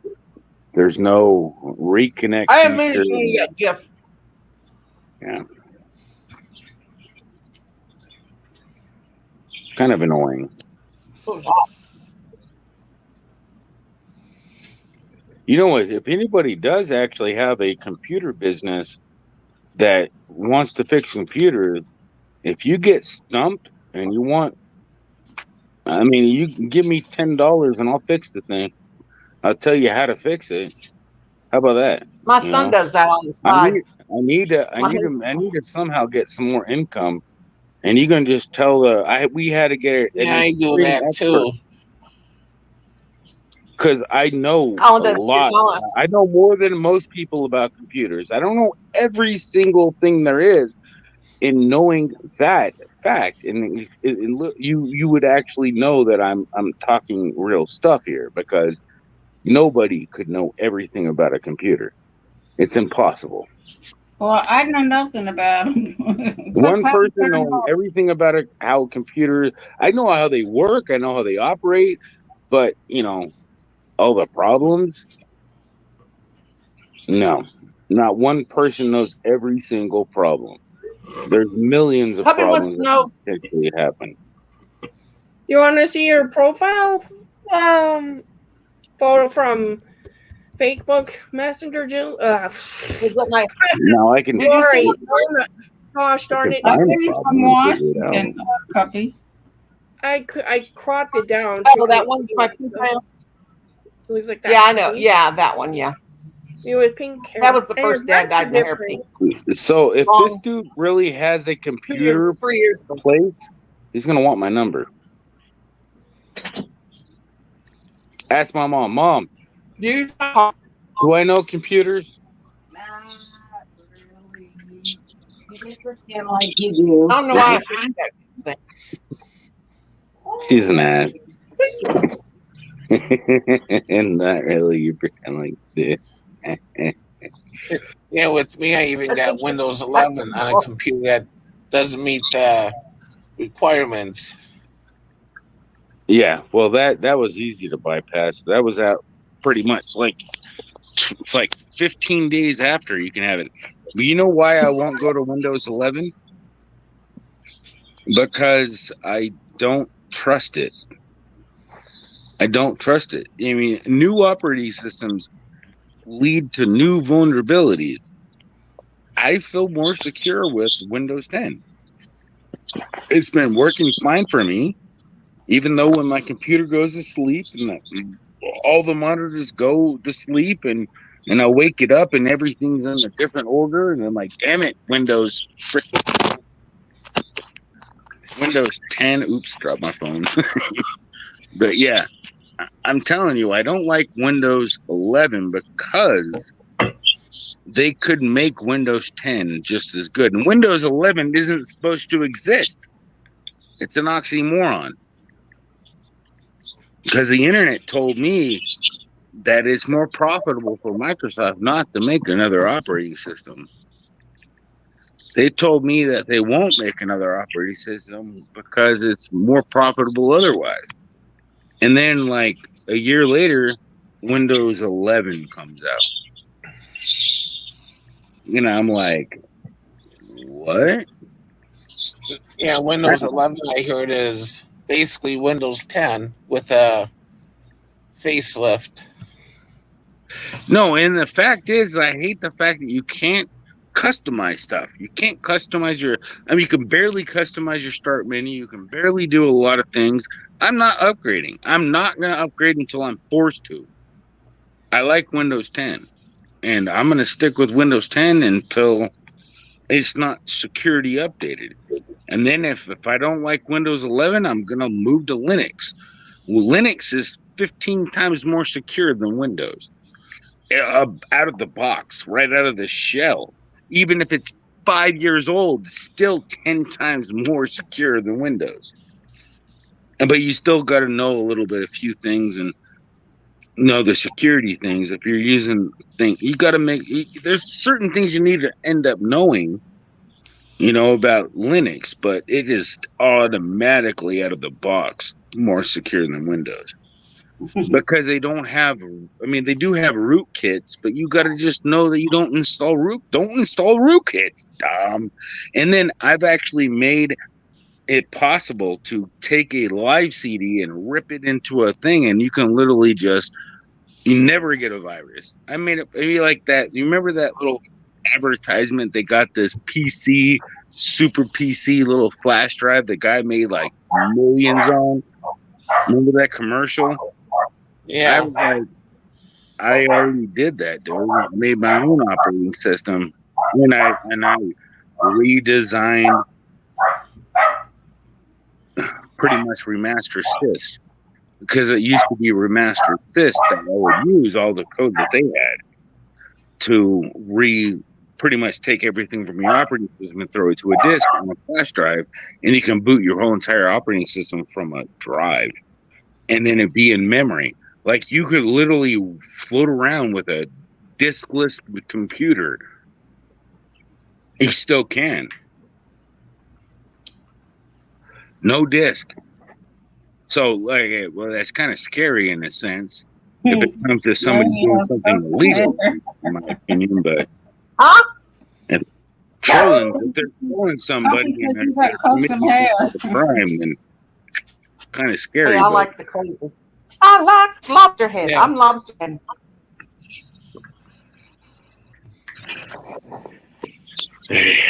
There's no reconnect. I haven't made it yet, Jeff. Yeah. Kind of annoying. You know what? If anybody does actually have a computer business that wants to fix computers, if you get stumped and you want, you can give me $10 and I'll fix the thing. I'll tell you how to fix it. How about that? My son does that on the side. I need to somehow get some more income. And you're gonna just tell we had to get it. Yeah, I do that too. because I know Oh, a that's lot. I know more than most people about computers. I don't know every single thing there is. In knowing that fact, and you would actually know that I'm talking real stuff here, because nobody could know everything about a computer. It's impossible. Well, I know nothing about them. One person knowing everything about how computers, I know how they work, I know how they operate, but all the problems, no. Not one person knows every single problem. There's millions of Puppy wants problems to that know. can potentially happen. You want to see your profile photo from Facebook Messenger, Jill? Is that my? Now I can. Sorry. Gosh darn it! I'm Find a from problem and figure it out. Washington, Cuppy. I cropped it down. Oh, that one's my pink one. It looks like that. Yeah, I know. Yeah, that one. Yeah. You with pink hair. That was the And first day I dyed my hair pink. So if this dude really has a computer 3 years ago. place, he's gonna want my number. Ask my mom. Mom, do I know computers? Like you do. I don't know why. She's an ass. And not really. You pretend like this. Yeah, with me, I even got Windows 11 on a computer that doesn't meet the requirements. Yeah, well, that was easy to bypass. That was out pretty much like 15 days after you can have it. But you know why I won't go to Windows 11? Because I don't trust it. I don't trust it. I mean, new operating systems lead to new vulnerabilities. I feel more secure with Windows 10. It's been working fine for me, even though when my computer goes to sleep and all the monitors go to sleep and I wake it up and everything's in a different order, and I'm like, damn it, Windows 10. Oops, dropped my phone. But yeah, I'm telling you, I don't like Windows 11 because they could make Windows 10 just as good. And Windows 11 isn't supposed to exist. It's an oxymoron. Because the internet told me that it's more profitable for Microsoft not to make another operating system. They told me that they won't make another operating system because it's more profitable otherwise. And then, like, a year later, Windows 11 comes out. I'm like, what? Yeah, Windows 11, I heard, is basically Windows 10 with a facelift. No, and the fact is, I hate the fact that you can't customize stuff. You can't customize you can barely customize your start menu. You can barely do a lot of things. I'm not upgrading. I'm not going to upgrade until I'm forced to. I like Windows 10, and I'm going to stick with Windows 10 until it's not security updated. And then if I don't like Windows 11, I'm going to move to Linux. Well, Linux is 15 times more secure than Windows. Out of the box, right out of the shell. Even if it's 5 years old, it's still 10 times more secure than Windows. But you still got to know a few things and know the security things. If you're using things, you got to there's certain things you need to end up knowing, about Linux, but it is automatically out of the box more secure than Windows. Because they don't have, they do have rootkits, but you got to just know that you don't install rootkits, Tom. And then I've actually made it possible to take a live CD and rip it into a thing, and you can literally you never get a virus. I made it maybe like that. You remember that little advertisement? They got this super PC little flash drive the guy made like millions on. Remember that commercial? Yeah. I already did that, dude. I made my own operating system, and I redesigned, pretty much remastered Sys. because it used to be remastered sys that I would use all the code that they had to pretty much take everything from your operating system and throw it to a disk on a flash drive, and you can boot your whole entire operating system from a drive, and then it be in memory. Like you could literally float around with a diskless computer. You still can. No disk. So, like, well, that's kind of scary in a sense if it comes to somebody doing something illegal, in my opinion. But if they're trolling somebody and they're committing a crime, then kind of scary. Hey, I like the crazy. I like lobster head. Yeah. I'm lobster head.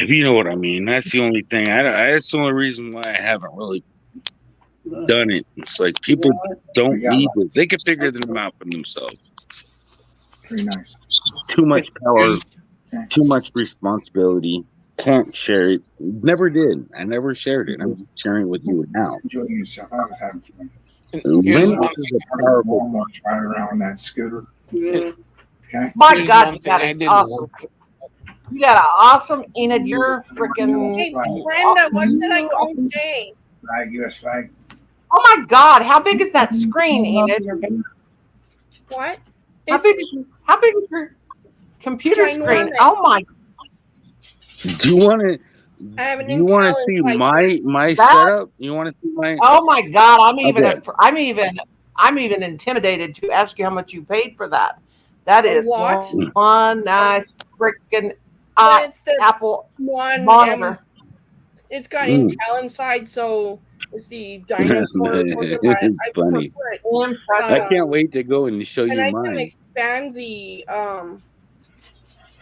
You know what I mean? That's the only thing. That's the only reason why I haven't really done it. It's like people don't need it. They can figure them out for themselves. Very nice. Too much power, too much responsibility. Can't share it. Never did. I never shared it. I'm sharing it with you now. Enjoy yourself. I was having fun. Linux is a powerful. Right around that scooter. Yeah. Okay. My God, you got it awesome. You got an awesome Enid. You're freaking. Hey, Brenda, what did I crochet? Flag, U.S. flag. Oh my God, how big is that screen, Enid? What? How big is your computer screen? Oh my. Do you want to? You want to see my setup? You want to see my? Oh my God, I'm even intimidated to ask you how much you paid for that. That is one nice freaking Apple monitor. It's got Intel inside, so it's the dinosaur. It's funny. I can't wait to go and show you I mine. can expand the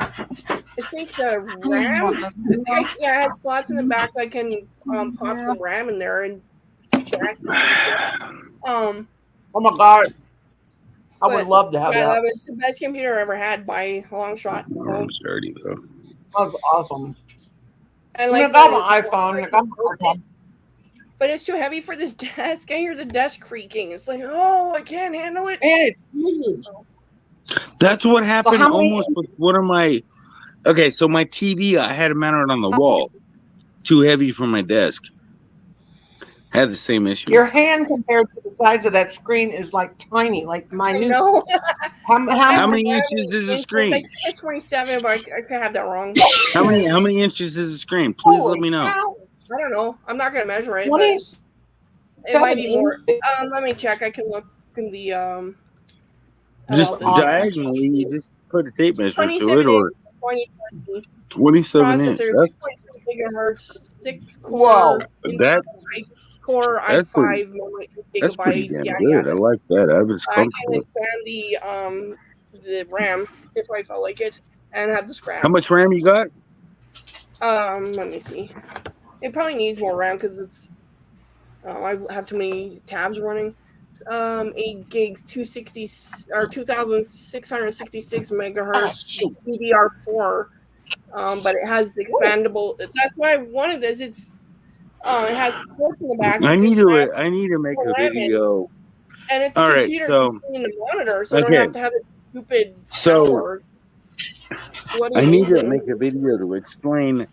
I think the RAM. Yeah, it has slots in the back, so I can pop some RAM in there and check. Oh my God. I would love to have that. That was the best computer I ever had by a long shot. I'm sorry, though. That was awesome. And like I got my iPhone. But it's too heavy for this desk. I hear the desk creaking. It's like, oh, I can't handle it. And it's huge. That's what happened almost with one of my. Okay, so my TV, I had it mounted on the wall. Too heavy for my desk. Had the same issue. Your hand compared to the size of that screen is like tiny, like minute. No. How many inches is the screen? It's like 27, but I could have that wrong. How many inches is the screen? Please let me know. I don't know. I'm not gonna measure it. But it might be more. Let me check. I can look in the Just diagonally, you just put a tape measure to it, or 27 inches. 6.2 gigahertz, 6 core. That. Core i5 that's pretty gigabytes. damn good. I like that. I can expand the RAM if I felt like it, and have the scratch. How much RAM you got? Let me see. It probably needs more RAM because it's. I have too many tabs running. 8 gigs, 260 or 2,666 megahertz DDR4. But it has expandable. That's why I wanted this. It has ports in the back. I need to make a video. And it's a computer in the monitor, so I don't have to have this stupid. I need to make a video to explain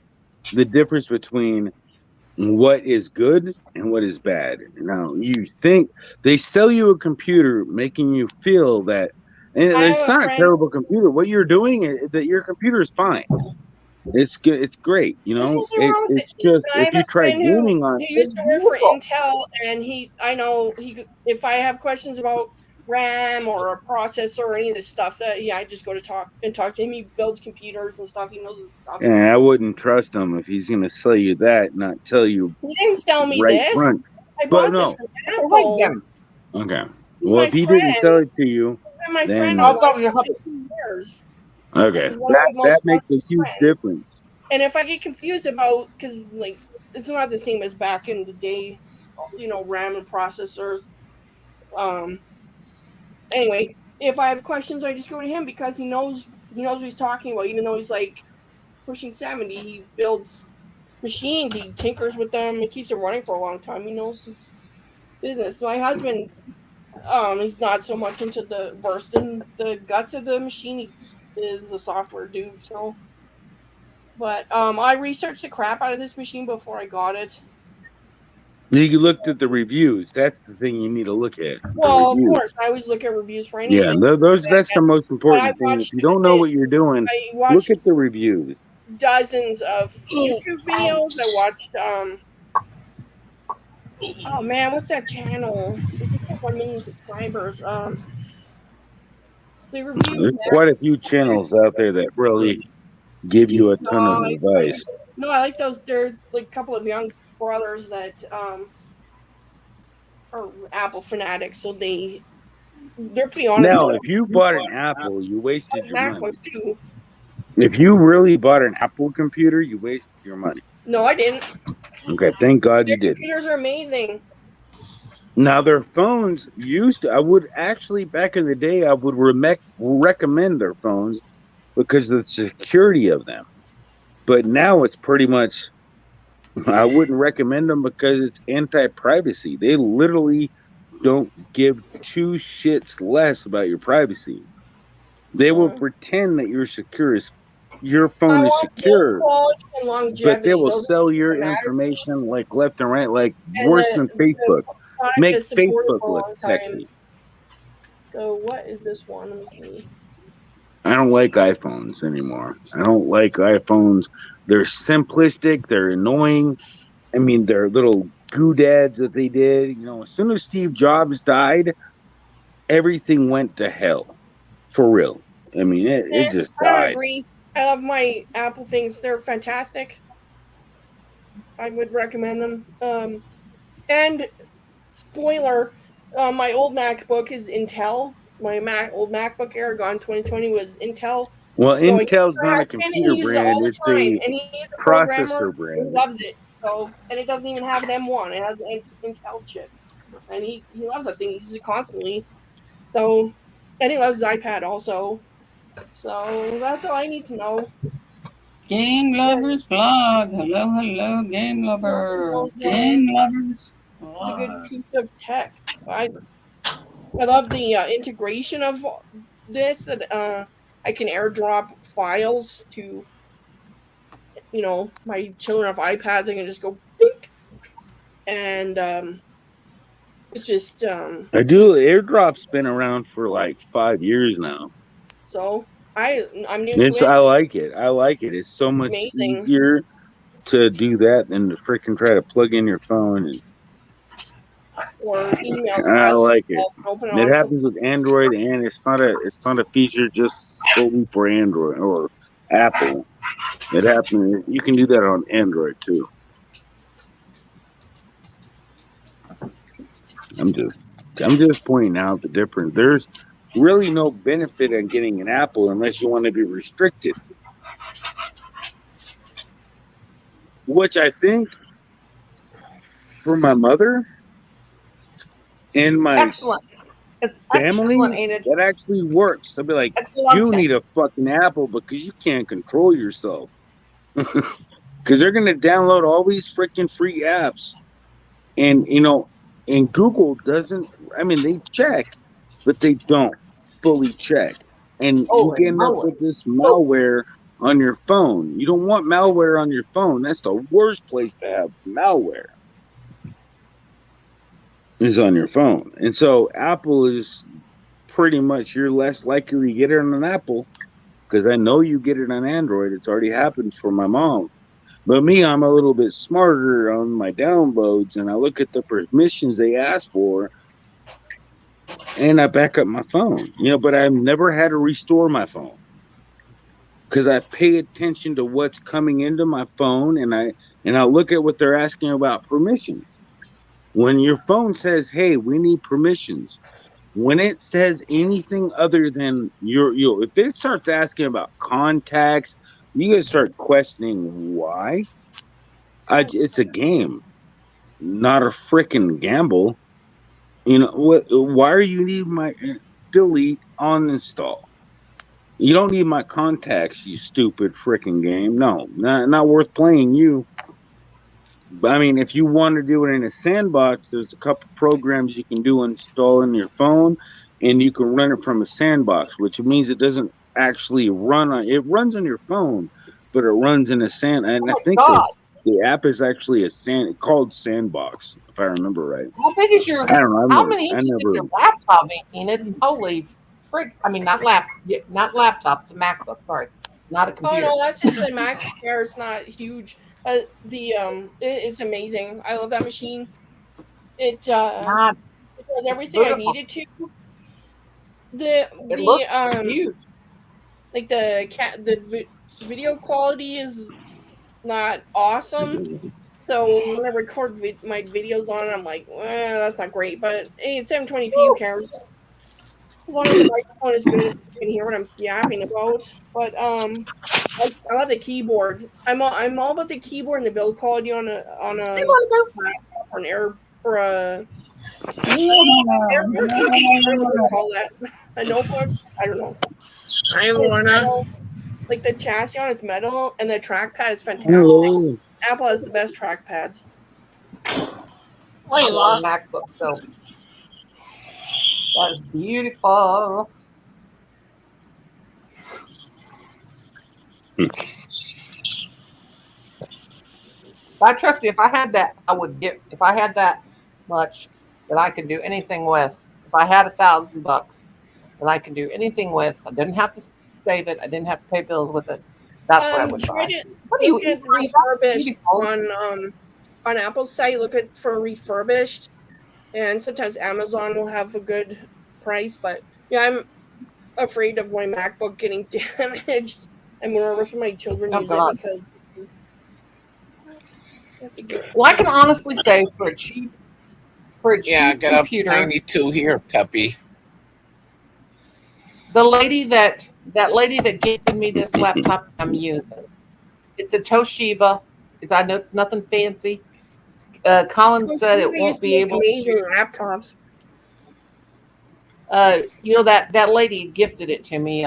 the difference between what is good and what is bad. Now, you think they sell you a computer making you feel that, and it's not a terrible computer. What you're doing is that your computer is fine. It's good. It's great. You know, it's just if you try gaming on. He used to work for Intel, and if I have questions about RAM or a processor or any of this stuff, I just go to talk to him. He builds computers and stuff. He knows his stuff. And I wouldn't trust him if he's going to sell you that, not tell you. He didn't sell me this. Front. I bought this from Apple. Okay. Well, if he didn't sell it to you, my then friend of 15 years. Okay, that makes a huge difference. And if I get confused about, because like it's not the same as back in the day, RAM and processors. Anyway, if I have questions, I just go to him because he knows what he's talking about. Even though he's like pushing 70, he builds machines, he tinkers with them, he keeps them running for a long time. He knows his business. My husband He's not so much into the versed in the guts of the machine. He is a software dude. So, but I researched the crap out of this machine before I got it. You looked at the reviews. That's the thing you need to look at. Well, of course, I always look at reviews for Yeah, anything. that's the most I important thing. If watched you don't know what you're doing, I look watched at the reviews. dozens of YouTube videos. I watched oh man, what's that channel? It's just got 1 million subscribers. They review There's quite a few channels out there that really give you a ton of advice. No, I like those. They're like a couple of young brothers that are Apple fanatics, so they're pretty honest. Now, if you bought an Apple, you wasted your money. MacBooks too. If you really bought an Apple computer, you wasted your money. No, I didn't. Okay, thank God you Their did. computers are amazing. Now, their phones I would actually, back in the day, I would recommend their phones because of the security of them. But now it's pretty much, I wouldn't recommend them because it's anti-privacy. They literally don't give two shits less about your privacy. They will pretend that you're secure. Your phone is secure, but they will sell your information like left and right, like worse than Facebook. Make Facebook look sexy. So what is this one? Let me see. I don't like iPhones anymore. I don't like iPhones. They're simplistic. They're annoying. I mean, they're little goodads that they did. You know, as soon as Steve Jobs died, everything went to hell. For real. I mean, it just died. I agree. I love my Apple things. They're fantastic. I would recommend them. And spoiler, my old MacBook is Intel. My old MacBook Air gone 2020 was Intel. Well, so Intel's not a computer brand; it's a processor brand. He loves it. So, and it doesn't even have an M1. It has an Intel chip, and he loves that thing. He uses it constantly. So, and he loves his iPad also. So that's all I need to know. Game Lovers Blog. Hello, hello, Game Lovers. Game Lovers. It's a good piece of tech. I love the integration of this, that I can airdrop files to, my children have iPads. I can just go, boop, and it's just. I do. AirDrop's been around for like 5 years now. So I'm new to it. I like it. I like it. It's so much easier to do that than to freaking try to plug in your phone and. Or email files. I like it. It happens with Android, and it's not a feature just solely for Android or Apple. It happens. You can do that on Android too. I'm just pointing out the difference. There's really no benefit in getting an Apple unless you want to be restricted. Which I think for my mother and my family, that actually works. They'll be like, you need a fucking Apple because you can't control yourself. Because they're going to download all these freaking free apps. And, and Google doesn't, they check, but they don't fully check. And you end up with this malware on your phone. You don't want malware on your phone. That's the worst place to have malware. Is on your phone. And so Apple is pretty much, you're less likely to get it on an Apple because I know you get it on Android. It's already happened for my mom. But me, I'm a little bit smarter on my downloads, and I look at the permissions they ask for, and I back up my phone. But I've never had to restore my phone because I pay attention to what's coming into my phone, and I look at what they're asking about permissions. When your phone says, hey, we need permissions, when it says anything other than if it starts asking about contacts, you gotta start questioning why. It's a game, not a freaking gamble. Why are you need my delete, uninstall? You don't need my contacts, you stupid freaking game. No, not worth playing you. I mean, if you want to do it in a sandbox, there's a couple programs you can install in your phone, and you can run it from a sandbox, which means it doesn't actually run on. It runs on your phone, but it runs in a sand. And I think the app is actually called Sandbox, if I remember right. How big is your? I don't know. How many inches is your laptop, Enid? Holy frick! I mean, not laptop. It's a MacBook. Sorry, it's not a computer. Oh no, that's just a Mac Air. It's not huge. It's amazing. I love that machine. It does everything beautiful. I needed to. It looks huge. Like the video quality is not awesome. So when I record my videos on it, I'm like, that's not great. But hey, it's 720p. Who cares? As long as the microphone is good, you can hear what I'm yapping about. But I love the keyboard. I'm all about the keyboard and the build quality on a a notebook. I don't know. Hi, Lorna. Like the chassis on it's metal, and the trackpad is fantastic. Hello. Apple has the best trackpads. I love MacBook, so that is beautiful. But trust me, if I had that, I would get. If I had that much that I could do anything with, if I had $1,000 that I could do anything with, I didn't have to save it. I didn't have to pay bills with it. That's what I would buy. What do you get refurbished on Apple's site? Look for refurbished, and sometimes Amazon will have a good price. But yeah, I'm afraid of my MacBook getting damaged. I'm nervous for my children use it because. Well, I can honestly say for a cheap Yeah, get up to computer, 92 here, puppy. the lady that gifted me this laptop I'm using, it's a Toshiba. I know it's nothing fancy. Colin said it won't be able amazing laptops. You know that lady gifted it to me.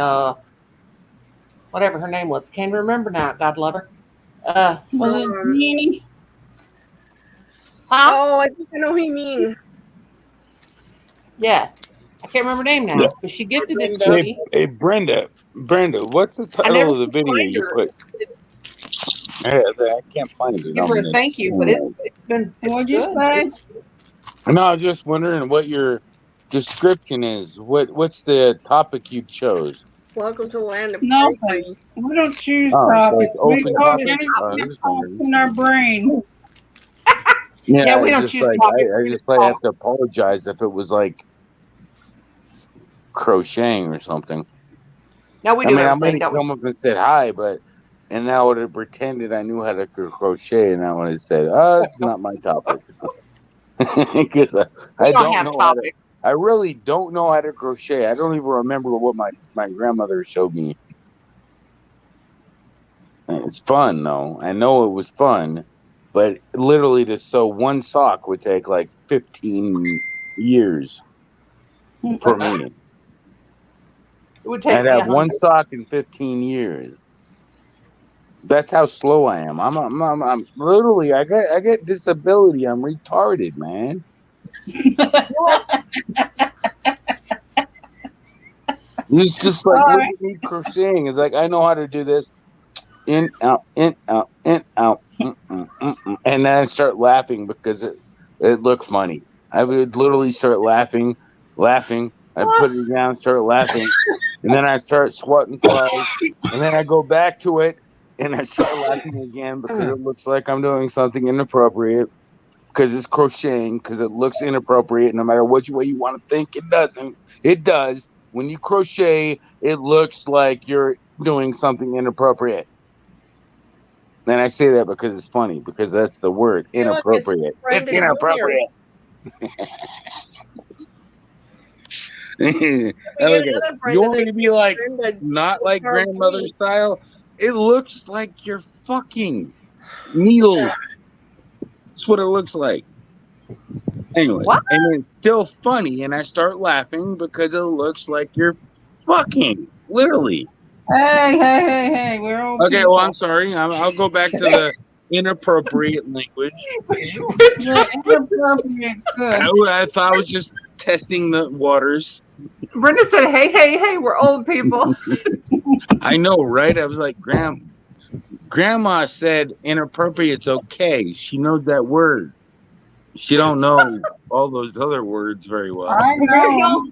Whatever her name was, can't remember now. God love her. Was it Jeannie? Huh? Oh, I think I know who you mean. Yeah, I can't remember her name now, but she gifted this to me. Hey, Brenda, what's the title of the video you put? I can't find it. Give her a thank you, but it's been. What'd you say? No, I was just wondering what your description is. What's the topic you chose? Welcome to the land of Nothing. We don't choose topics. topics. We Open go topics. anything in our brain. Yeah, we don't choose topics. I just have to apologize if it was like crocheting or something. No, we do. I might have come up and said hi, and now I would have pretended I knew how to crochet, and I would have said, it's not my topic. Because I don't know how to. I really don't know how to crochet. I don't even remember what my grandmother showed me. It's fun, though. I know it was fun, but literally to sew one sock would take like 15 years for me. It would take I'd have one sock in 15 years. That's how slow I am. I'm literally. I get disability. I'm retarded, man. It's just like look at me crocheting. It's like I know how to do this. In, out, in, out, in, out. And then I start laughing because it looked funny. I would literally start laughing. I put it down, start laughing, and then I start swatting flies, and then I go back to it, and I start laughing again because it looks like I'm doing something inappropriate. Because it's crocheting, because it looks inappropriate. No matter which way you want to think, it doesn't. It does. When you crochet, it looks like you're doing something inappropriate. And I say that because it's funny, because that's the word, inappropriate. It's inappropriate. You want me to be like, not like grandmother style? It looks like you're fucking needles. That's what it looks like. Anyway, and it's still funny, and I start laughing because it looks like you're fucking, literally. Hey, we're all okay. people. Well, I'm sorry. I'll go back to inappropriate language. Yeah, inappropriate. Good. I thought I was just testing the waters. Brenda said, hey, we're old people. I know, right? I was like, Grandma said inappropriate's okay. She knows that word. She don't know all those other words very well. I know.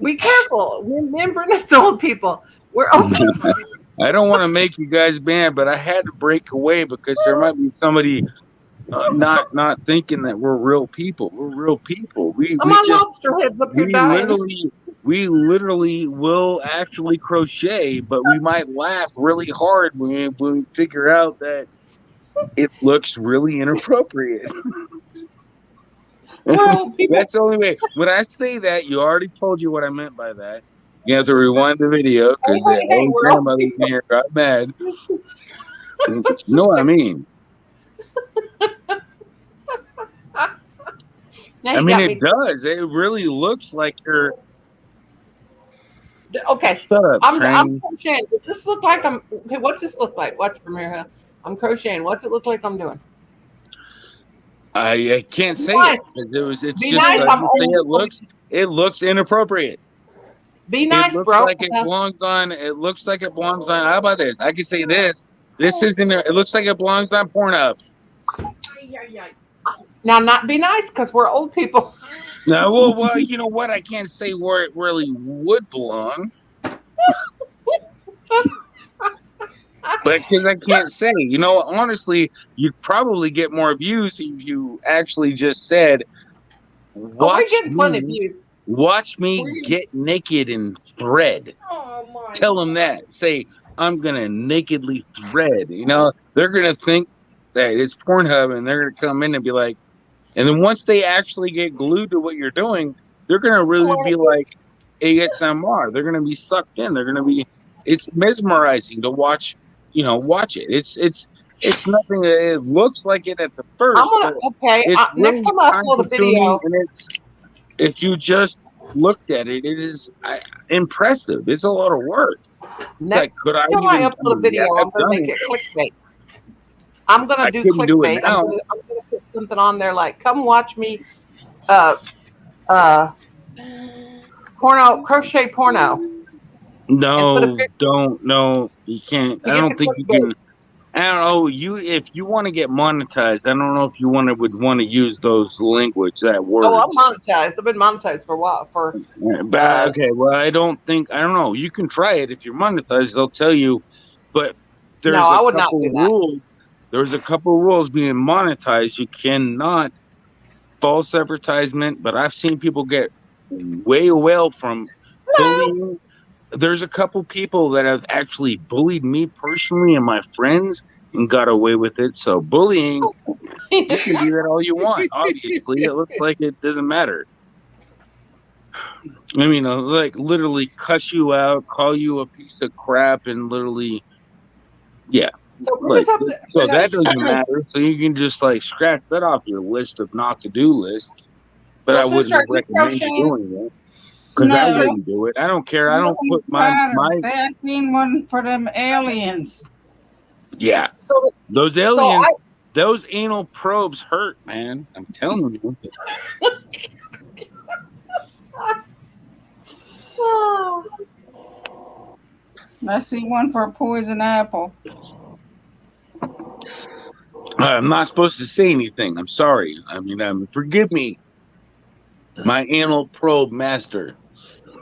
Be careful. Me and Brenda's old people. We're old people. I don't want to make you guys mad, but I had to break away because there might be somebody not thinking that we're real people. We're real people. I'm on lobster heads up here dying. We literally will actually crochet, but we might laugh really hard when we figure out that it looks really inappropriate. That's the only way. When I say that, you already told you what I meant by that. You have to rewind the video because the old grandmother here got mad. You know what I mean? I mean, it does. It really looks like you're. Okay. Shut up, I'm crocheting. Does this look like I'm? Okay, what's this look like? Watch from here. I'm crocheting. What's it look like I'm doing? I can't say it because it's just nice. it looks inappropriate. Be nice, it looks bro. Like it belongs on. It looks like it belongs on. How about this? I can say this. This isn't. It looks like it belongs on Pornhub. Now, not be nice because we're old people. No, well, you know what? I can't say where it really would belong. But because I can't say, you know, honestly, you'd probably get more views if you actually just said, "Watch Watch me get naked and thread." Tell them that. Say, "I'm gonna nakedly thread." You know, they're gonna think that it's Pornhub, and they're gonna come in and be like, and then once they actually get glued to what you're doing, they're gonna really be like ASMR. They're gonna be sucked in. They're gonna be. It's mesmerizing to watch. You know, watch it. It's nothing. It looks like it at the first. Next time I upload a video, and if you just looked at it, it is impressive. It's a lot of work. Next time I upload a video, I'm gonna make it clickbait. I'm gonna do clickbait. I'm gonna put something on there like, "Come watch me, crochet porno." No, you can't. I don't think you can. I don't know. If you want to get monetized, I don't know if you would want to use those that words. Oh, I'm monetized. I've been monetized for a while. Okay, well, I don't know. You can try it if you're monetized. They'll tell you, but there's a couple rules. There's a couple rules being monetized. You cannot false advertisement. But I've seen people get way well from bullying. There's a couple people that have actually bullied me personally and my friends and got away with it. So bullying, you can do that all you want. Obviously, it looks like it doesn't matter. I mean, like literally cuss you out, call you a piece of crap, and literally, yeah. So that doesn't matter. So you can just like scratch that off your list of not to do lists. But I wouldn't recommend you doing it. Because I wouldn't do it. I don't care. I don't put my. I seen one for them aliens. Yeah. Those aliens, those anal probes hurt, man. I'm telling you. I see one for a poison apple. I'm not supposed to say anything. I'm sorry. I mean, forgive me, my anal probe master.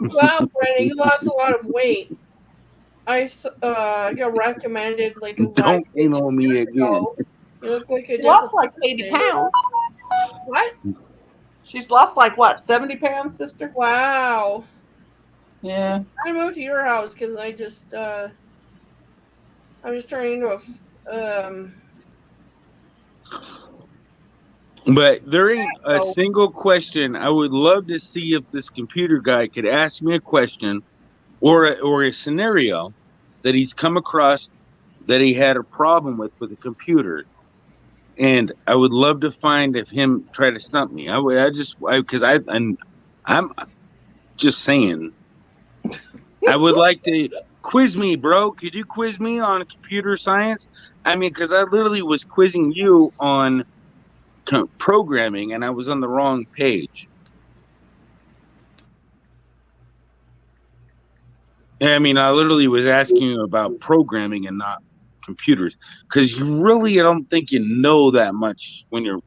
Wow, Brandon, you lost a lot of weight. I got recommended like a don't anal me again. You look like she lost like 80 pounds. What? She's lost like what, 70 pounds, sister? Wow. Yeah. I moved to your house because I just I'm just turning into a But there ain't a single question. I would love to see if this computer guy could ask me a question or a scenario that he's come across that he had a problem with a computer. And I would love to find if him try to stump me. I'm just saying. I would like to quiz me, bro. Could you quiz me on computer science? I mean, because I literally was quizzing you on programming, and I was on the wrong page. I mean, I literally was asking you about programming and not computers, because you really, I don't think you know that much when you're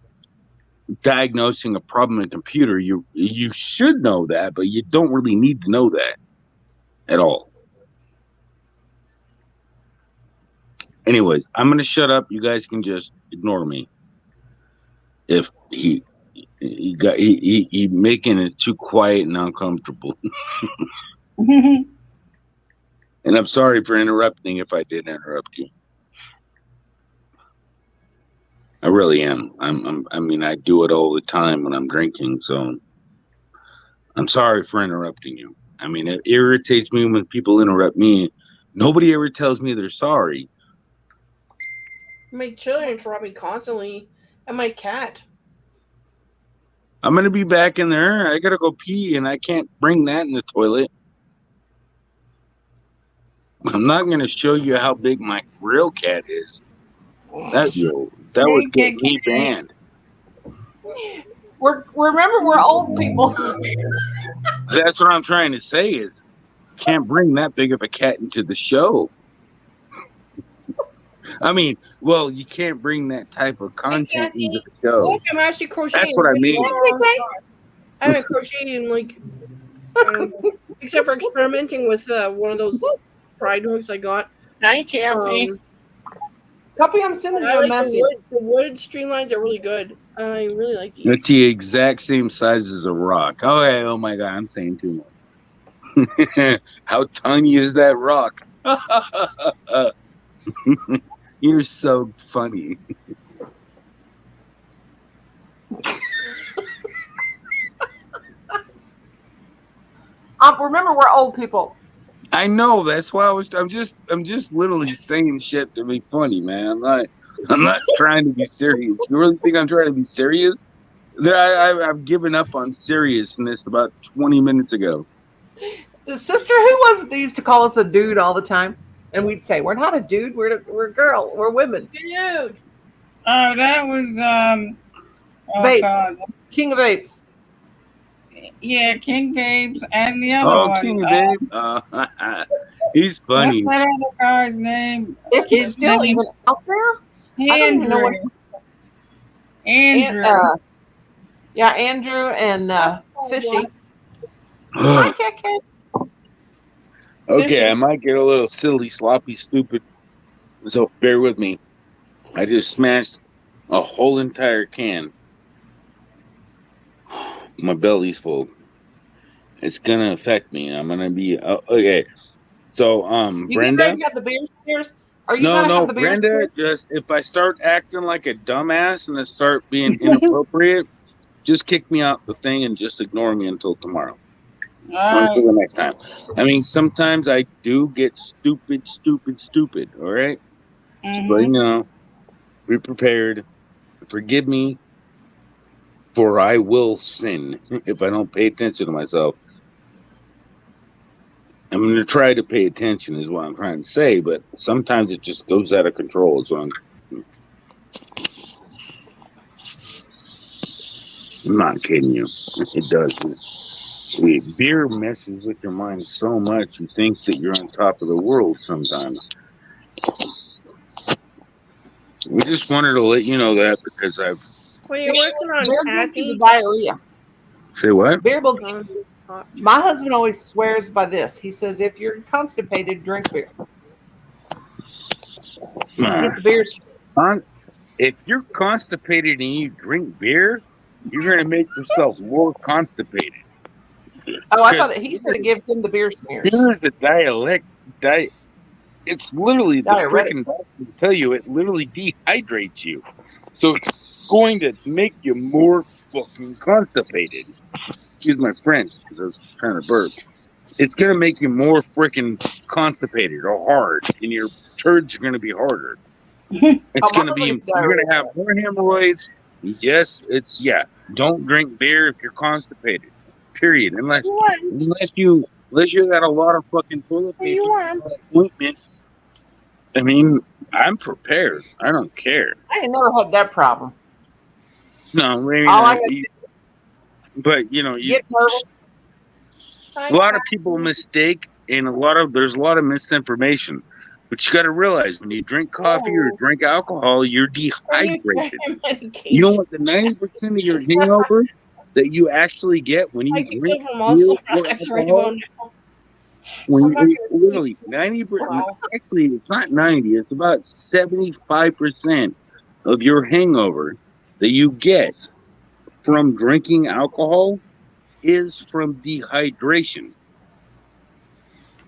diagnosing a problem in a computer. You should know that, but you don't really need to know that at all. Anyways, I'm gonna shut up. You guys can just ignore me. If he making it too quiet and uncomfortable. And I'm sorry for interrupting if I did interrupt you. I really am. I mean, I do it all the time when I'm drinking, so I'm sorry for interrupting you. I mean, it irritates me when people interrupt me. Nobody ever tells me they're sorry. My children interrupt me constantly, and my cat. I'm gonna be back in there. I gotta go pee, and I can't bring that in the toilet. I'm not gonna show you how big my real cat is. That would get me banned. Remember, we're old people. That's what I'm trying to say is can't bring that big of a cat into the show. I mean, well, you can't bring that type of content into the show. Look, I'm actually crocheting. That's what I mean. I haven't crocheted in like, except for experimenting with one of those pride hooks I got. Hi, Kathy. Copy, I'm sending you a message. The wood streamlines are really good. I really like these. It's the exact same size as a rock. Oh my God, I'm saying too much. How tiny is that rock? You're so funny. Remember, we're old people. I know. That's why I'm just literally saying shit to be funny, man. I'm not trying to be serious. You really think I'm trying to be serious? I've given up on seriousness about 20 minutes ago. The sister, who was it that used to call us a dude all the time? And we'd say, we're not a dude, we're a girl, we're women. Dude. Oh, that was Vapes. God. King of Apes. Yeah, King Babes and the other one. King Babe. He's funny. What's that other guy's name? Is he still even out there? I don't even know what. Andrew. Andrew and Fishy. Hi, Kat. Okay, I might get a little silly, sloppy, stupid, so bear with me. I just smashed a whole entire can. My belly's full. It's gonna affect me. I'm gonna be okay. So, Brenda. You got the beer smears? Are you No, have the beer Brenda. smears? Just if I start acting like a dumbass and I start being inappropriate, just kick me out the thing and just ignore me until tomorrow. Until the next time. I mean, sometimes I do get stupid. All right. Just let you know. Be prepared. Forgive me. For I will sin if I don't pay attention to myself. I'm going to try to pay attention is what I'm trying to say, but sometimes it just goes out of control. So I'm not kidding you. It does. Beer messes with your mind so much you think that you're on top of the world sometimes. We just wanted to let you know that because I've... When you're working on Kathy, diarrhea. Say what? Beer will give you. My husband always swears by this. He says, if you're constipated, drink beer. Get the beers. If you're constipated and you drink beer, you're going to make yourself more constipated. Oh, I thought he said it gives him the beer smears. Beer is a it's literally the freaking doctor will tell you it literally dehydrates you. So it's going to make you more fucking constipated. Excuse my French because I was trying to burp. It's going to make you more freaking constipated or hard, and your turds are going to be harder. It's going to be, you're going to have more hemorrhoids. Yes, don't drink beer if you're constipated. Period. Unless you got a lot of fucking toilet paper ointment. I mean, I'm prepared. I don't care. I ain't never had that problem. No, maybe All I not. gotta But you know, get nervous. a lot of people mistake, and there's a lot of misinformation. But you got to realize when you drink coffee or drink alcohol, you're dehydrated. You know what? The 90% of your hangover that you actually get when you I can drink give them also beer or Max alcohol, Rainbow. when I'm not you gonna literally 90%, Wow. actually it's not 90, it's about 75% of your hangover that you get from drinking alcohol is from dehydration.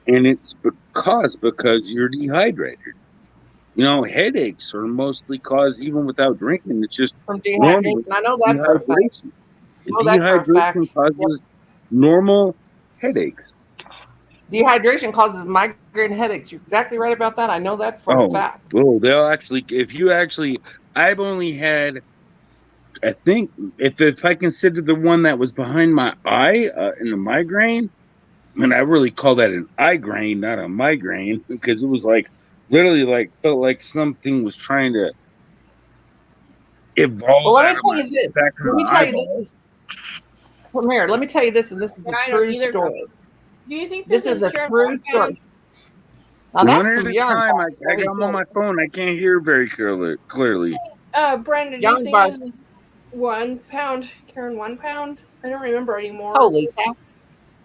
And it's because you're dehydrated. You know, headaches are mostly caused even without drinking. It's just From normal dehydration. I know that for a fact. dehydration. I know that for a fact. Dehydration causes normal headaches. Dehydration causes migraine headaches. You're exactly right about that. I know that for a fact. Oh, they'll actually, if you actually, I've only had, I think, if I consider the one that was behind my eye in the migraine, and I really call that an eye grain, not a migraine, because it was like literally like felt like something was trying to evolve Well, let out me of tell my you this. back Let of me my tell you eyeball. this. Come here. Let me tell you this, and this is a I don't true either. story. Do you think This is a true story. Now One that's at some a young. time. I Let me got them tell on my you. phone. I can't hear very clearly. Brenda, do you Young think bus. this is 1 pound? Karen, 1 pound? I don't remember anymore. Holy cow.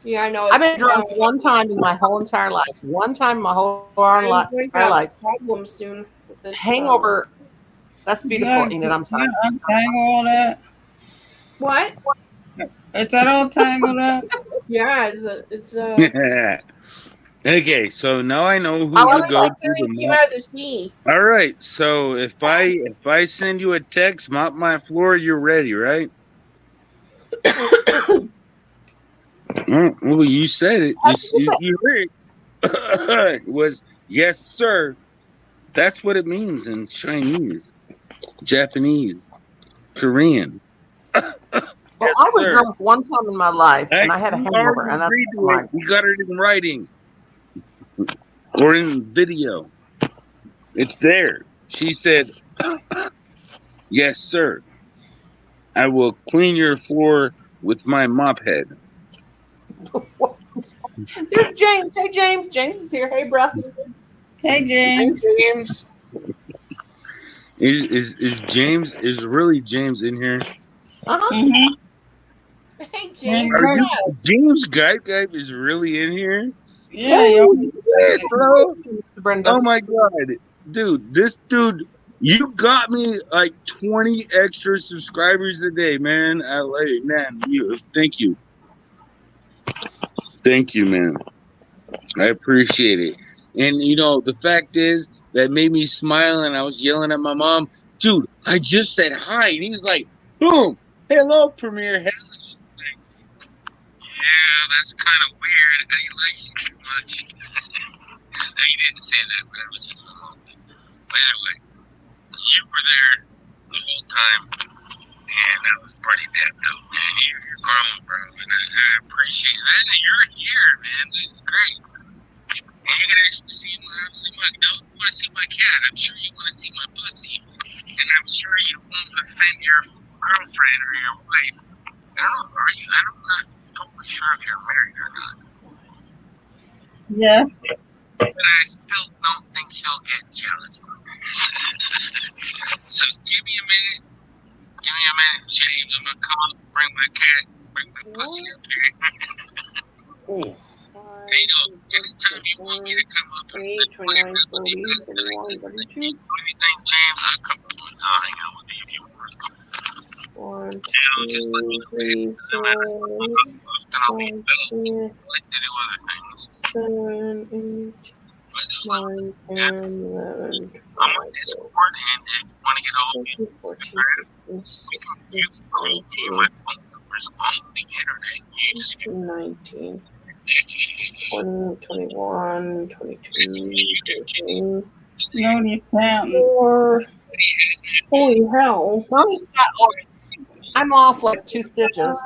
Yeah, I know. I've been It's drunk one time in my whole entire life. One time in my whole entire going to have life. problems soon with this. Hangover. That's beautiful, Enid. I'm sorry. You untangle all that. What? Is that all tangled up? Yeah, it's Okay, so now I know who I to like go that to. came out of the sea. All right, so if I send you a text, mop my floor, you're ready, right? Well, you said it. You heard it. It was yes, sir. That's what it means in Chinese, Japanese, Korean. Well, Yes, I was sir. drunk one time in my life, and I had a You hangover, already and that's agreed to mine. it. You got it in writing or in video. It's there. She said, "Yes, sir. I will clean your floor with my mop head." There's James. Hey, James. James is here. Hey, bro. Hey, James. Hey, James. Is James really James in here? Mm-hmm. Hey, James. Are you James Guy is really in here? Yeah, Holy shit, bro. Brenda. Oh my god. Dude, this dude, you got me like 20 extra subscribers a day, man. Thank you. Thank you, man. I appreciate it. And you know, the fact is that made me smile and I was yelling at my mom, dude, I just said hi. And he was like, boom, hello, Premier Helen. She's like, yeah, that's kind of weird. He likes you too much. No, he didn't say that, but it was just a moment. But anyway, you were there the whole time, and that was pretty damn dope, man. You're growing, bro, and I appreciate that. You're here, man. That's great. And you can actually see you want to see my cat. I'm sure you want to see my pussy, and I'm sure you won't offend your girlfriend or your wife. I'm not totally sure if you're married or not. Yes. But I still don't think she'll get jealous. So give me a minute. James. I'm gonna come, bring my cat, bring my pussy up here. There you go. Anytime you want me to come up and 29, 40, 31, 32. anything, James, I'll come up and I'll hang out with you if you want. 1, Just let me 2, 3, 4, 5, 6, 7, 8, 9, 10, 11, 12, I'm on Discord, and if you want to get all of me, 14, 15, 16, you can call me. My phone number's on the internet. You just 19, 20, 21, 22, 23, Nobody's counting. 24. Holy hell. I'm off like 2 stitches.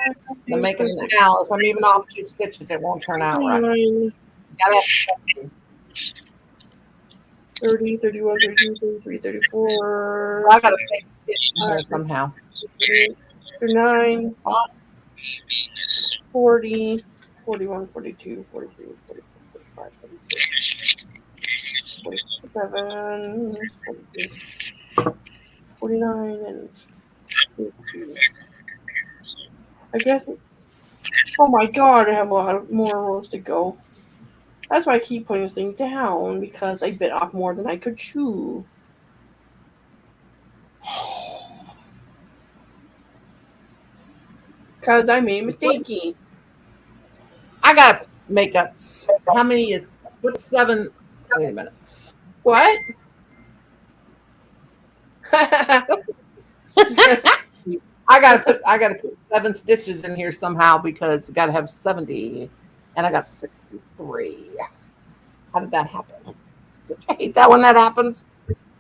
I'm making it now. If I'm even off 2 stitches, it won't turn out right. 30, 31, 32, 33, 34. I got a fake stitch in here somehow. 39, 40, 41, 42, 43, 44, 45, 46, 47, 48, 49, and 50. I guess it's. Oh my god, I have a lot more rows to go. That's why I keep putting this thing down, because I bit off more than I could chew. Because I made a mistake. I gotta make up. How many is what's 7? Wait a minute. What? I gotta put 7 stitches in here somehow because I gotta have 70, and I got 63. How did that happen? I hate that when that happens.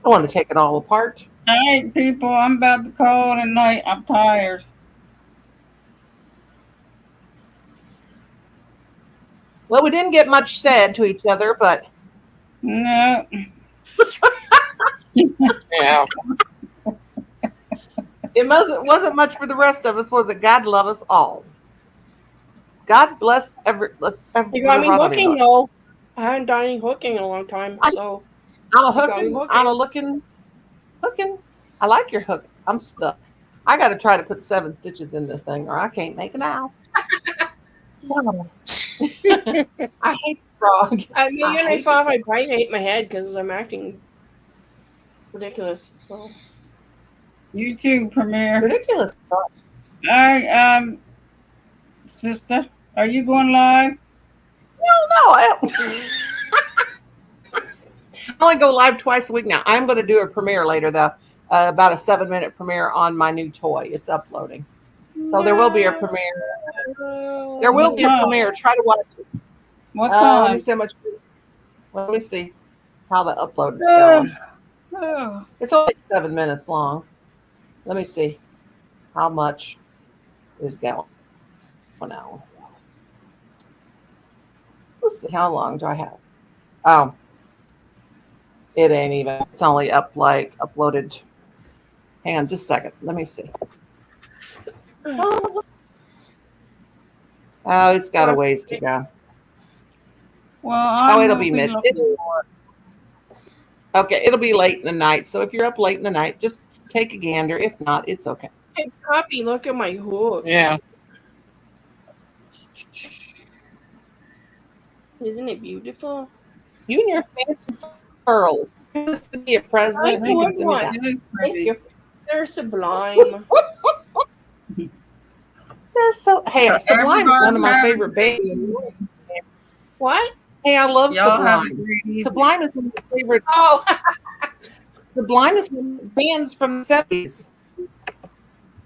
I want to take it all apart. All right, people, I'm about to call it a night. I'm tired. Well, we didn't get much said to each other, but no. Yeah. It wasn't much for the rest of us, was it? God love us all. God bless every. You got me hooking though. I haven't done any hooking in a long time, so I'm a looking. I like your hook. I'm stuck. I got to try to put 7 stitches in this thing, or I can't make it out. I hate frog. Maybe when I fall off my bike, I hit my head because I'm acting ridiculous. So. You too, Premier. Ridiculous. All right, sister, are you going live? No, I don't. I only go live twice a week now. I'm going to do a premiere later, though. About a 7-minute premiere on my new toy. It's uploading. So there will be a premiere. There will be a premiere. Try to watch it. What time? Let me see how the upload is going. It's only 7 minutes long. Let me see how much is going on. Let's see, how long do I have? Oh, it ain't even. It's only uploaded. Hang on just a second. Let me see. Oh, it's got a ways to go. Well, it'll be midnight. Okay, it'll be late in the night. So if you're up late in the night, just take a gander. If not, it's okay. Hey, Poppy, look at my hook. Yeah. Isn't it beautiful? You and your fancy pearls. This to be a present. I like the wood one. Thank you. They're sublime. They're so. Hey, Sublime is one of my favorite bands. What? Hey, I love Sublime. Sublime is one of my favorite. Oh. Sublime is one of the bands from the 70s.